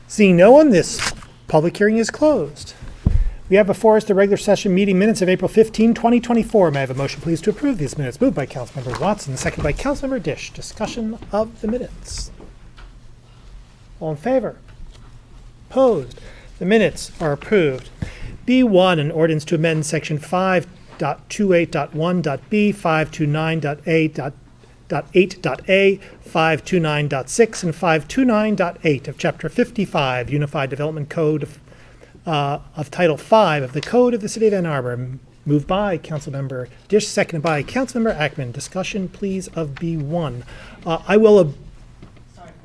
Seeing no one, this public hearing is closed. We have before us the regular session meeting minutes of April 15, 2024. May I have a motion, please, to approve these minutes? Moved by Councilmember Watson, second by Councilmember Dish. Discussion of the minutes. All in favor? Opposed? The minutes are approved. B1, an ordinance to amend section 5.28.1.b, 529.8.a, 529.6, and 529.8 of Chapter 55, Unified Development Code of Title 5 of the Code of the City of Ann Arbor. Moved by Councilmember Dish, seconded by Councilmember Ackman. Discussion, please, of B1.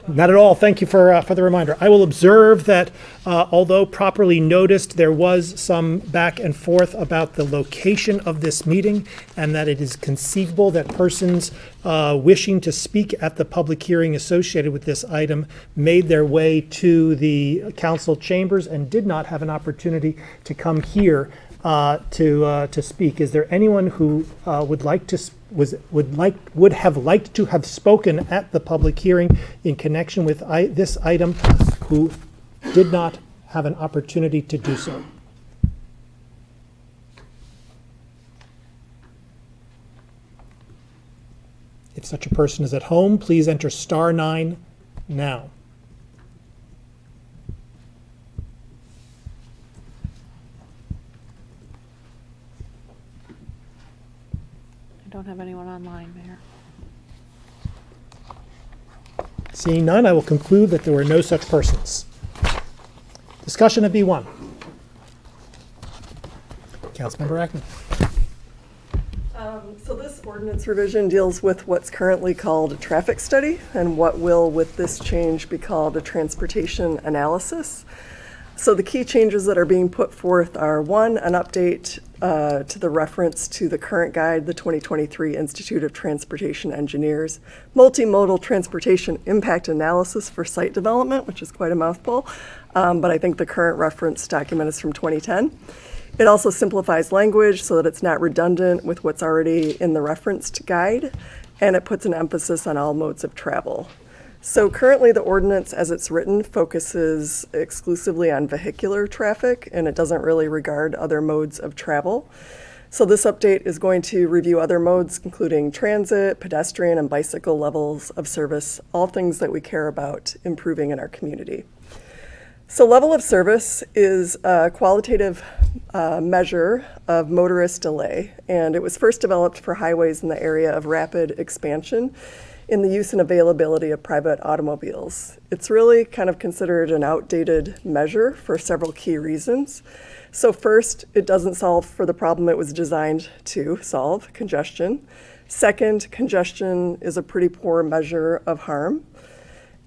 Not at all. Thank you for the reminder. I will observe that although properly noticed, there was some back and forth about the location of this meeting, and that it is conceivable that persons wishing to speak at the public hearing associated with this item made their way to the council chambers and did not have an opportunity to come here to speak. Is there anyone who would have liked to have spoken at the public hearing in connection with this item who did not have an opportunity to do so? If such a person is at home, please enter *9 now. I don't have anyone online, Mayor. Seeing none, I will conclude that there were no such persons. Discussion of B1. Councilmember Ackman. So this ordinance revision deals with what's currently called a traffic study and what will, with this change, be called a transportation analysis. So the key changes that are being put forth are, one, an update to the reference to the current guide, the 2023 Institute of Transportation Engineers, multimodal transportation impact analysis for site development, which is quite a mouthful, but I think the current reference document is from 2010. It also simplifies language so that it's not redundant with what's already in the referenced guide, and it puts an emphasis on all modes of travel. So currently the ordinance as it's written focuses exclusively on vehicular traffic, and it doesn't really regard other modes of travel. So this update is going to review other modes, including transit, pedestrian, and bicycle levels of service, all things that we care about improving in our community. So level of service is a qualitative measure of motorist delay, and it was first developed for highways in the area of rapid expansion in the use and availability of private automobiles. It's really kind of considered an outdated measure for several key reasons. So first, it doesn't solve for the problem it was designed to solve, congestion. Second, congestion is a pretty poor measure of harm.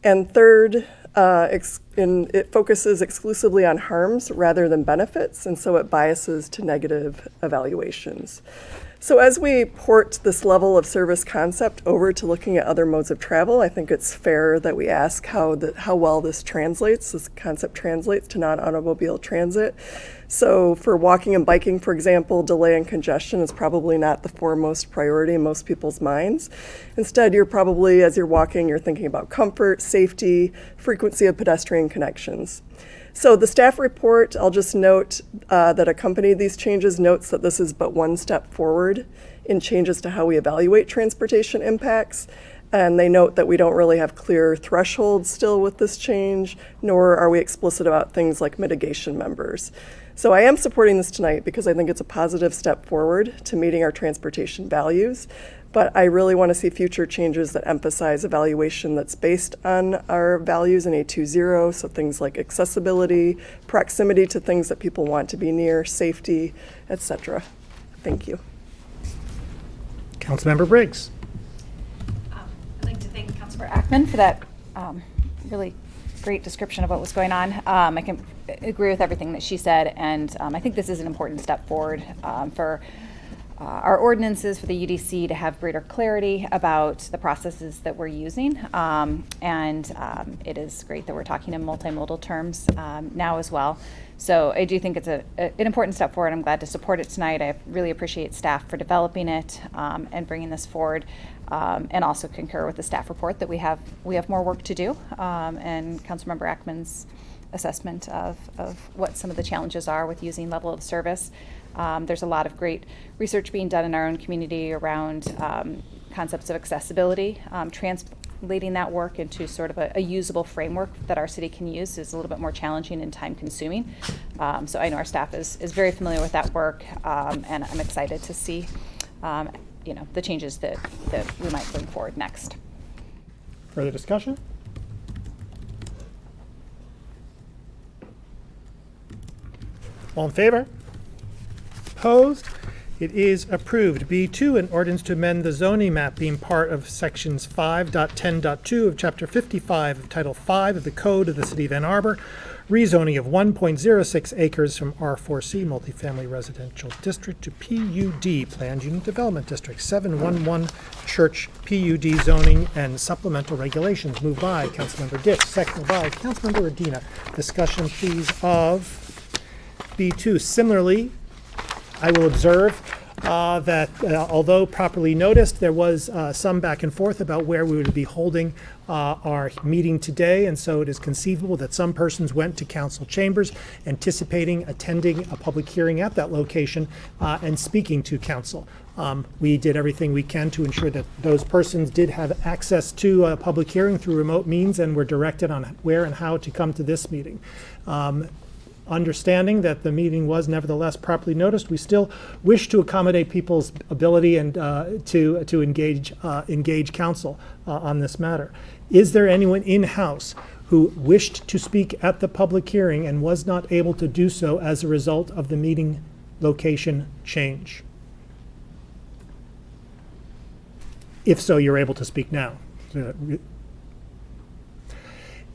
And third, it focuses exclusively on harms rather than benefits, and so it biases to negative evaluations. So as we port this level of service concept over to looking at other modes of travel, I think it's fair that we ask how well this concept translates to non-automobile transit. So for walking and biking, for example, delay and congestion is probably not the foremost priority in most people's minds. Instead, you're probably, as you're walking, you're thinking about comfort, safety, frequency of pedestrian connections. So the staff report, I'll just note that accompanied these changes, notes that this is but one step forward in changes to how we evaluate transportation impacts. And they note that we don't really have clear thresholds still with this change, nor are we explicit about things like mitigation members. So I am supporting this tonight because I think it's a positive step forward to meeting our transportation values. But I really want to see future changes that emphasize evaluation that's based on our values in A20, so things like accessibility, proximity to things that people want to be near, safety, etc. Thank you. Councilmember Briggs. I'd like to thank Councilmember Ackman for that really great description of what was going on. I can agree with everything that she said, and I think this is an important step forward for our ordinances, for the UDC to have greater clarity about the processes that we're using. It is great that we're talking in multimodal terms now as well. So I do think it's an important step forward. I'm glad to support it tonight. I really appreciate staff for developing it and bringing this forward, and also concur with the staff report that we have more work to do, and Councilmember Ackman's assessment of what some of the challenges are with using level of service. There's a lot of great research being done in our own community around concepts of accessibility. Translating that work into sort of a usable framework that our city can use is a little bit more challenging and time consuming. So I know our staff is very familiar with that work, and I'm excited to see the changes that we might bring forward next. Further discussion? All in favor? Opposed? It is approved. B2, an ordinance to amend the zoning map being part of sections 5.10.2 of chapter 55 of title 5 of the code of the city of Ann Arbor, rezoning of 1.06 acres from R4C multifamily residential district to PUD planned unit development district. 711 Church PUD zoning and supplemental regulations. Moved by Councilmember Dick, seconded by Councilmember Radina. Discussion please of B2. Similarly, I will observe that although properly noticed, there was some back and forth about where we would be holding our meeting today, and so it is conceivable that some persons went to council chambers anticipating attending a public hearing at that location and speaking to council. We did everything we can to ensure that those persons did have access to a public hearing through remote means and were directed on where and how to come to this meeting. Understanding that the meeting was nevertheless properly noticed, we still wish to accommodate people's ability and to engage council on this matter. Is there anyone in-house who wished to speak at the public hearing and was not able to do so as a result of the meeting location change? If so, you're able to speak now.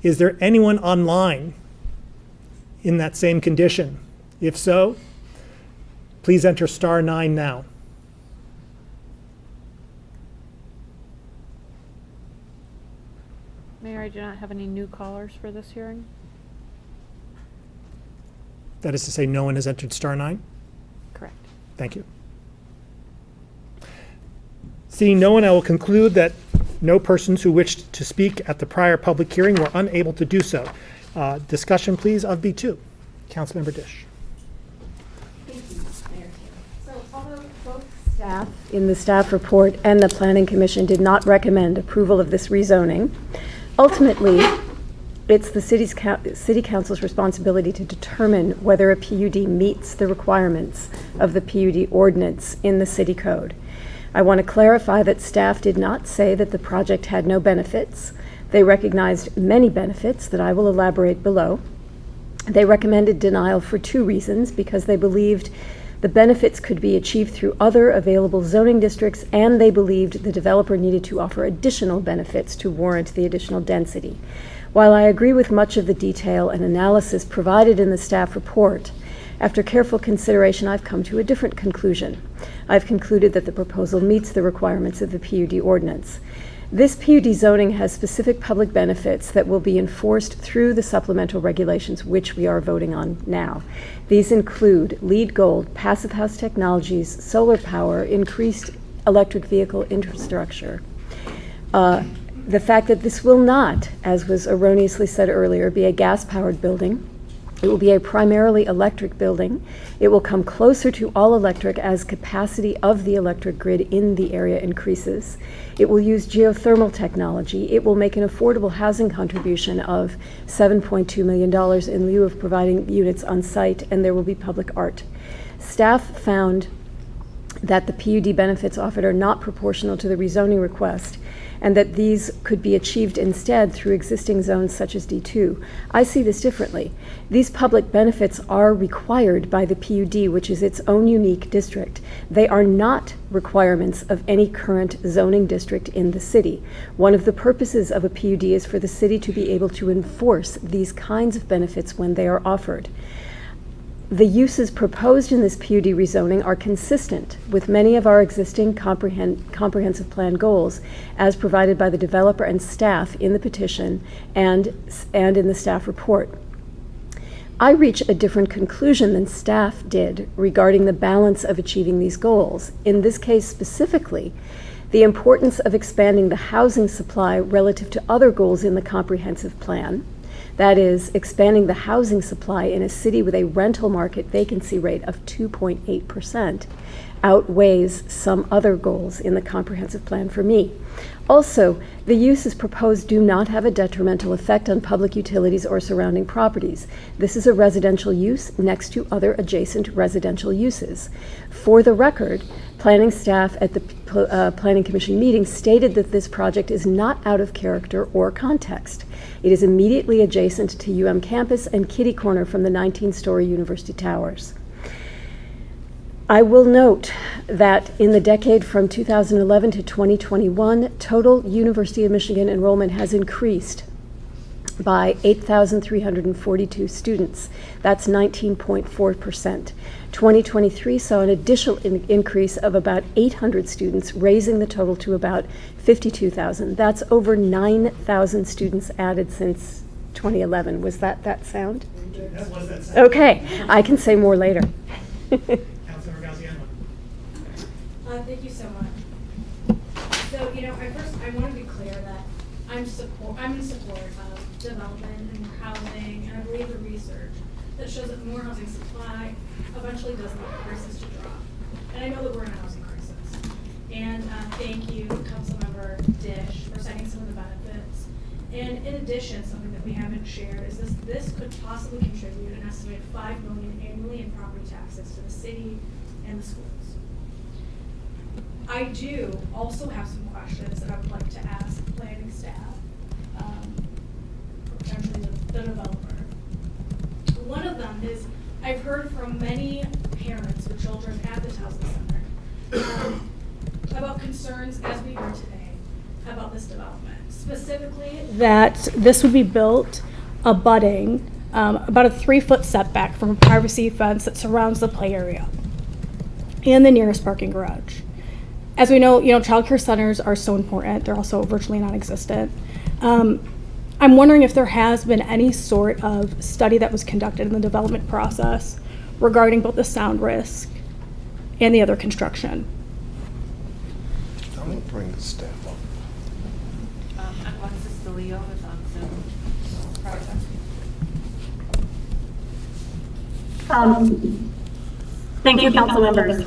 Is there anyone online in that same condition? If so, please enter *9 now. Mayor, I do not have any new callers for this hearing. That is to say, no one has entered *9? Correct. Thank you. Seeing no one, I will conclude that no persons who wished to speak at the prior public hearing were unable to do so. Discussion, please, of B2. Councilmember Dish. Thank you, Mayor. So although both staff in the staff report and the Planning Commission did not recommend approval of this rezoning, ultimately, it's the City Council's responsibility to determine whether a PUD meets the requirements of the PUD ordinance in the City Code. I want to clarify that staff did not say that the project had no benefits. They recognized many benefits that I will elaborate below. They recommended denial for 2 reasons, because they believed the benefits could be achieved through other available zoning districts, and they believed the developer needed to offer additional benefits to warrant the additional density. While I agree with much of the detail and analysis provided in the staff report, after careful consideration, I've come to a different conclusion. I've concluded that the proposal meets the requirements of the PUD ordinance. This PUD zoning has specific public benefits that will be enforced through the supplemental regulations, which we are voting on now. These include LEED Gold, passive house technologies, solar power, increased electric vehicle infrastructure. The fact that this will not, as was erroneously said earlier, be a gas-powered building. It will be a primarily electric building. It will come closer to all electric as capacity of the electric grid in the area increases. It will use geothermal technology. It will make an affordable housing contribution of $7.2 million in lieu of providing units on site, and there will be public art. Staff found that the PUD benefits offered are not proportional to the rezoning request, and that these could be achieved instead through existing zones such as D2. I see this differently. These public benefits are required by the PUD, which is its own unique district. They are not requirements of any current zoning district in the city. One of the purposes of a PUD is for the city to be able to enforce these kinds of benefits when they are offered. The uses proposed in this PUD rezoning are consistent with many of our existing comprehensive plan goals as provided by the developer and staff in the petition and in the staff report. I reach a different conclusion than staff did regarding the balance of achieving these goals. In this case specifically, the importance of expanding the housing supply relative to other goals in the comprehensive plan, that is, expanding the housing supply in a city with a rental market vacancy rate of 2.8%, outweighs some other goals in the comprehensive plan for me. Also, the uses proposed do not have a detrimental effect on public utilities or surrounding properties. This is a residential use next to other adjacent residential uses. For the record, planning staff at the Planning Commission meeting stated that this project is not out of character or context. It is immediately adjacent to UM campus and kitty corner from the 19-story University Towers. I will note that in the decade from 2011 to 2021, total University of Michigan enrollment has increased by 8,342 students. That's 19.4%. 2023 saw an additional increase of about 800 students, raising the total to about 52,000. That's over 9,000 students added since 2011. Was that sound? That was that sound. Okay, I can say more later. Thank you so much. So, I want to be clear that I'm in support of development and more housing, and I believe the research that shows that more housing supply eventually does lead the prices to drop. And I know that we're in a housing crisis. And thank you, Councilmember Dish, for citing some of the benefits. And in addition, something that we haven't shared is this could possibly contribute an estimated $5 million annually in property taxes to the city and the schools. I do also have some questions that I would like to ask planning staff, potentially the developer. One of them is, I've heard from many parents with children at this housing center about concerns, as we heard today, specifically that this would be built abutting about a 3-foot setback from a privacy fence that surrounds the play area and the nearest parking garage. As we know, childcare centers are so important. They're also virtually non-existent. I'm wondering if there has been any sort of study that was conducted in the development process regarding both the sound risk and the other construction. I'm gonna bring the staff up. Alexis DeLeo is on Zoom. Project. Thank you, council members.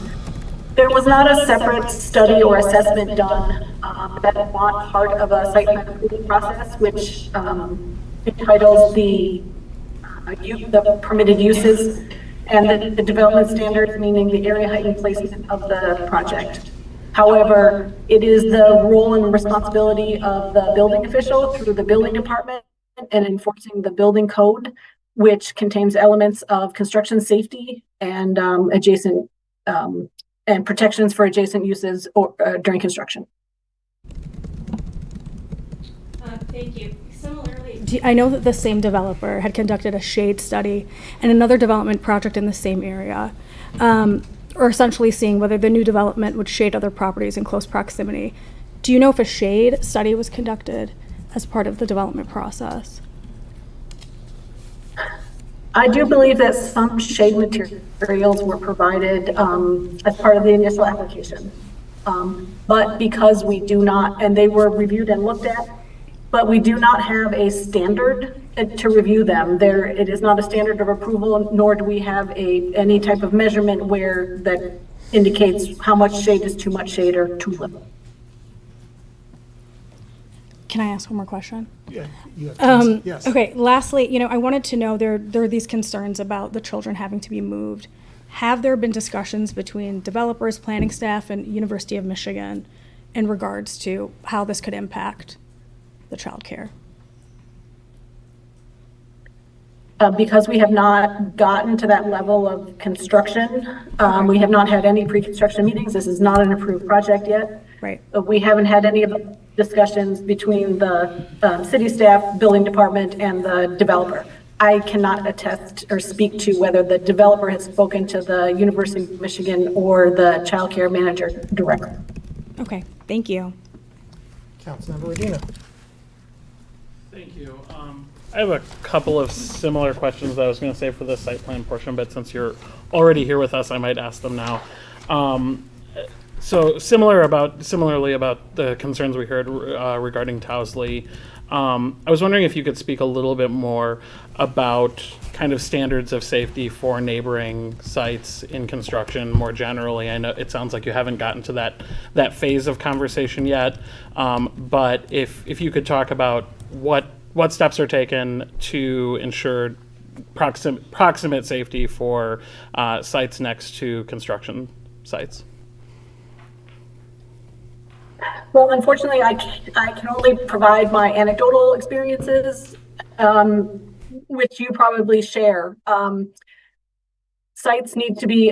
There was not a separate study or assessment done that was not part of a site plan approval process, which entitles the permitted uses and the development standards, meaning the area height and placement of the project. However, it is the role and responsibility of the building official through the building department and enforcing the building code, which contains elements of construction safety and adjacent and protections for adjacent uses or during construction. Thank you. Similarly, I know that the same developer had conducted a shade study and another development project in the same area, or essentially seeing whether the new development would shade other properties in close proximity. Do you know if a shade study was conducted as part of the development process? I do believe that some shade materials were provided as part of the initial application. But because we do not, and they were reviewed and looked at, but we do not have a standard to review them. It is not a standard of approval, nor do we have any type of measurement where that indicates how much shade is too much shade or too little. Can I ask one more question? Yeah, you have yes. Okay, lastly, I wanted to know, there are these concerns about the children having to be moved. Have there been discussions between developers, planning staff, and University of Michigan in regards to how this could impact the childcare? Because we have not gotten to that level of construction, we have not had any pre-construction meetings. This is not an approved project yet. Right. We haven't had any of the discussions between the city staff, building department, and the developer. I cannot attest or speak to whether the developer has spoken to the University of Michigan or the child care manager directly. Okay, thank you. Councilmember Rodino. Thank you. I have a couple of similar questions that I was going to say for the site plan portion, but since you're already here with us, I might ask them now. So similarly about the concerns we heard regarding Towsley, I was wondering if you could speak a little bit more about kind of standards of safety for neighboring sites in construction more generally. I know it sounds like you haven't gotten to that phase of conversation yet, but if you could talk about what steps are taken to ensure proximate safety for sites next to construction sites. Well, unfortunately, I can only provide my anecdotal experiences, which you probably share. Sites need to be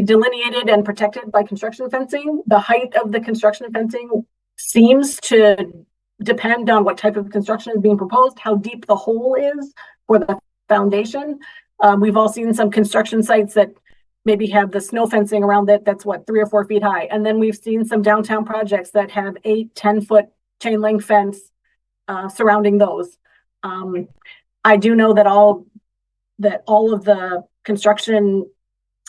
delineated and protected by construction fencing. The height of the construction fencing seems to depend on what type of construction is being proposed, how deep the hole is for the foundation. We've all seen some construction sites that maybe have the snow fencing around it that's 3 or 4 feet high. And then we've seen some downtown projects that have 8-10 foot chain link fence surrounding those. I do know that all of the construction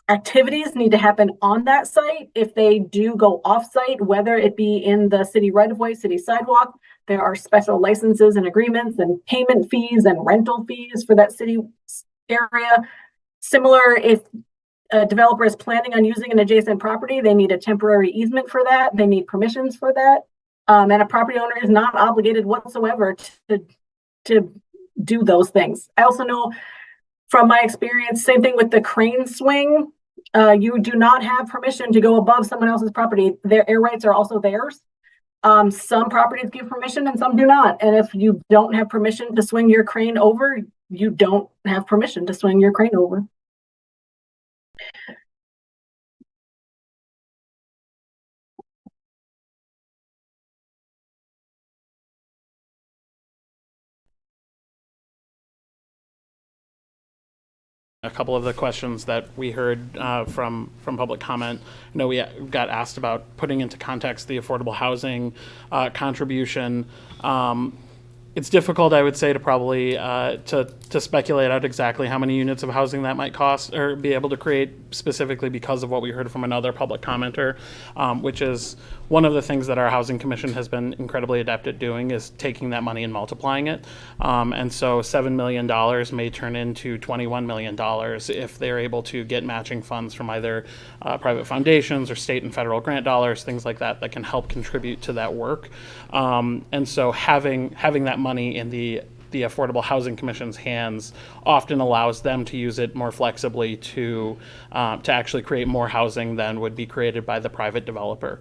activities need to happen on that site. If they do go off site, whether it be in the city right of way, city sidewalk, there are special licenses and agreements and payment fees and rental fees for that city area. Similar, if a developer is planning on using an adjacent property, they need a temporary easement for that. They need permissions for that. And a property owner is not obligated whatsoever to do those things. I also know from my experience, same thing with the crane swing. You do not have permission to go above someone else's property. Their air rights are also theirs. Some properties give permission and some do not. And if you don't have permission to swing your crane over, you don't have permission to swing your crane over. a couple of the questions that we heard from public comment. I know we got asked about putting into context the affordable housing contribution. It's difficult, I would say, to probably to speculate out exactly how many units of housing that might cost or be able to create, specifically because of what we heard from another public commenter, which is one of the things that our Housing Commission has been incredibly adept at doing is taking that money and multiplying it. And so $7 million may turn into $21 million if they're able to get matching funds from either private foundations or state and federal grant dollars, things like that, that can help contribute to that work. And so having that money in the Affordable Housing Commission's hands often allows them to use it more flexibly to actually create more housing than would be created by the private developer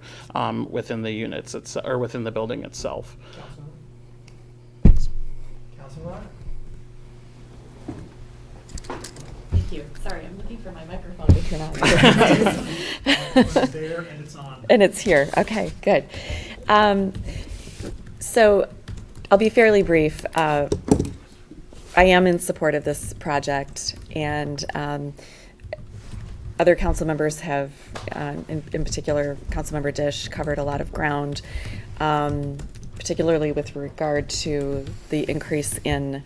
within the units or within the building itself. Councilor? Thank you. Sorry, I'm looking for my microphone to turn on. It's there and it's on. And it's here. Okay, good. So I'll be fairly brief. I am in support of this project, and other council members have, in particular, Councilmember Dish, covered a lot of ground, particularly with regard to the increase in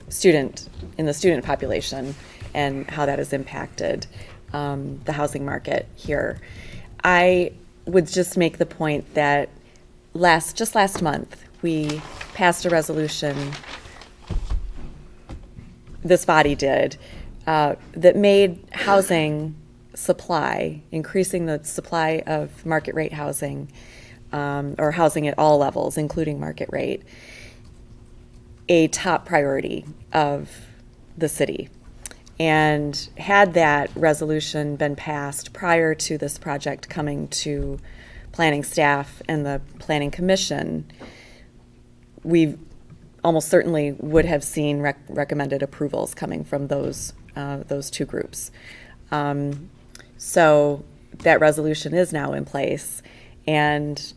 the student population and how that has impacted the housing market here. I would just make the point that just last month, we passed a resolution, this body did, that made housing supply, increasing the supply of market rate housing, or housing at all levels, including market rate, a top priority of the city. And had that resolution been passed prior to this project coming to planning staff and the planning commission, we almost certainly would have seen recommended approvals coming from those two groups. So that resolution is now in place, and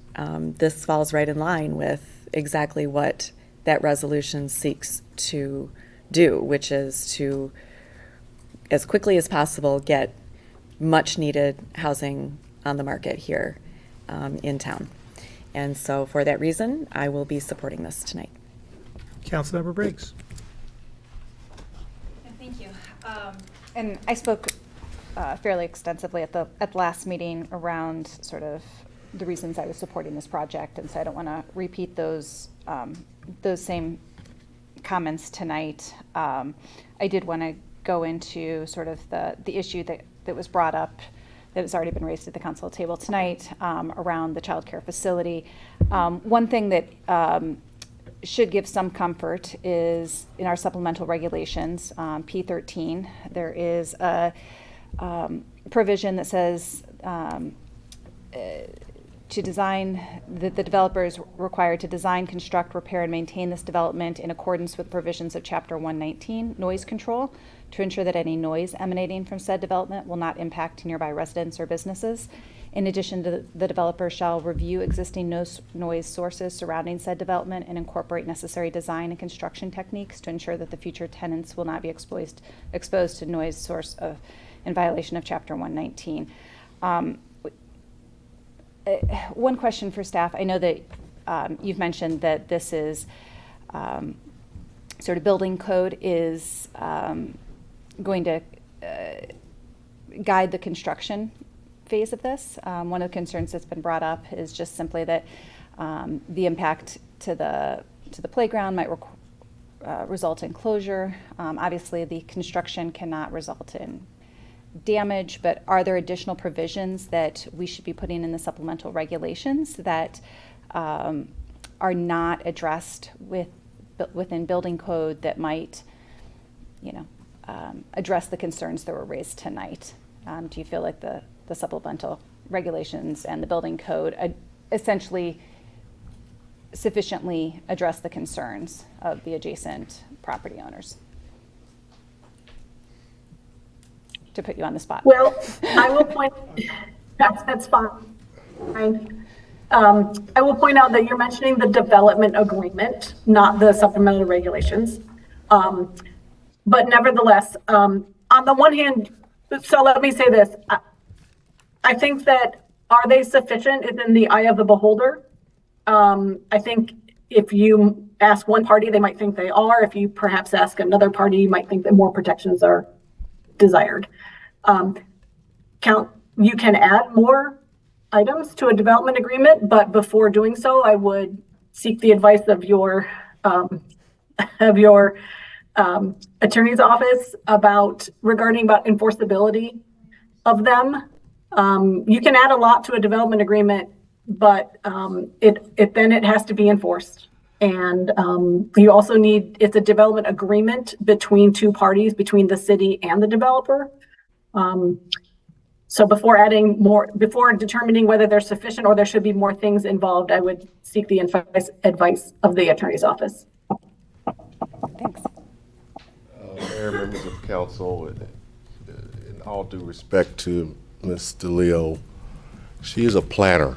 this falls right in line with exactly what that resolution seeks to do, which is to, as quickly as possible, get much needed housing on the market here in town. And so for that reason, I will be supporting this tonight. Councilmember Briggs. Thank you. And I spoke fairly extensively at the last meeting around sort of the reasons I was supporting this project, and so I don't want to repeat those same comments tonight. I did want to go into sort of the issue that was brought up, that has already been raised at the council table tonight, around the child care facility. One thing that should give some comfort is in our supplemental regulations, P13, there is a provision that says to design, that the developer is required to design, construct, repair, and maintain this development in accordance with provisions of Chapter 119, noise control, to ensure that any noise emanating from said development will not impact nearby residents or businesses. In addition, the developer shall review existing noise sources surrounding said development and incorporate necessary design and construction techniques to ensure that the future tenants will not be exposed to noise source in violation of Chapter 119. One question for staff. I know that you've mentioned that this is sort of building code is going to guide the construction phase of this. One of the concerns that's been brought up is just simply that the impact to the playground might result in closure. Obviously, the construction cannot result in damage, but are there additional provisions that we should be putting in the supplemental regulations that are not addressed within building code that might, address the concerns that were raised tonight? Do you feel like the supplemental regulations and the building code essentially sufficiently address the concerns of the adjacent property owners? To put you on the spot. Well, I will point, that's fine. I will point out that you're mentioning the development agreement, not the supplemental regulations. But nevertheless, on on the one hand, so let me say this. I think that are they sufficient is in the eye of the beholder. I think if you ask one party, they might think they are. If you perhaps ask another party, you might think that more protections are desired. You can add more items to a development agreement, but before doing so, I would seek the advice of your attorney's office regarding enforceability of them. You can add a lot to a development agreement, but it has to be enforced. And you also it's a development agreement between two parties, between the city and the developer. So before determining whether they're sufficient or there should be more things involved, I would seek the advice of the attorney's office. Thanks. Mayor, members of council, in all due respect to Ms. DeLeo, she is a planner.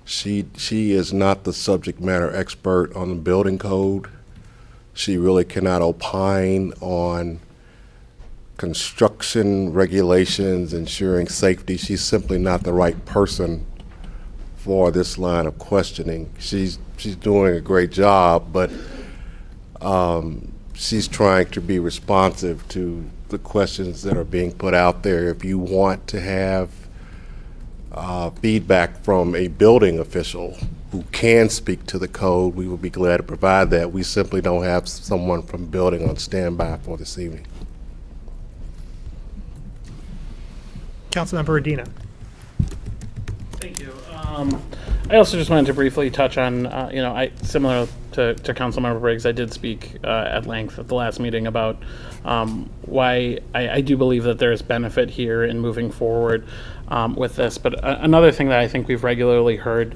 She is not the subject matter expert on the building code. She really cannot opine on construction regulations, ensuring safety. She's simply not the right person for this line of questioning. She's doing a great job, but she's trying to be responsive to the questions that are being put out there. If you want to have feedback from a building official who can speak to the code, we will be glad to provide that. We simply don't have someone from building on standby for this evening. Councilmember Adina. Thank you. I also just wanted to briefly touch on, similar to Councilmember Briggs, I did speak at length at the last meeting about why I do believe that there is benefit here in moving forward with this. But another thing that I think we've regularly heard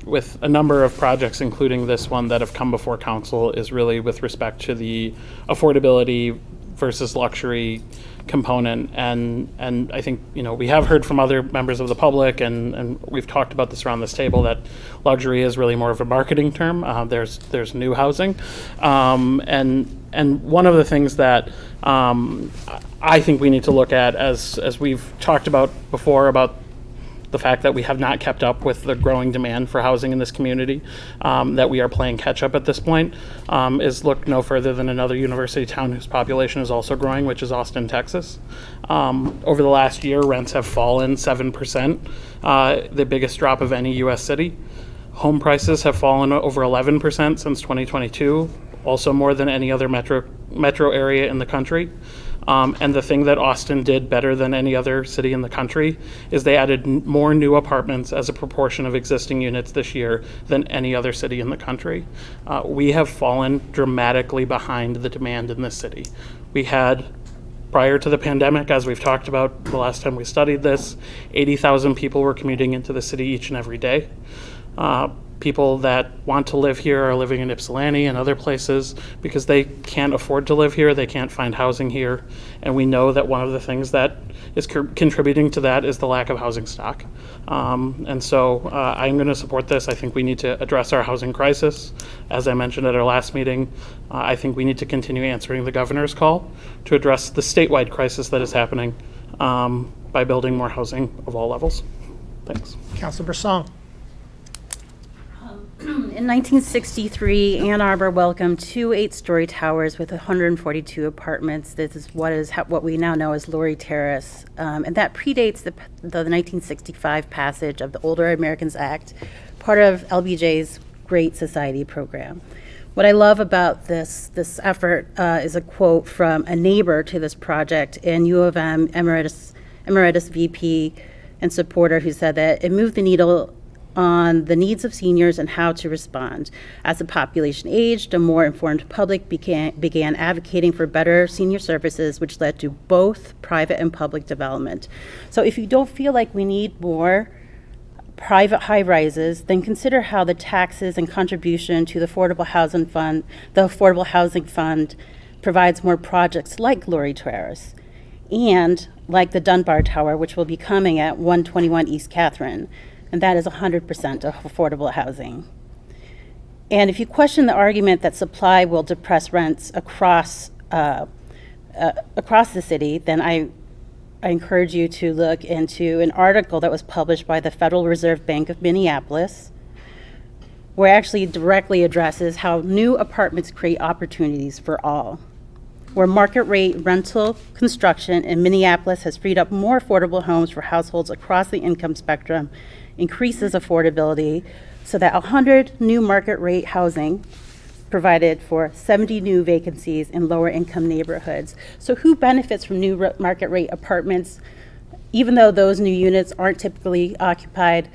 with a number of projects, including this one that have come before council, is really with respect to the affordability versus luxury component. And I think, we have heard from other members of the public, and we've talked about this around this table, that luxury is really more of a marketing term. There's new housing. And one of the things that I think we need to look at, as we've talked about before, about the fact that we have not kept up with the growing demand for housing in this community, that we are playing catch up at this point, is look no further than another university town whose population is also growing, which is Austin, Texas. Over the last year, rents have fallen 7%, the biggest drop of any U.S. city. Home prices have fallen over 11% since 2022, also more than any other metro area in the country. And the thing that Austin did better than any other city in the country is they added more new apartments as a proportion of existing units this year than any other city in the country. We have fallen dramatically behind the demand in this city. We had, prior to the pandemic, as we've talked about the last time we studied this, 80,000 people were commuting into the city each and every day. People that want to live here are living in Ypsilanti and other places because they can't afford to live here, they can't find housing here, and we know that one of the things that is contributing to that is the lack of housing stock. And so I'm going to support this. I think we need to address our housing crisis. As I mentioned at our last meeting, I think we need to continue answering the governor's call to address the statewide crisis that is happening by building more housing of all levels. Thanks. Councilor Song. In 1963, Ann Arbor welcomed two 8-story towers with 142 apartments. This is what we now know as Laurie Terrace, and that predates the 1965 passage of the Older Americans Act, part of LBJ's Great Society program. What I love about this effort is a quote from a neighbor to this project and U of M Emeritus VP and supporter, who said that it moved the needle on the needs of seniors and how to respond. As the population aged, a more informed public began advocating for better senior services, which led to both private and public development. So if you don't feel like we need more private high rises, then consider how the taxes and contribution to the Affordable Housing Fund provides more projects like Laurie Terrace and like the Dunbar Tower, which will be coming at 121 East Catherine. And that is 100% of affordable housing. And if you question the argument that supply will depress rents across across the city, then I encourage you to look into an article that was published by the Federal Reserve Bank of Minneapolis, where it actually directly addresses how new apartments create opportunities for all, where market rate rental construction in Minneapolis has freed up more affordable homes for households across the income spectrum, increases affordability, so that 100 new market rate housing provided for 70 new vacancies in lower income neighborhoods. So who benefits from new market rate apartments, even though those new units are typically occupied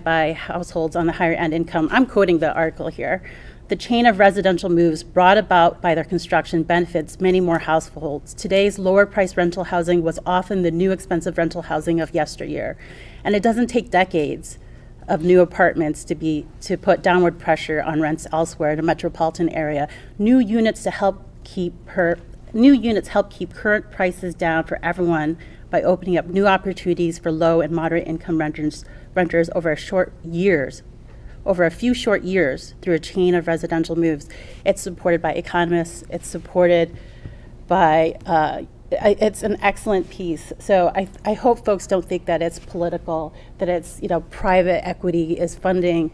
by households on the higher end income? I'm quoting the article here. The chain of residential moves brought about by their construction benefits many more households. Today's lower price rental housing was often the new expensive rental housing of yesteryear. And it doesn't take decades of new apartments to put downward pressure on rents elsewhere in a metropolitan area. New units help keep current prices down for everyone by opening up new opportunities for low and moderate income renters over a few short years through a chain of residential moves. It's supported by economists. It's supported by it's an excellent piece. So I hope folks don't think that it's political, that it's, private equity is funding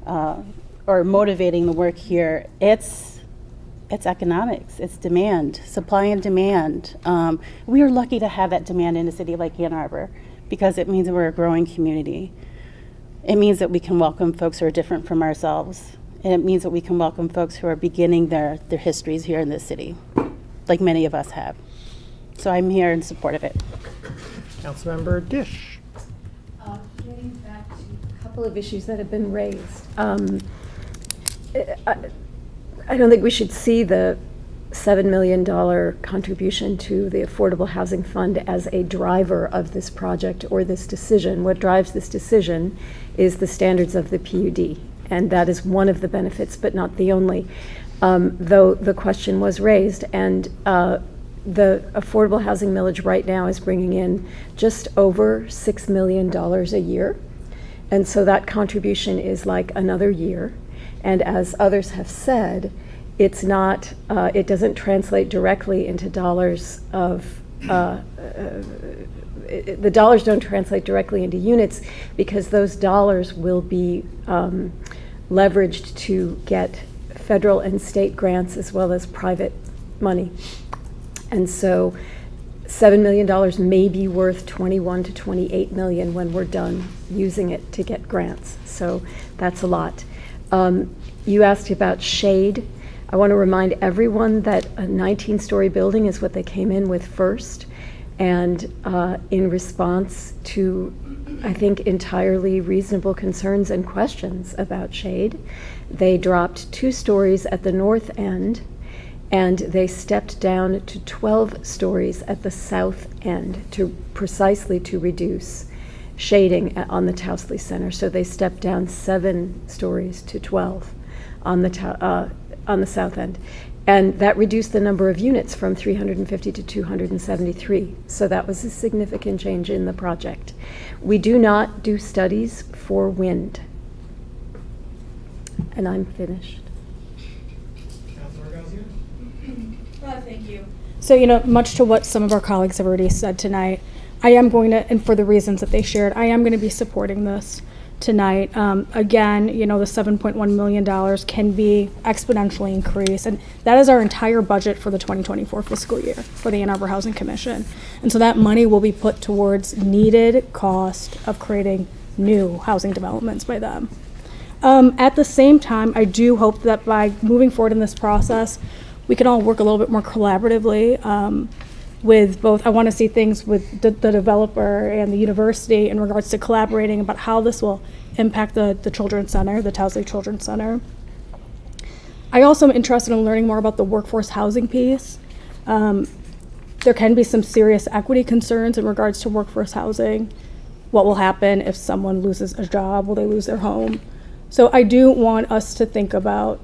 or motivating the work here. It's economics, it's demand, supply and demand. We are lucky to have that demand in a city like Ann Arbor because it means that we're a growing community. It means that we can welcome folks who are different from ourselves. And it means that we can welcome folks who are beginning their histories here in this city, like many of us have. So I'm here in support of it. Councilmember Dish. Getting back to a couple of issues that have been raised. I don't think we should see the $7 million contribution to the Affordable Housing Fund as a driver of this project or this decision. What drives this decision is the standards of the PUD, and that is one of the benefits, but not the only, though the question was raised. And the affordable housing millage right now is bringing in just over $6 million a year. And so that contribution is like another year. And as others have said, it's not, it doesn't translate directly into dollars of, the dollars don't translate directly into units because those dollars will be leveraged to get federal and state grants as well as private money. And so $7 million may be worth 21 to 28 million when we're done using it to get grants. So that's a lot. You asked about shade. I want to remind everyone that a 19-story building is what they came in with first. And in response to, I think, entirely reasonable concerns and questions about shade, they dropped 2 stories at the north end, and they stepped down to 12 stories at the south end precisely to reduce shading on the Towsley Center. So they stepped down 7 stories to 12 on the south end. And that reduced the number of units from 350 to 273. So that was a significant change in the project. We do not do studies for wind. And I'm finished. Thank you. So, much to what some of our colleagues have already said tonight, I am going to, and for the reasons that they shared, I am going to be supporting this tonight. Again, the $7.1 million can be exponentially increased, and that is our entire budget for the 2024 fiscal year for the Ann Arbor Housing Commission. And so that money will be put towards needed cost of creating new housing developments by them. At the same time, I do hope that by moving forward in this process, we can all work a little bit more collaboratively with both. I want to see things with the developer and the university in regards to collaborating about how this will impact the Children's Center, the Towsley Children's Center. I also am interested in learning more about the workforce housing piece. There can be some serious equity concerns in regards to workforce housing. What will happen if someone loses a job? Will they lose their home? So I do want us to think about,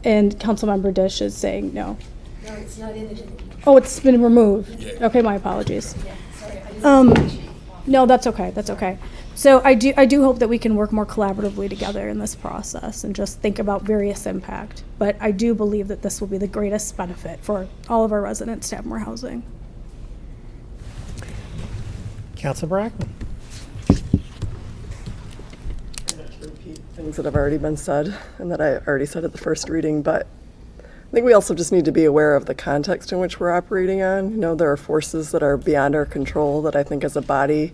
and Councilmember Dish is saying no. No, it's not in it. Oh, it's been removed. Okay, my apologies. Yeah, sorry, I just No, that's okay. That's okay. So I do hope that we can work more collaboratively together in this process and just think about various impact. But I do believe that this will be the greatest benefit for all of our residents to have more housing. Councilor Brackman. Repeat things that have already been said and that I already said at the first reading, but I think we also just need to be aware of the context in which we're operating on. You know, there are forces that are beyond our control that I think as a body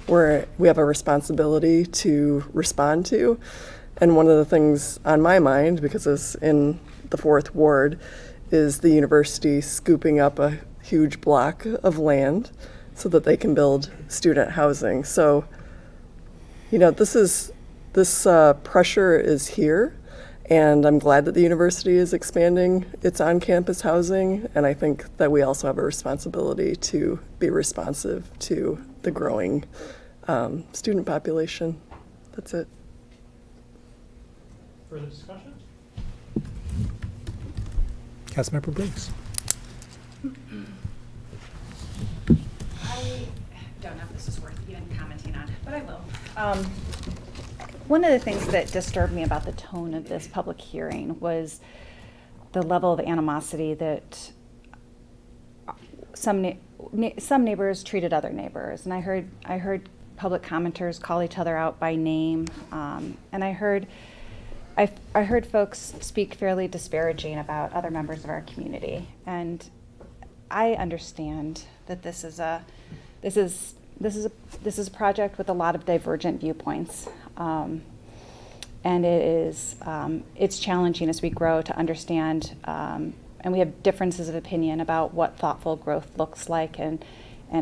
we have a responsibility to respond to. And one of the things on my mind, because it's in the 4th Ward, is the university scooping up a huge block of land so that they can build student housing. So, you know, this pressure is here. And I'm glad that the university is expanding its on-campus housing, and I think that we also have a responsibility to be responsive to the growing student population. That's it. Further discussion? Councilmember Briggs. I don't know if this is worth even commenting on, but I will. One of the things that disturbed me about the tone of this public hearing was the level of animosity that some neighbors treated other neighbors, and I heard public commenters call each other out by name, and I heard folks speak fairly disparaging about other members of our community, and I understand that this is a project with a lot of divergent viewpoints. And it's challenging as we grow to understand, and we have differences of opinion about what thoughtful growth looks like and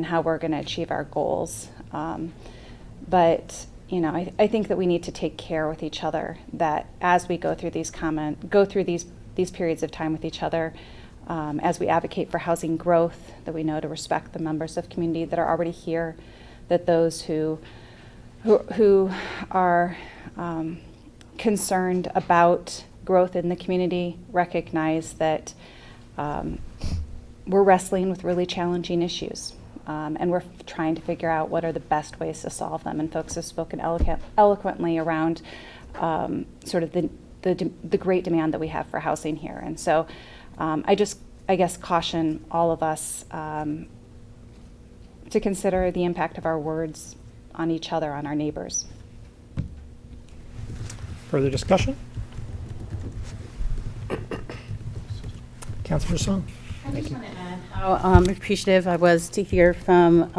how we're going to achieve our goals. But you know, I think that we need to take care with each other, that as we go through these periods of time with each other, as we advocate for housing growth, that we know to respect the members of community that are already here, that those who are concerned about growth in the community recognize that we're wrestling with really challenging issues, and we're trying to figure out what are the best ways to solve them. And folks have spoken eloquently around sort of the great demand that we have for housing here. And so I guess caution all of us to consider the impact of our words on each other, on our neighbors. Further discussion? Councilor Song. I just want to add how appreciative I was to hear from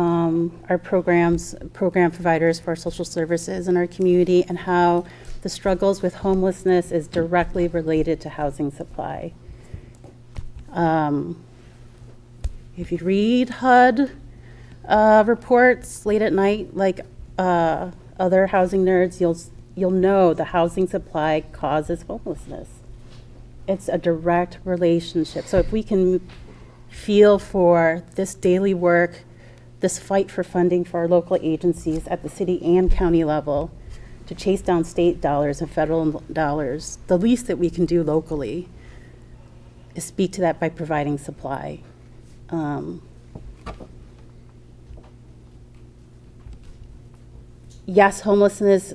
our program providers for social services in our community, and how the struggles with homelessness is directly related to housing supply. If you read HUD reports late at night, like other housing nerds, you'll know the housing supply causes homelessness. It's a direct relationship. So if we can feel for this daily work, this fight for funding for our local agencies at the city and county level to chase down state dollars and federal dollars, the least that we can do locally is speak to that by providing supply. Yes, homelessness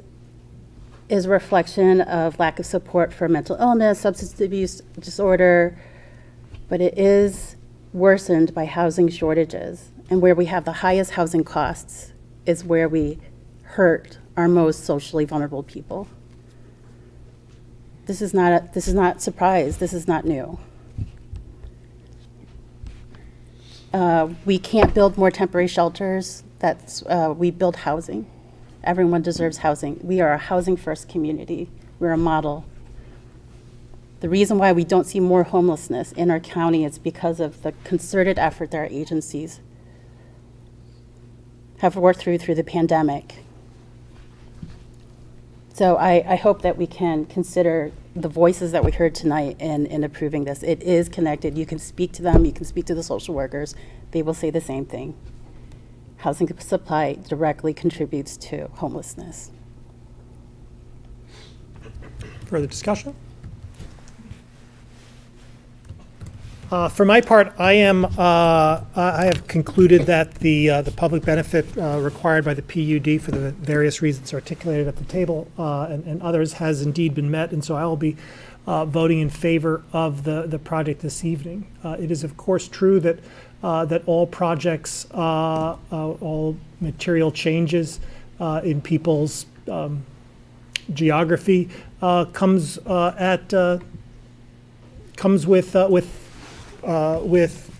is a reflection of lack of support for mental illness, substance abuse disorder, but it is worsened by housing shortages. And where we have the highest housing costs is where we hurt our most socially vulnerable people. This is not surprise. This is not new. We can't build more temporary shelters. We build housing. Everyone deserves housing. We are a housing first community. We're a model. The reason why we don't see more homelessness in our county is because of the concerted effort that our agencies have worked through the pandemic. So I hope that we can consider the voices that we heard tonight in approving this. It is connected. You can speak to them. You can speak to the social workers. They will say the same thing. Housing supply directly contributes to homelessness. Further discussion? For my part, I have concluded that the public benefit required by the PUD for the various reasons articulated at the table and others has indeed been met, and so I will be voting in favor of the project this evening. It is, of course, true that all projects, all material changes in people's geography comes with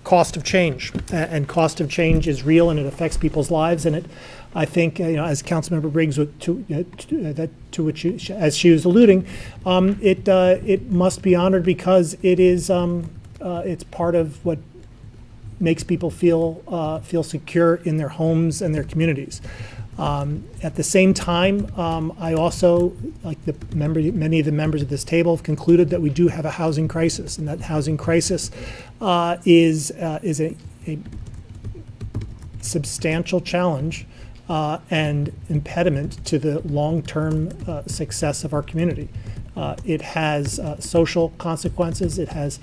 cost of change, and cost of change is real and it affects people's lives. And I think, as Councilmember Briggs to which as she was alluding, it must be honored because it is it's part of what makes people feel secure in their homes and their communities. At the same time, I also, like many of the members of this table, have concluded that we do have a housing crisis, and that housing crisis is a substantial challenge and impediment to the long-term success of our community. It has social consequences. It has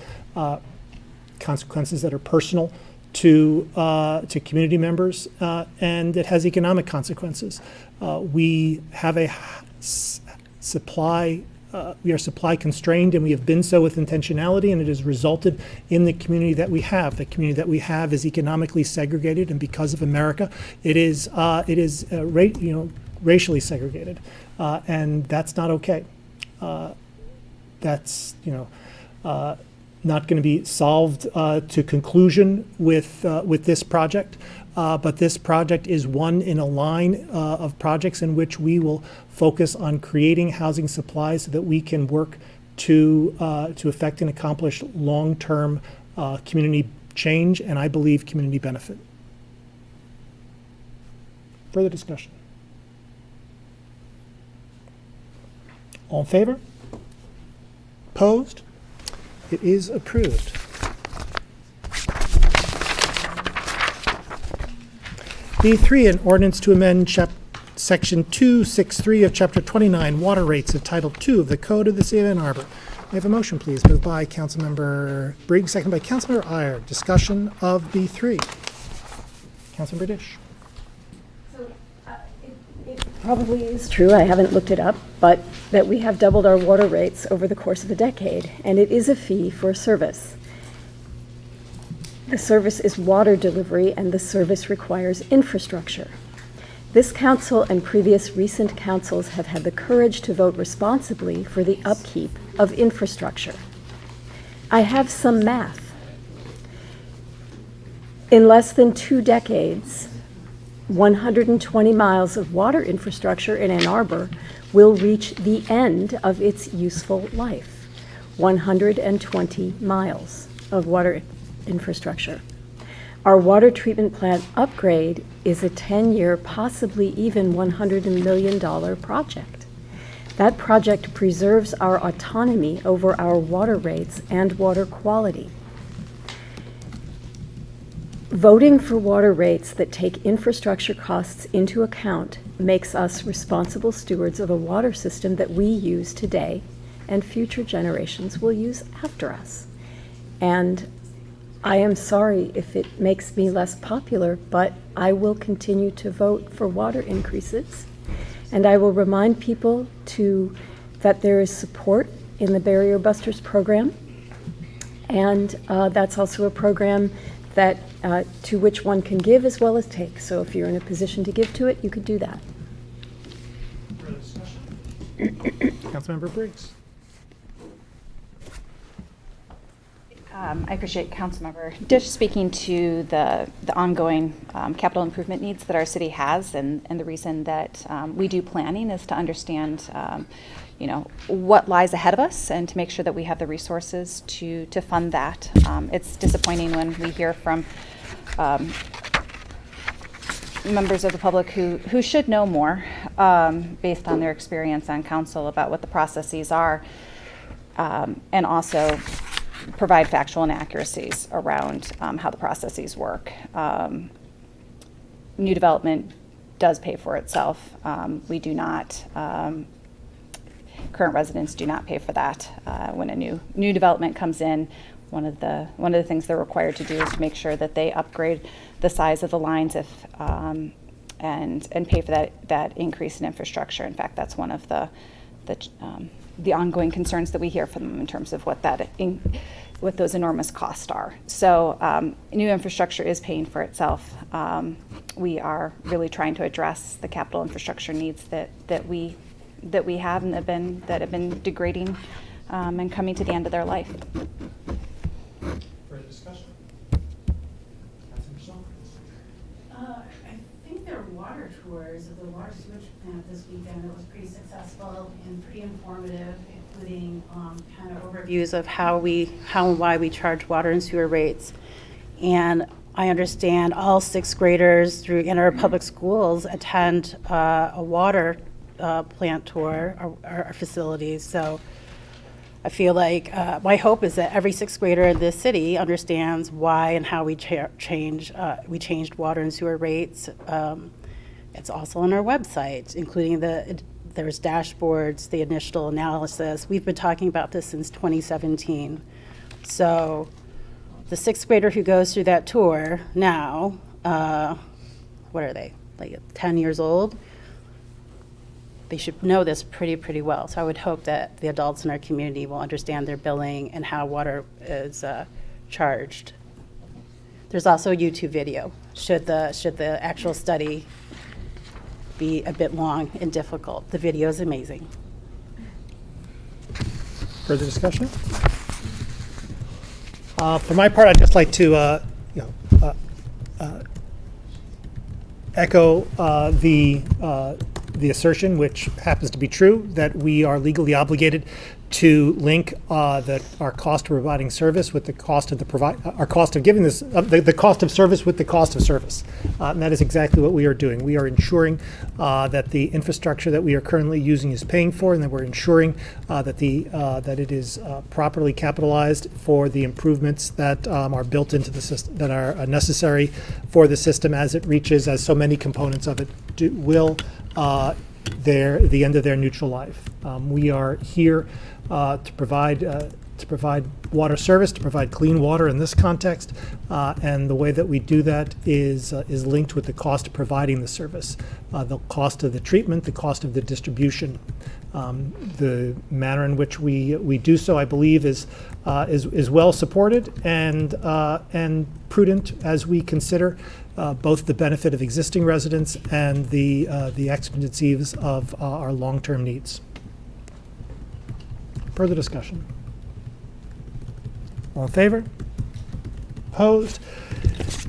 consequences that are personal to community members, and it has economic consequences. We have a supply. We are supply constrained, and we have been so with intentionality, and it has resulted in the community that we have. The community that we have is economically segregated, and because of America, it is racially segregated, and that's not okay. That's not going to be solved to conclusion with this project, but this project is one in a line of projects in which we will focus on creating housing supply so that we can work to effect and accomplish long-term community change, and I believe community benefit. Further discussion? All in favor? Opposed? It is approved. B3, an ordinance to amend Section 263 of Chapter 29, Water Rates of Title II of the Code of the City of Ann Arbor. May I have a motion, please? Moved by Councilmember Briggs, second by Councilmember Iyer. Discussion of B3. Councilmember Dish. Probably is true, I haven't looked it up, but that we have doubled our water rates over the course of a decade, and it is a fee for a service. The service is water delivery, and the service requires infrastructure. This council and previous recent councils have had the courage to vote responsibly for the upkeep of infrastructure. I have some math. In less than 2 decades, 120 miles of water infrastructure in Ann Arbor will reach the end of its useful life. 120 miles of water infrastructure. Our water treatment plant upgrade is a 10-year, possibly even $100 million project. That project preserves our autonomy over our water rates and water quality. Voting for water rates that take infrastructure costs into account makes us responsible stewards of a water system that we use today and future generations will use after us. And I am sorry if it makes me less popular, but I will continue to vote for water increases. And I will remind people that there is support in the Barrier Busters program. And that's also a program that to which one can give as well as take. So if you're in a position to give to it, you could do that. Councilmember Briggs. I appreciate Councilmember Dish speaking to the ongoing capital improvement needs that our city has, and the reason that we do planning is to understand what lies ahead of us and to make sure that we have the resources to fund that. It's disappointing when we hear from members of the public who should know more based on their experience on council about what the processes are, and also provide factual inaccuracies around how the processes work. New development does pay for itself. We do not, current residents do not pay for that. When a new development comes in, one of the things they're required to do is to make sure that they upgrade the size of the lines and pay for that increase in infrastructure. In fact, that's one of the ongoing concerns that we hear from them in terms of what those enormous costs are. So new infrastructure is paying for itself. We are really trying to address the capital infrastructure needs that we have and that have been degrading and coming to the end of their life. Further discussion? I think there were water tours of the water sewage plant this weekend. It was pretty successful and pretty informative, including kind of Views of how and why we charge water and sewer rates. And I understand all sixth graders in our public schools attend a water plant tour, our facilities. So I feel like my hope is that every sixth grader in this city understands why and how we changed water and sewer rates. It's also on our website, including there's dashboards, the initial analysis. We've been talking about this since 2017. So the sixth grader who goes through that tour now, what are they, like 10 years old? They should know this pretty well. So I would hope that the adults in our community will understand their billing and how water is charged. There's also a YouTube video, should the actual study be a bit long and difficult. The video is amazing. Further discussion? For my part, I'd just like to echo the assertion, which happens to be true, that we are legally obligated to link our cost of providing service with the cost of our cost of giving this, the cost of service with the cost of service. And that is exactly what we are doing. We are ensuring that the infrastructure that we are currently using is paying for, and that we're ensuring that it is properly capitalized for the improvements that are built into the system, that are necessary for the system as it reaches, as so many components of it will, the end of their neutral life. We are here to provide water service, to provide clean water in this context, and the way that we do that is linked with the cost of providing the service, the cost of the treatment, the cost of the distribution. The manner in which we do so, I believe, is well supported and prudent as we consider both the benefit of existing residents and the exigencies of our long-term needs. Further discussion? All in favor? Opposed?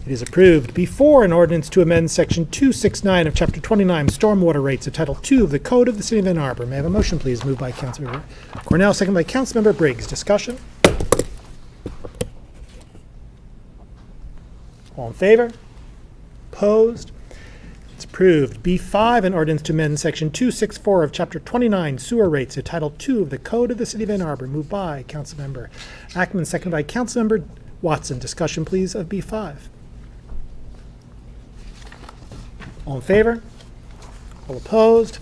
It is approved. B4, an ordinance to amend Section 269 of Chapter 29, Stormwater Rates of Title II of the Code of the City of Ann Arbor. May I have a motion, please? Moved by Councilmember Cornell, second by Councilmember Briggs. Discussion? All in favor? Opposed? It's approved. B5, an ordinance to amend Section 264 of Chapter 29, Sewer Rates of Title II of the Code of the City of Ann Arbor. Moved by Councilmember Ackman, second by Councilmember Watson. Discussion, please, of B5. All in favor? All opposed?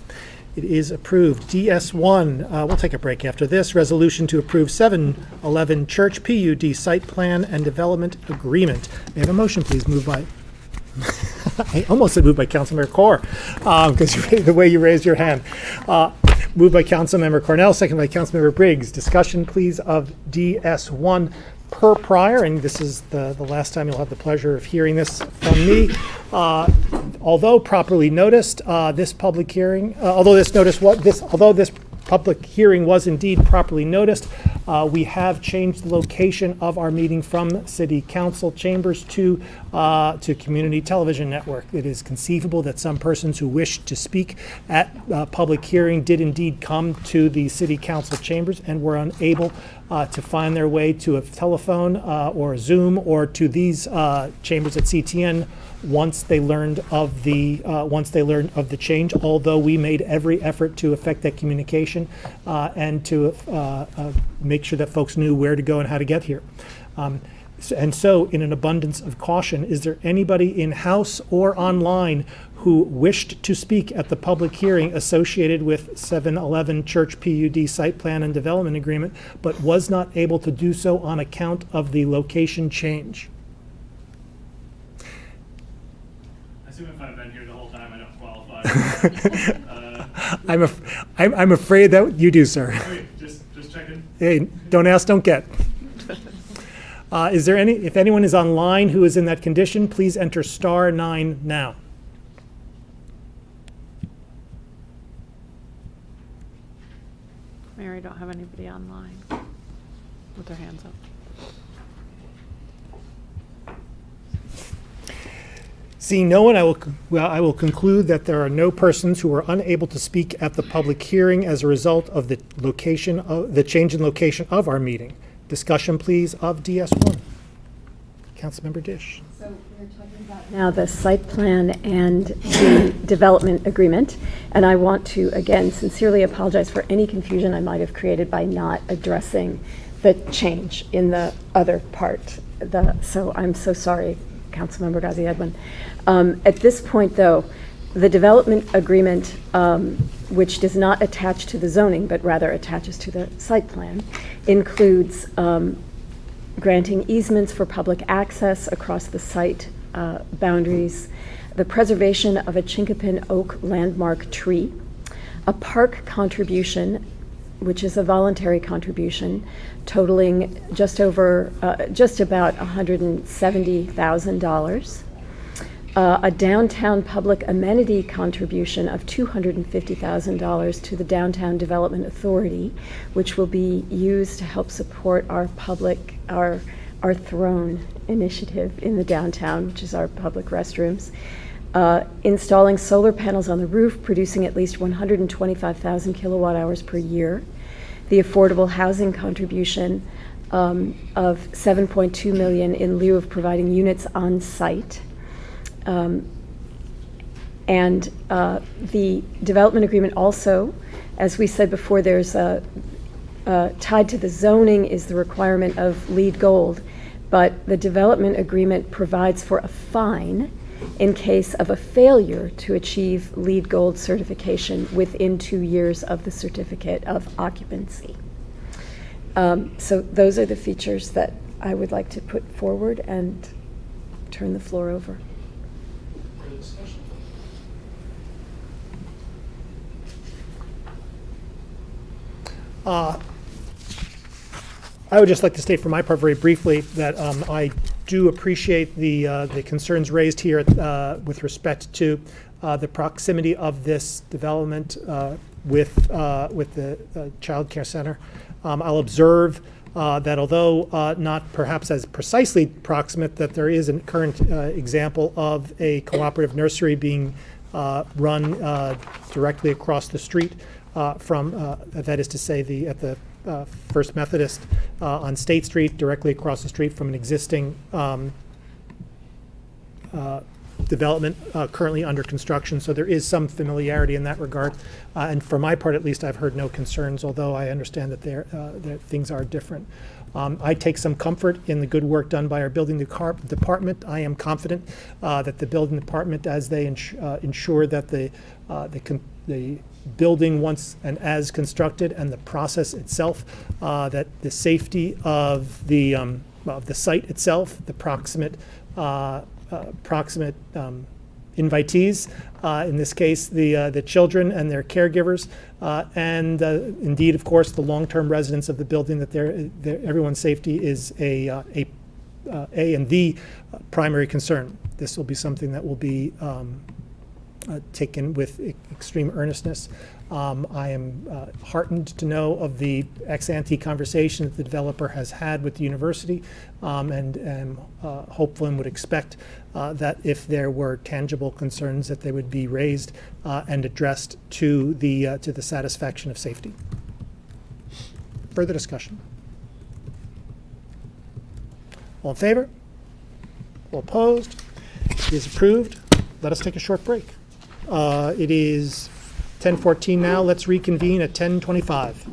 It is approved. DS1, we'll take a break after this. Resolution to approve 711 Church PUD Site Plan and Development Agreement. May I have a motion, please? Moved by... I almost said moved by Councilmember Corr, because the way you raised your hand. Moved by Councilmember Cornell, second by Councilmember Briggs. Discussion, please, of DS1 per prior, and this is the last time you'll have the pleasure of hearing this from me. Although properly noticed, this public hearing, although this public hearing was indeed properly noticed, we have changed the location of our meeting from City Council chambers to Community Television Network. It is conceivable that some persons who wished to speak at public hearing did indeed come to the City Council chambers and were unable to find their way to a telephone or a Zoom or to these chambers at CTN once they learned of the change. Although we made every effort to effect that communication and to make sure that folks knew where to go and how to get here. And so, in an abundance of caution, is there anybody in-house or online who wished to speak at the public hearing associated with 711 Church PUD site plan and development agreement, but was not able to do so on account of the location change? I assume if I've been here the whole time, I don't qualify. I'm afraid that you do, sir. Okay, just checking. Hey, don't ask, don't get. Is there if anyone is online who is in that condition, please enter *9 now. Mary, don't have anybody online with their hands up. Seeing no one, I will conclude that there are no persons who were unable to speak at the public hearing as a result of the change in location of our meeting. Discussion, please, of DS1. Councilmember Dish. So we're talking about now the site plan and the development agreement. And I want to, again, sincerely apologize for any confusion I might have created by not addressing the change in the other part. So I'm so sorry, Councilmember Ghazi Edwin. At this point, though, the development agreement, which does not attach to the zoning, but rather attaches to the site plan, includes granting easements for public access across the site boundaries, the preservation of a chinkapin oak landmark tree, a park contribution, which is a voluntary contribution, totaling just about $170,000. A downtown public amenity contribution of $250,000 to the Downtown Development Authority, which will be used to help support our Throne initiative in the downtown, which is our public restrooms. Installing solar panels on the roof, producing at least 125,000 kilowatt hours per year. The affordable housing contribution of $7.2 million in lieu of providing units on site. And the development agreement also, as we said before, there's tied to the zoning is the requirement of LEED Gold, but the development agreement provides for a fine in case of a failure to achieve LEED Gold certification within 2 years of the certificate of occupancy. So those are the features that I would like to put forward and turn the floor over. I would just like to state for my part very briefly that I do appreciate the concerns raised here with respect to the proximity of this development with the child care center. I'll observe that although not perhaps as precisely proximate, that there is a current example of a cooperative nursery being run directly across the street from, that is to say, at the First Methodist on State Street, directly across the street from an existing development currently under construction. So there is some familiarity in that regard. And for my part, at least, I've heard no concerns, although I understand that that things are different. I take some comfort in the good work done by our building department. I am confident that the building department, as they ensure that the building once and as constructed and the process itself, that the safety of the site itself, the proximate invitees, in this case the children and their caregivers, and indeed, of course, the long-term residents of the building, that everyone's safety is a and the primary concern. This will be something that will be taken with extreme earnestness. I am heartened to know of the ex-ante conversation that the developer has had with the university, and am hopeful and would expect that if there were tangible concerns, that they would be raised and addressed to the satisfaction of safety. Further discussion? All in favor? All opposed? It is approved. Let us take a short break. It is 10:14 now. Let's reconvene at 10:25.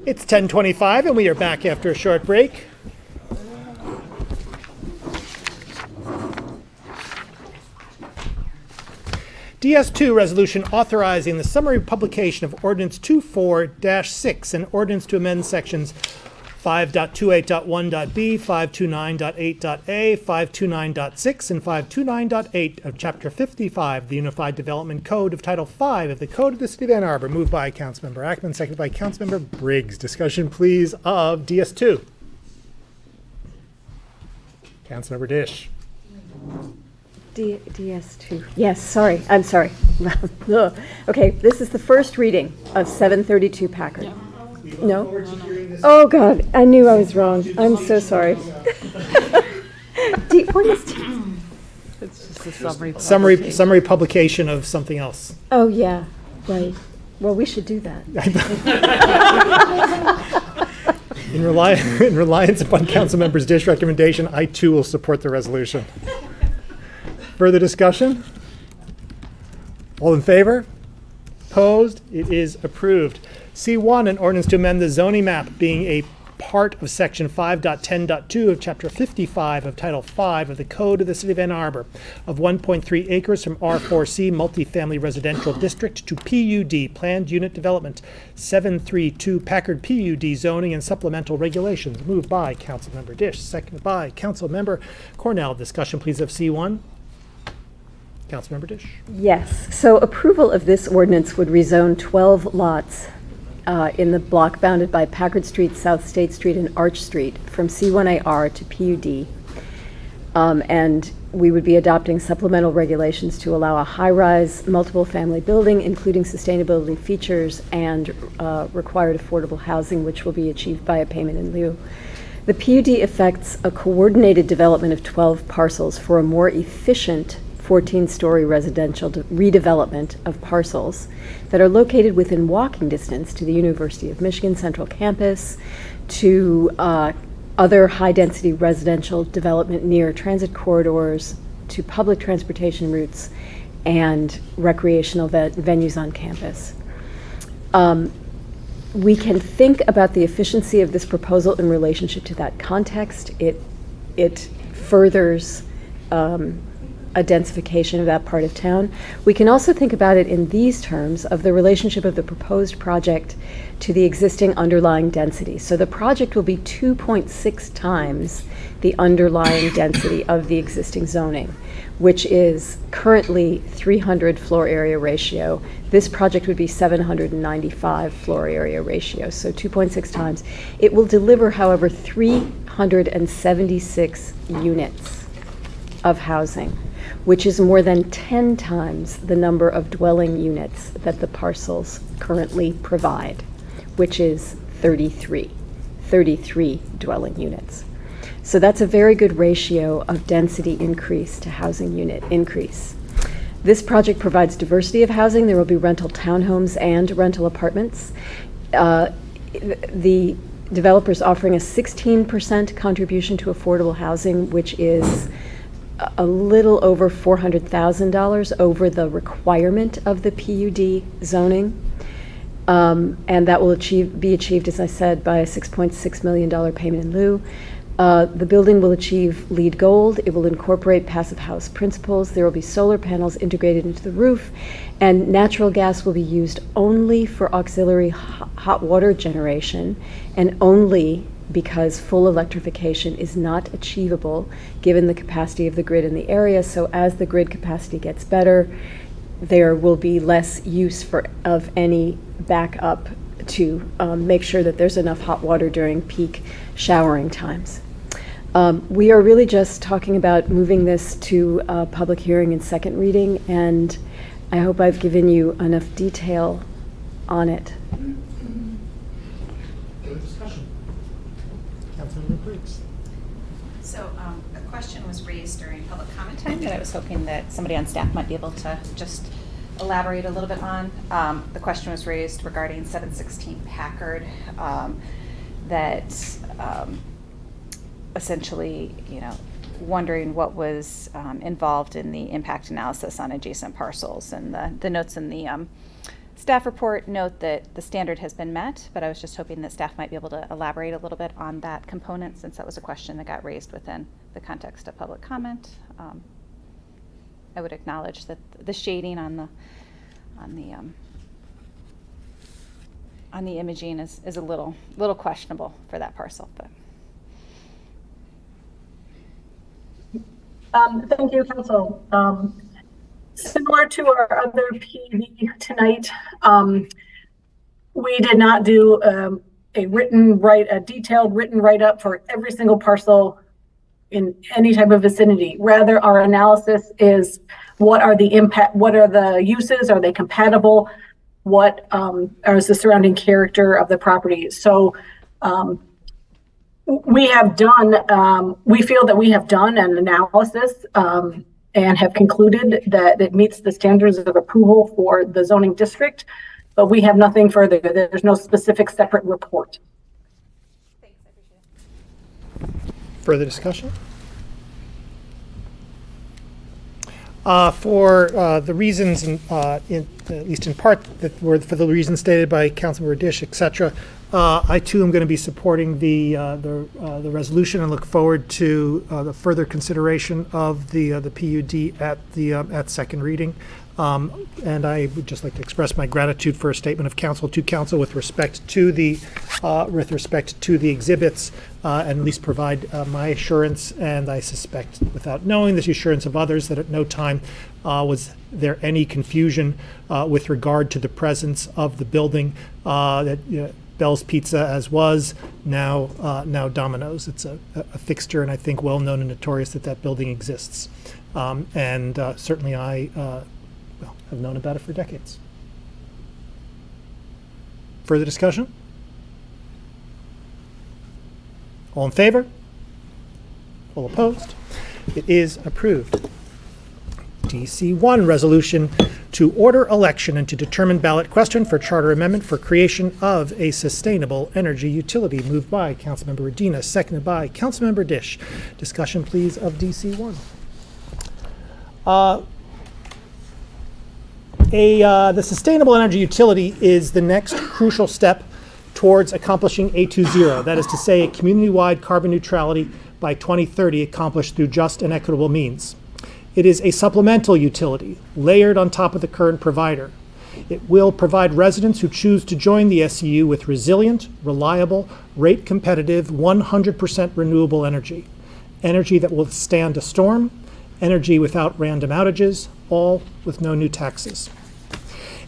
It's 10:25 and we are back after a short break. DS2 resolution authorizing the summary publication of Ordinance 24-6, an ordinance to amend sections 5.28.1.b, 529.8.a, 529.6, and 529.8 of Chapter 55 of the Unified Development Code of Title V of the Code of the City of Ann Arbor. Moved by Councilmember Ackman, seconded by Councilmember Briggs. Discussion, please, of DS2. Councilmember Dish. DS2. Yes, sorry. I'm sorry. Ugh. Okay, this is the first reading of 732 Packard. No? Oh, God. I knew I was wrong. I'm so sorry. What is It's just a summary. Summary publication of something else. Oh, yeah. Right. Well, we should do that. In reliance upon Councilmember Dish recommendation, I too will support the resolution. Further discussion? All in favor? Opposed? It is approved. C1, an ordinance to amend the zoning map being a part of Section 5.10.2 of Chapter 55 of Title V of the Code of the City of Ann Arbor of 1.3 acres from R4C Multifamily Residential District to PUD Planned Unit Development 732 Packard PUD Zoning and Supplemental Regulations. Moved by Councilmember Dish, seconded by Councilmember Cornell. Discussion, please, of C1. Councilmember Dish. Yes. So approval of this ordinance would rezone 12 lots in the block bounded by Packard Street, South State Street, and Arch Street from C1AR to PUD. And we would be adopting supplemental regulations to allow a high-rise, multiple-family building, including sustainability features and required affordable housing, which will be achieved by a payment in lieu. The PUD affects a coordinated development of 12 parcels for a more efficient 14-story residential redevelopment of parcels that are located within walking distance to the University of Michigan Central Campus, to other high-density residential development near transit corridors, to public transportation routes, and recreational venues on campus. We can think about the efficiency of this proposal in relationship to that context. It furthers a densification of that part of town. We can also think about it in these terms of the relationship of the proposed project to the existing underlying density. So the project will be 2.6 times the underlying density of the existing zoning, which is currently 300 floor area ratio. This project would be 795 floor area ratio, so 2.6 times. It will deliver, however, 376 units of housing, which is more than 10 times the number of dwelling units that the parcels currently provide, which is 33 dwelling units. So that's a very good ratio of density increase to housing unit increase. This project provides diversity of housing. There will be rental townhomes and rental apartments. The developer's offering a 16% contribution to affordable housing, which is a little over $400,000 over the requirement of the PUD zoning. And that will be achieved, as I said, by a $6.6 million payment in lieu. The building will achieve LEED Gold. It will incorporate passive house principles. There will be solar panels integrated into the roof, and natural gas will be used only for auxiliary hot water generation, and only because full electrification is not achievable given the capacity of the grid in the area. So as the grid capacity gets better, there will be less use of any backup to make sure that there's enough hot water during peak showering times. We are really just talking about moving this to a public hearing and second reading, and I hope I've given you enough detail on it. So a question was raised during public comment time that I was hoping that somebody on staff might be able to just elaborate a little bit on. The question was raised regarding 716 Packard, that essentially, wondering what was involved in the impact analysis on adjacent parcels, and the notes in the staff report note that the standard has been met, but I was just hoping that staff might be able to elaborate a little bit on that component, since that was a question that got raised within the context of public comment. I would acknowledge that the shading on the imaging is a little questionable for that parcel, but. Thank you, Council. Similar to our other PV tonight, we did not do a detailed written write-up for every single parcel in any type of vicinity. Rather, our analysis is what are the uses, are they compatible, what is the surrounding character of the property. So we feel that we have done an analysis and have concluded that it meets the standards of approval for the zoning district, but we have nothing further. There's no specific separate report. Further discussion? For the reasons, at least in part, that were for the reasons stated by Councilmember Dish, etc., I too am going to be supporting the resolution and look forward to the further consideration of the PUD at second reading. And I would just like to express my gratitude for a statement of counsel to council with respect to the exhibits, and at least provide my assurance, and I suspect, without knowing this assurance of others, that at no time was there any confusion with regard to the presence of the building, that Bell's Pizza, as was, now Domino's. It's a fixture, and I think well known and notorious that building exists. And certainly I have known about it for decades. Further discussion? All in favor? All opposed? It is approved. DC1, resolution to order election and to determine ballot question for charter amendment for creation of a sustainable energy utility. Moved by Councilmember Medina, seconded by Councilmember Dish. Discussion, please, of DC1. The sustainable energy utility is the next crucial step towards accomplishing A20. That is to say, a community-wide carbon neutrality by 2030 accomplished through just and equitable means. It is a supplemental utility layered on top of the current provider. It will provide residents who choose to join the SEU with resilient, reliable, rate competitive, 100% renewable energy. Energy that will withstand a storm, energy without random outages, all with no new taxes.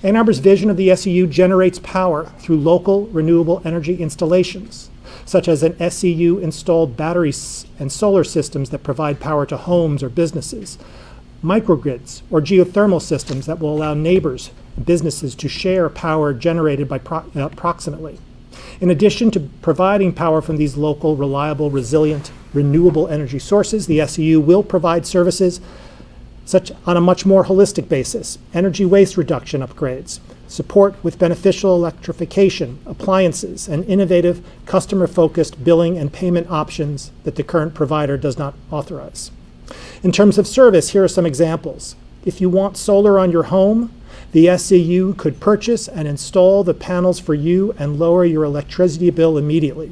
Ann Arbor's vision of the SEU generates power through local renewable energy installations, such as an SEU-installed batteries and solar systems that provide power to homes or businesses, microgrids or geothermal systems that will allow neighbors and businesses to share power generated by proximately. In addition to providing power from these local, reliable, resilient, renewable energy sources, the SEU will provide services such on a much more holistic basis: energy waste reduction upgrades, support with beneficial electrification, appliances, and innovative customer-focused billing and payment options that the current provider does not authorize. In terms of service, here are some examples. If you want solar on your home, the SEU could purchase and install the panels for you and lower your electricity bill immediately.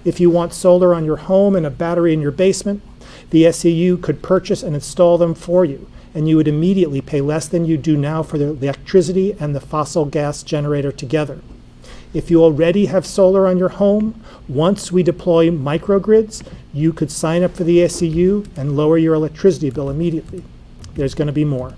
If you want solar on your home and a battery in your basement, the SEU could purchase and install them for you, and you would immediately pay less than you do now for the electricity and the fossil gas generator together. If you already have solar on your home, once we deploy microgrids, you could sign up for the SEU and lower your electricity bill immediately. There's going to be more.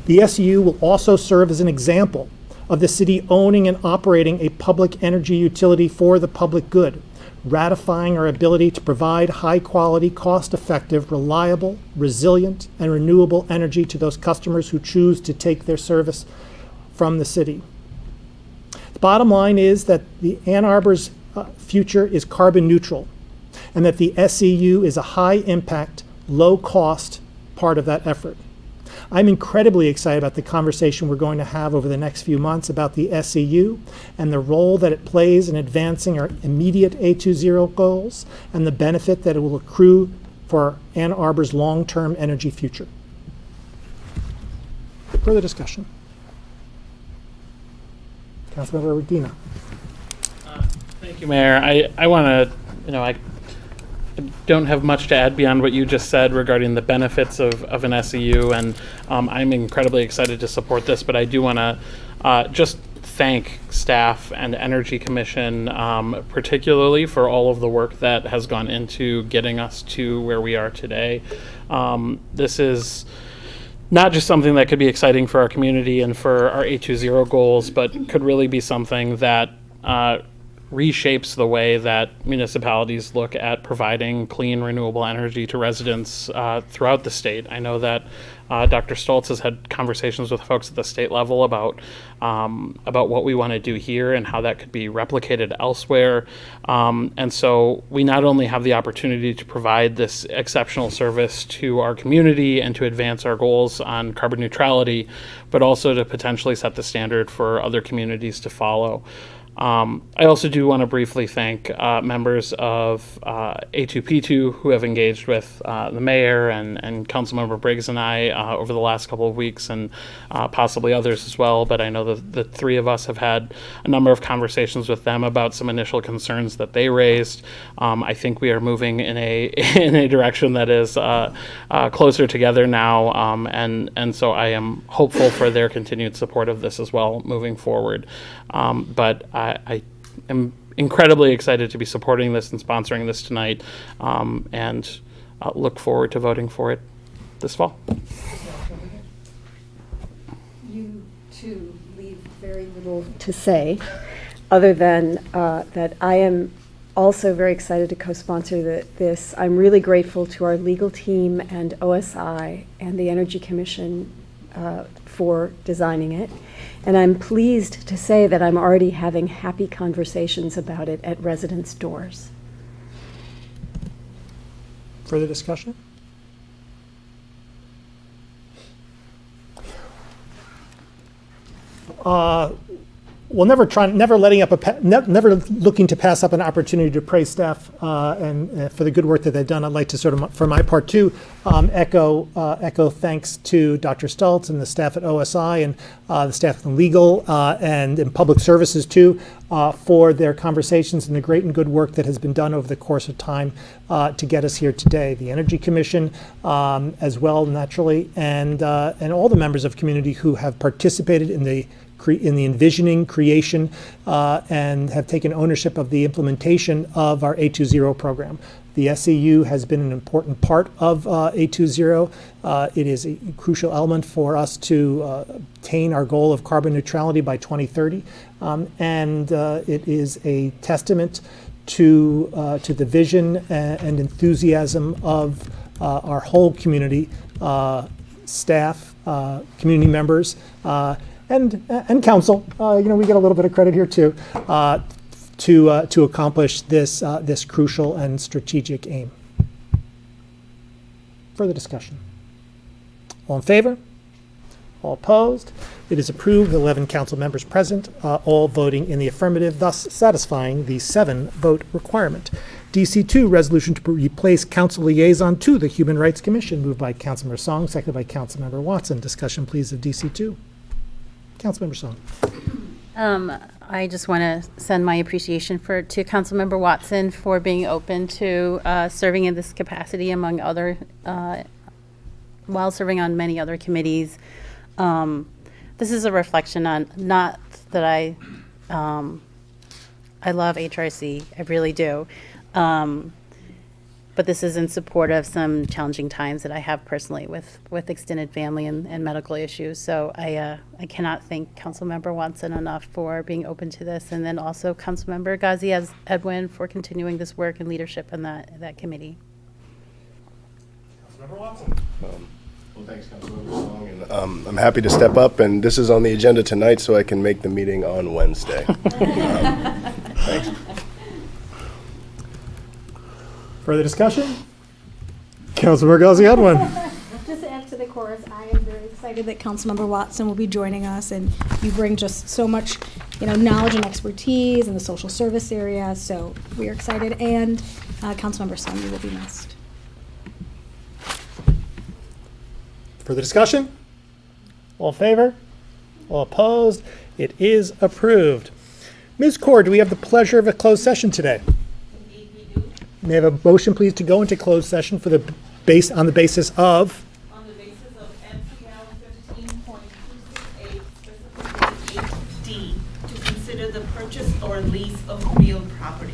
The SEU will also serve as an example of the city owning and operating a public energy utility for the public good, ratifying our ability to provide high-quality, cost-effective, reliable, resilient, and renewable energy to those customers who choose to take their service from the city. The bottom line is that the Ann Arbor's future is carbon neutral, and that the SEU is a high-impact, low-cost part of that effort. I'm incredibly excited about the conversation we're going to have over the next few months about the SEU and the role that it plays in advancing our immediate A20 goals and the benefit that it will accrue for Ann Arbor's long-term energy future. Further discussion? Councilmember Medina. Thank you, Mayor. I want to, I don't have much to add beyond what you just said regarding the benefits of an SEU, and I'm incredibly excited to support this, but I do want to just thank staff and Energy Commission, particularly for all of the work that has gone into getting us to where we are today. This is not just something that could be exciting for our community and for our 820 goals, but could really be something that reshapes the way that municipalities look at providing clean, renewable energy to residents throughout the state. I know that Dr. Stoltz has had conversations with folks at the state level about what we want to do here and how that could be replicated elsewhere. And so we not only have the opportunity to provide this exceptional service to our community and to advance our goals on carbon neutrality, but also to potentially set the standard for other communities to follow. I also do want to briefly thank members of A2P2 who have engaged with the mayor and Councilmember Briggs and I over the last couple of weeks, and possibly others as well. But I know the three of us have had a number of conversations with them about some initial concerns that they raised. I think we are moving in a direction that is closer together now, and so I am hopeful for their continued support of this as well moving forward. But I am incredibly excited to be supporting this and sponsoring this tonight, and look forward to voting for it this fall. You, too, leave very little to say, other than that I am also very excited to co-sponsor this. I'm really grateful to our legal team and OSI and the Energy Commission for designing it. And I'm pleased to say that I'm already having happy conversations about it at residents' doors. Further discussion? Well, never looking to pass up an opportunity to praise staff and for the good work that they've done. I'd like to sort of, for my part too, echo thanks to Dr. Stultz and the staff at OSI and the staff in legal and in public services too, for their conversations and the great and good work that has been done over the course of time to get us here today. The Energy Commission as well, naturally, and all the members of community who have participated in the envisioning, creation, and have taken ownership of the implementation of our 820 program. The SEU has been an important part of 820. It is a crucial element for us to attain our goal of carbon neutrality by 2030, and it is a testament to the vision and enthusiasm of our whole community, staff, community members, and council. We get a little bit of credit here too, to accomplish this crucial and strategic aim. Further discussion? All in favor? All opposed? It is approved. 11 council members present, all voting in the affirmative, thus satisfying the 7-vote requirement. DC2, resolution to replace council liaison to the Human Rights Commission, moved by Councilmember Song, seconded by Councilmember Watson. Discussion, please, of DC2. Councilmember Song. I just want to send my appreciation to Councilmember Watson for being open to serving in this capacity among other, while serving on many other committees. This is a reflection on, not that I love HRC, I really do. But this is in support of some challenging times that I have personally with extended family and medical issues. So I cannot thank Councilmember Watson enough for being open to this, and then also Councilmember Ghazi Edwin for continuing this work and leadership in that committee. Councilmember Watson. Well, thanks, Councilmember Song. And, I'm happy to step up, and this is on the agenda tonight, so I can make the meeting on Wednesday. Thanks. Further discussion? Councilmember Ghazi Edwin. Just to add to the chorus, I am very excited that Councilmember Watson will be joining us, and you bring just so much, knowledge and expertise in the social service area. So we are excited, and Councilmember Song, you will be missed. Further discussion? All in favor? All opposed? It is approved. Ms. Cord, do we have the pleasure of a closed session today? May I have a motion, please, to go into closed session for the on the basis of? On the basis of MCL 15.268, specifically 8D, to consider the purchase or lease of real property.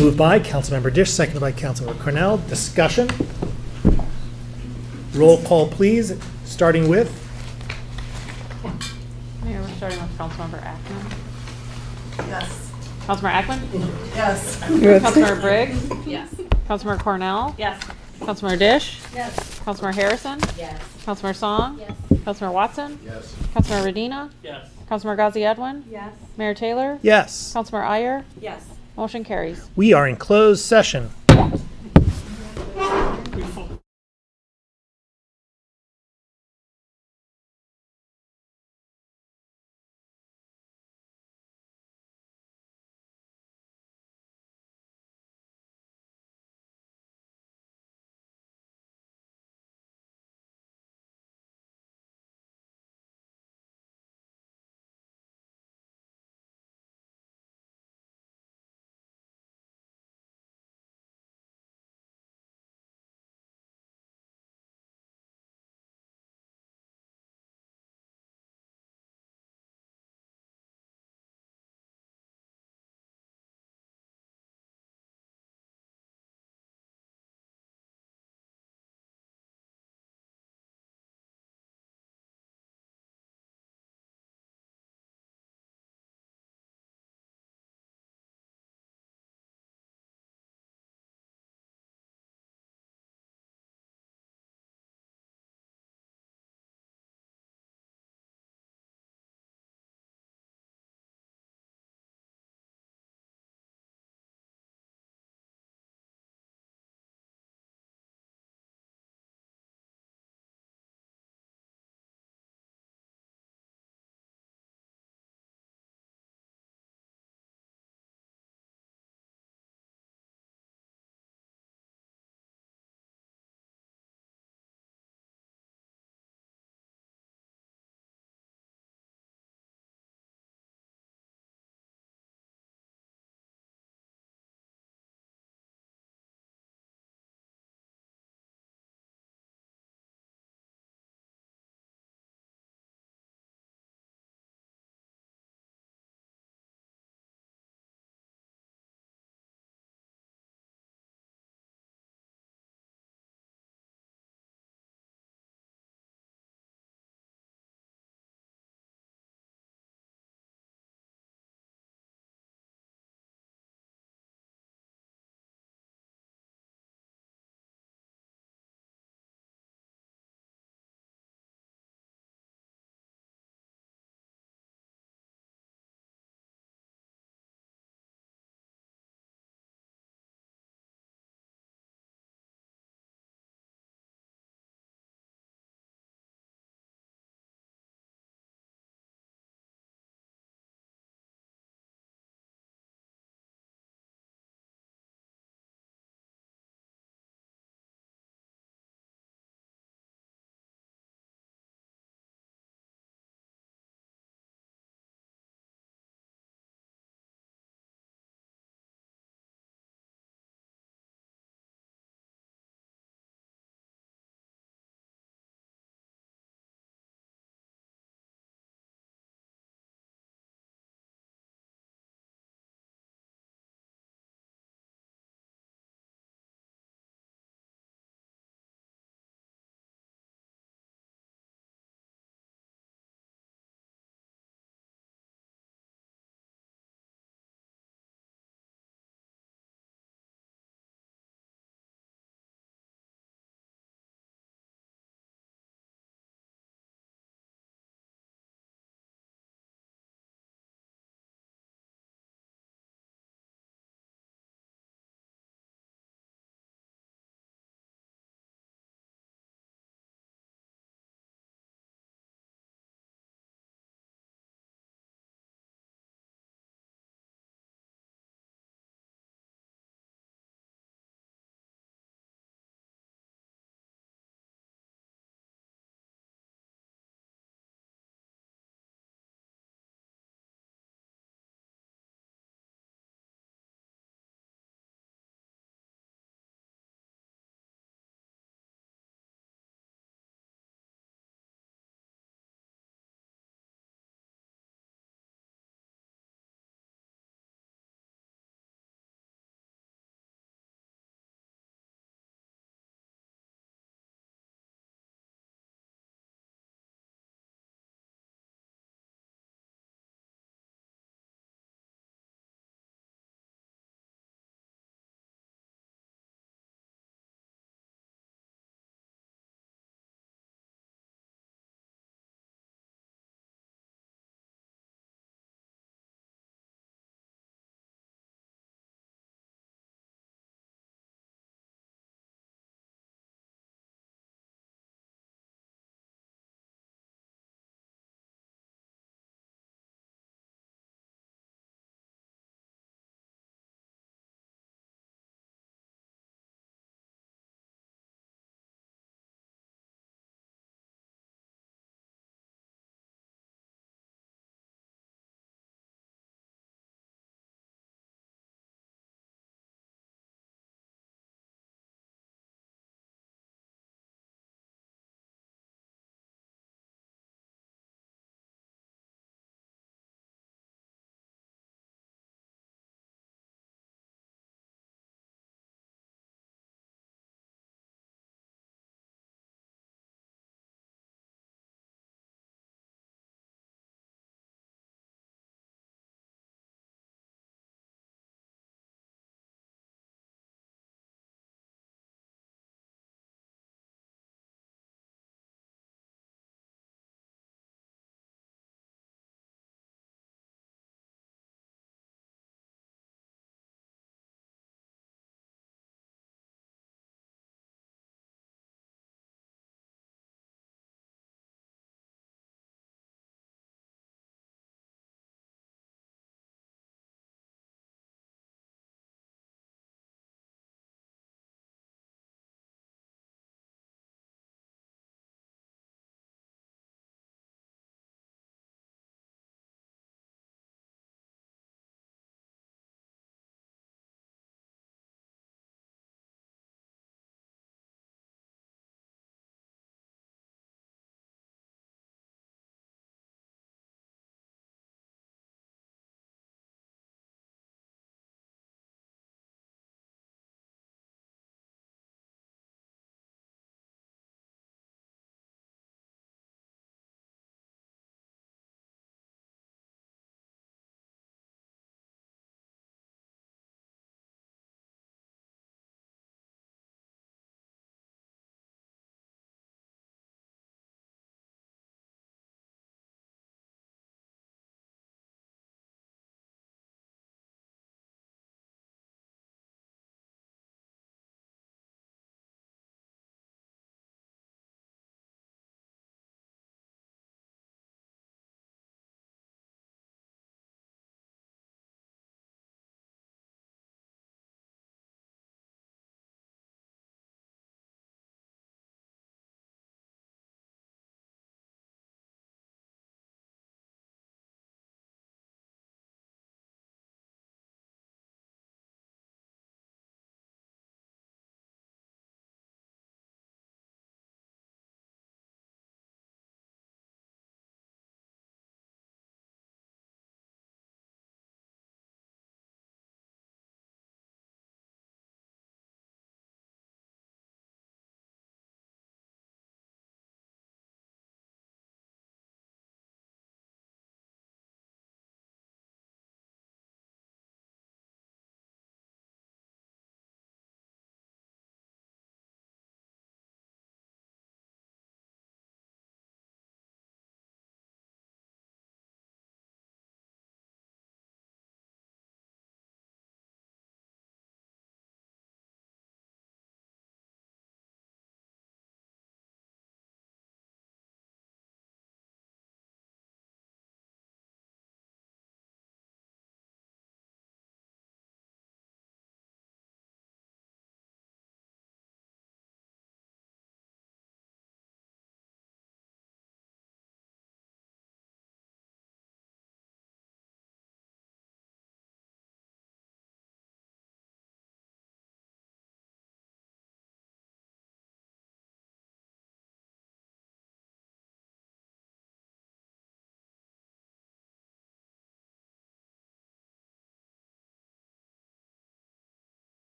Moved by Councilmember Dish, seconded by Councilmember Cornell. Discussion? Roll call, please, starting with? Mayor, we're starting with Councilmember Ackman. Yes. Councilmember Ackman? Yes. Councilmember Briggs? Yes. Councilmember Cornell? Yes. Councilmember Dish? Yes. Councilmember Harrison? Yes. Councilmember Song? Yes. Councilmember Watson? Yes. Councilmember Radina? Yes. Councilmember Ghazi Edwin? Yes. Mayor Taylor? Yes. Councilmember Iyer? Yes. Motion carries. We are in closed session.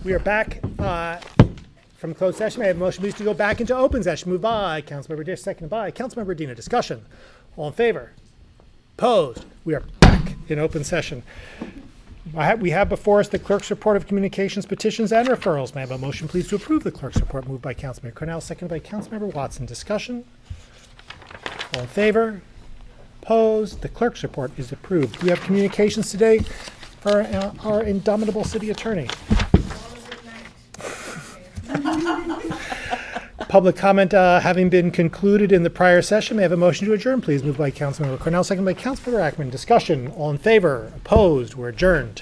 We are back from closed session. May I have a motion please to go back into open session? Moved by Councilmember Dish, seconded by Councilmember Dina. Discussion. All in favor? Opposed? We are back in open session. We have before us the clerk's report of communications, petitions, and referrals. May I have a motion please to approve the clerk's report? Moved by Councilmember Cornell, seconded by Councilmember Watson. Discussion. All in favor? Opposed? The clerk's report is approved. Do we have communications today for our indomitable city attorney? Public comment having been concluded in the prior session, may I have a motion to adjourn, please? Moved by Councilmember Cornell, seconded by Councilmember Ackman. Discussion. All in favor? Opposed? We're adjourned.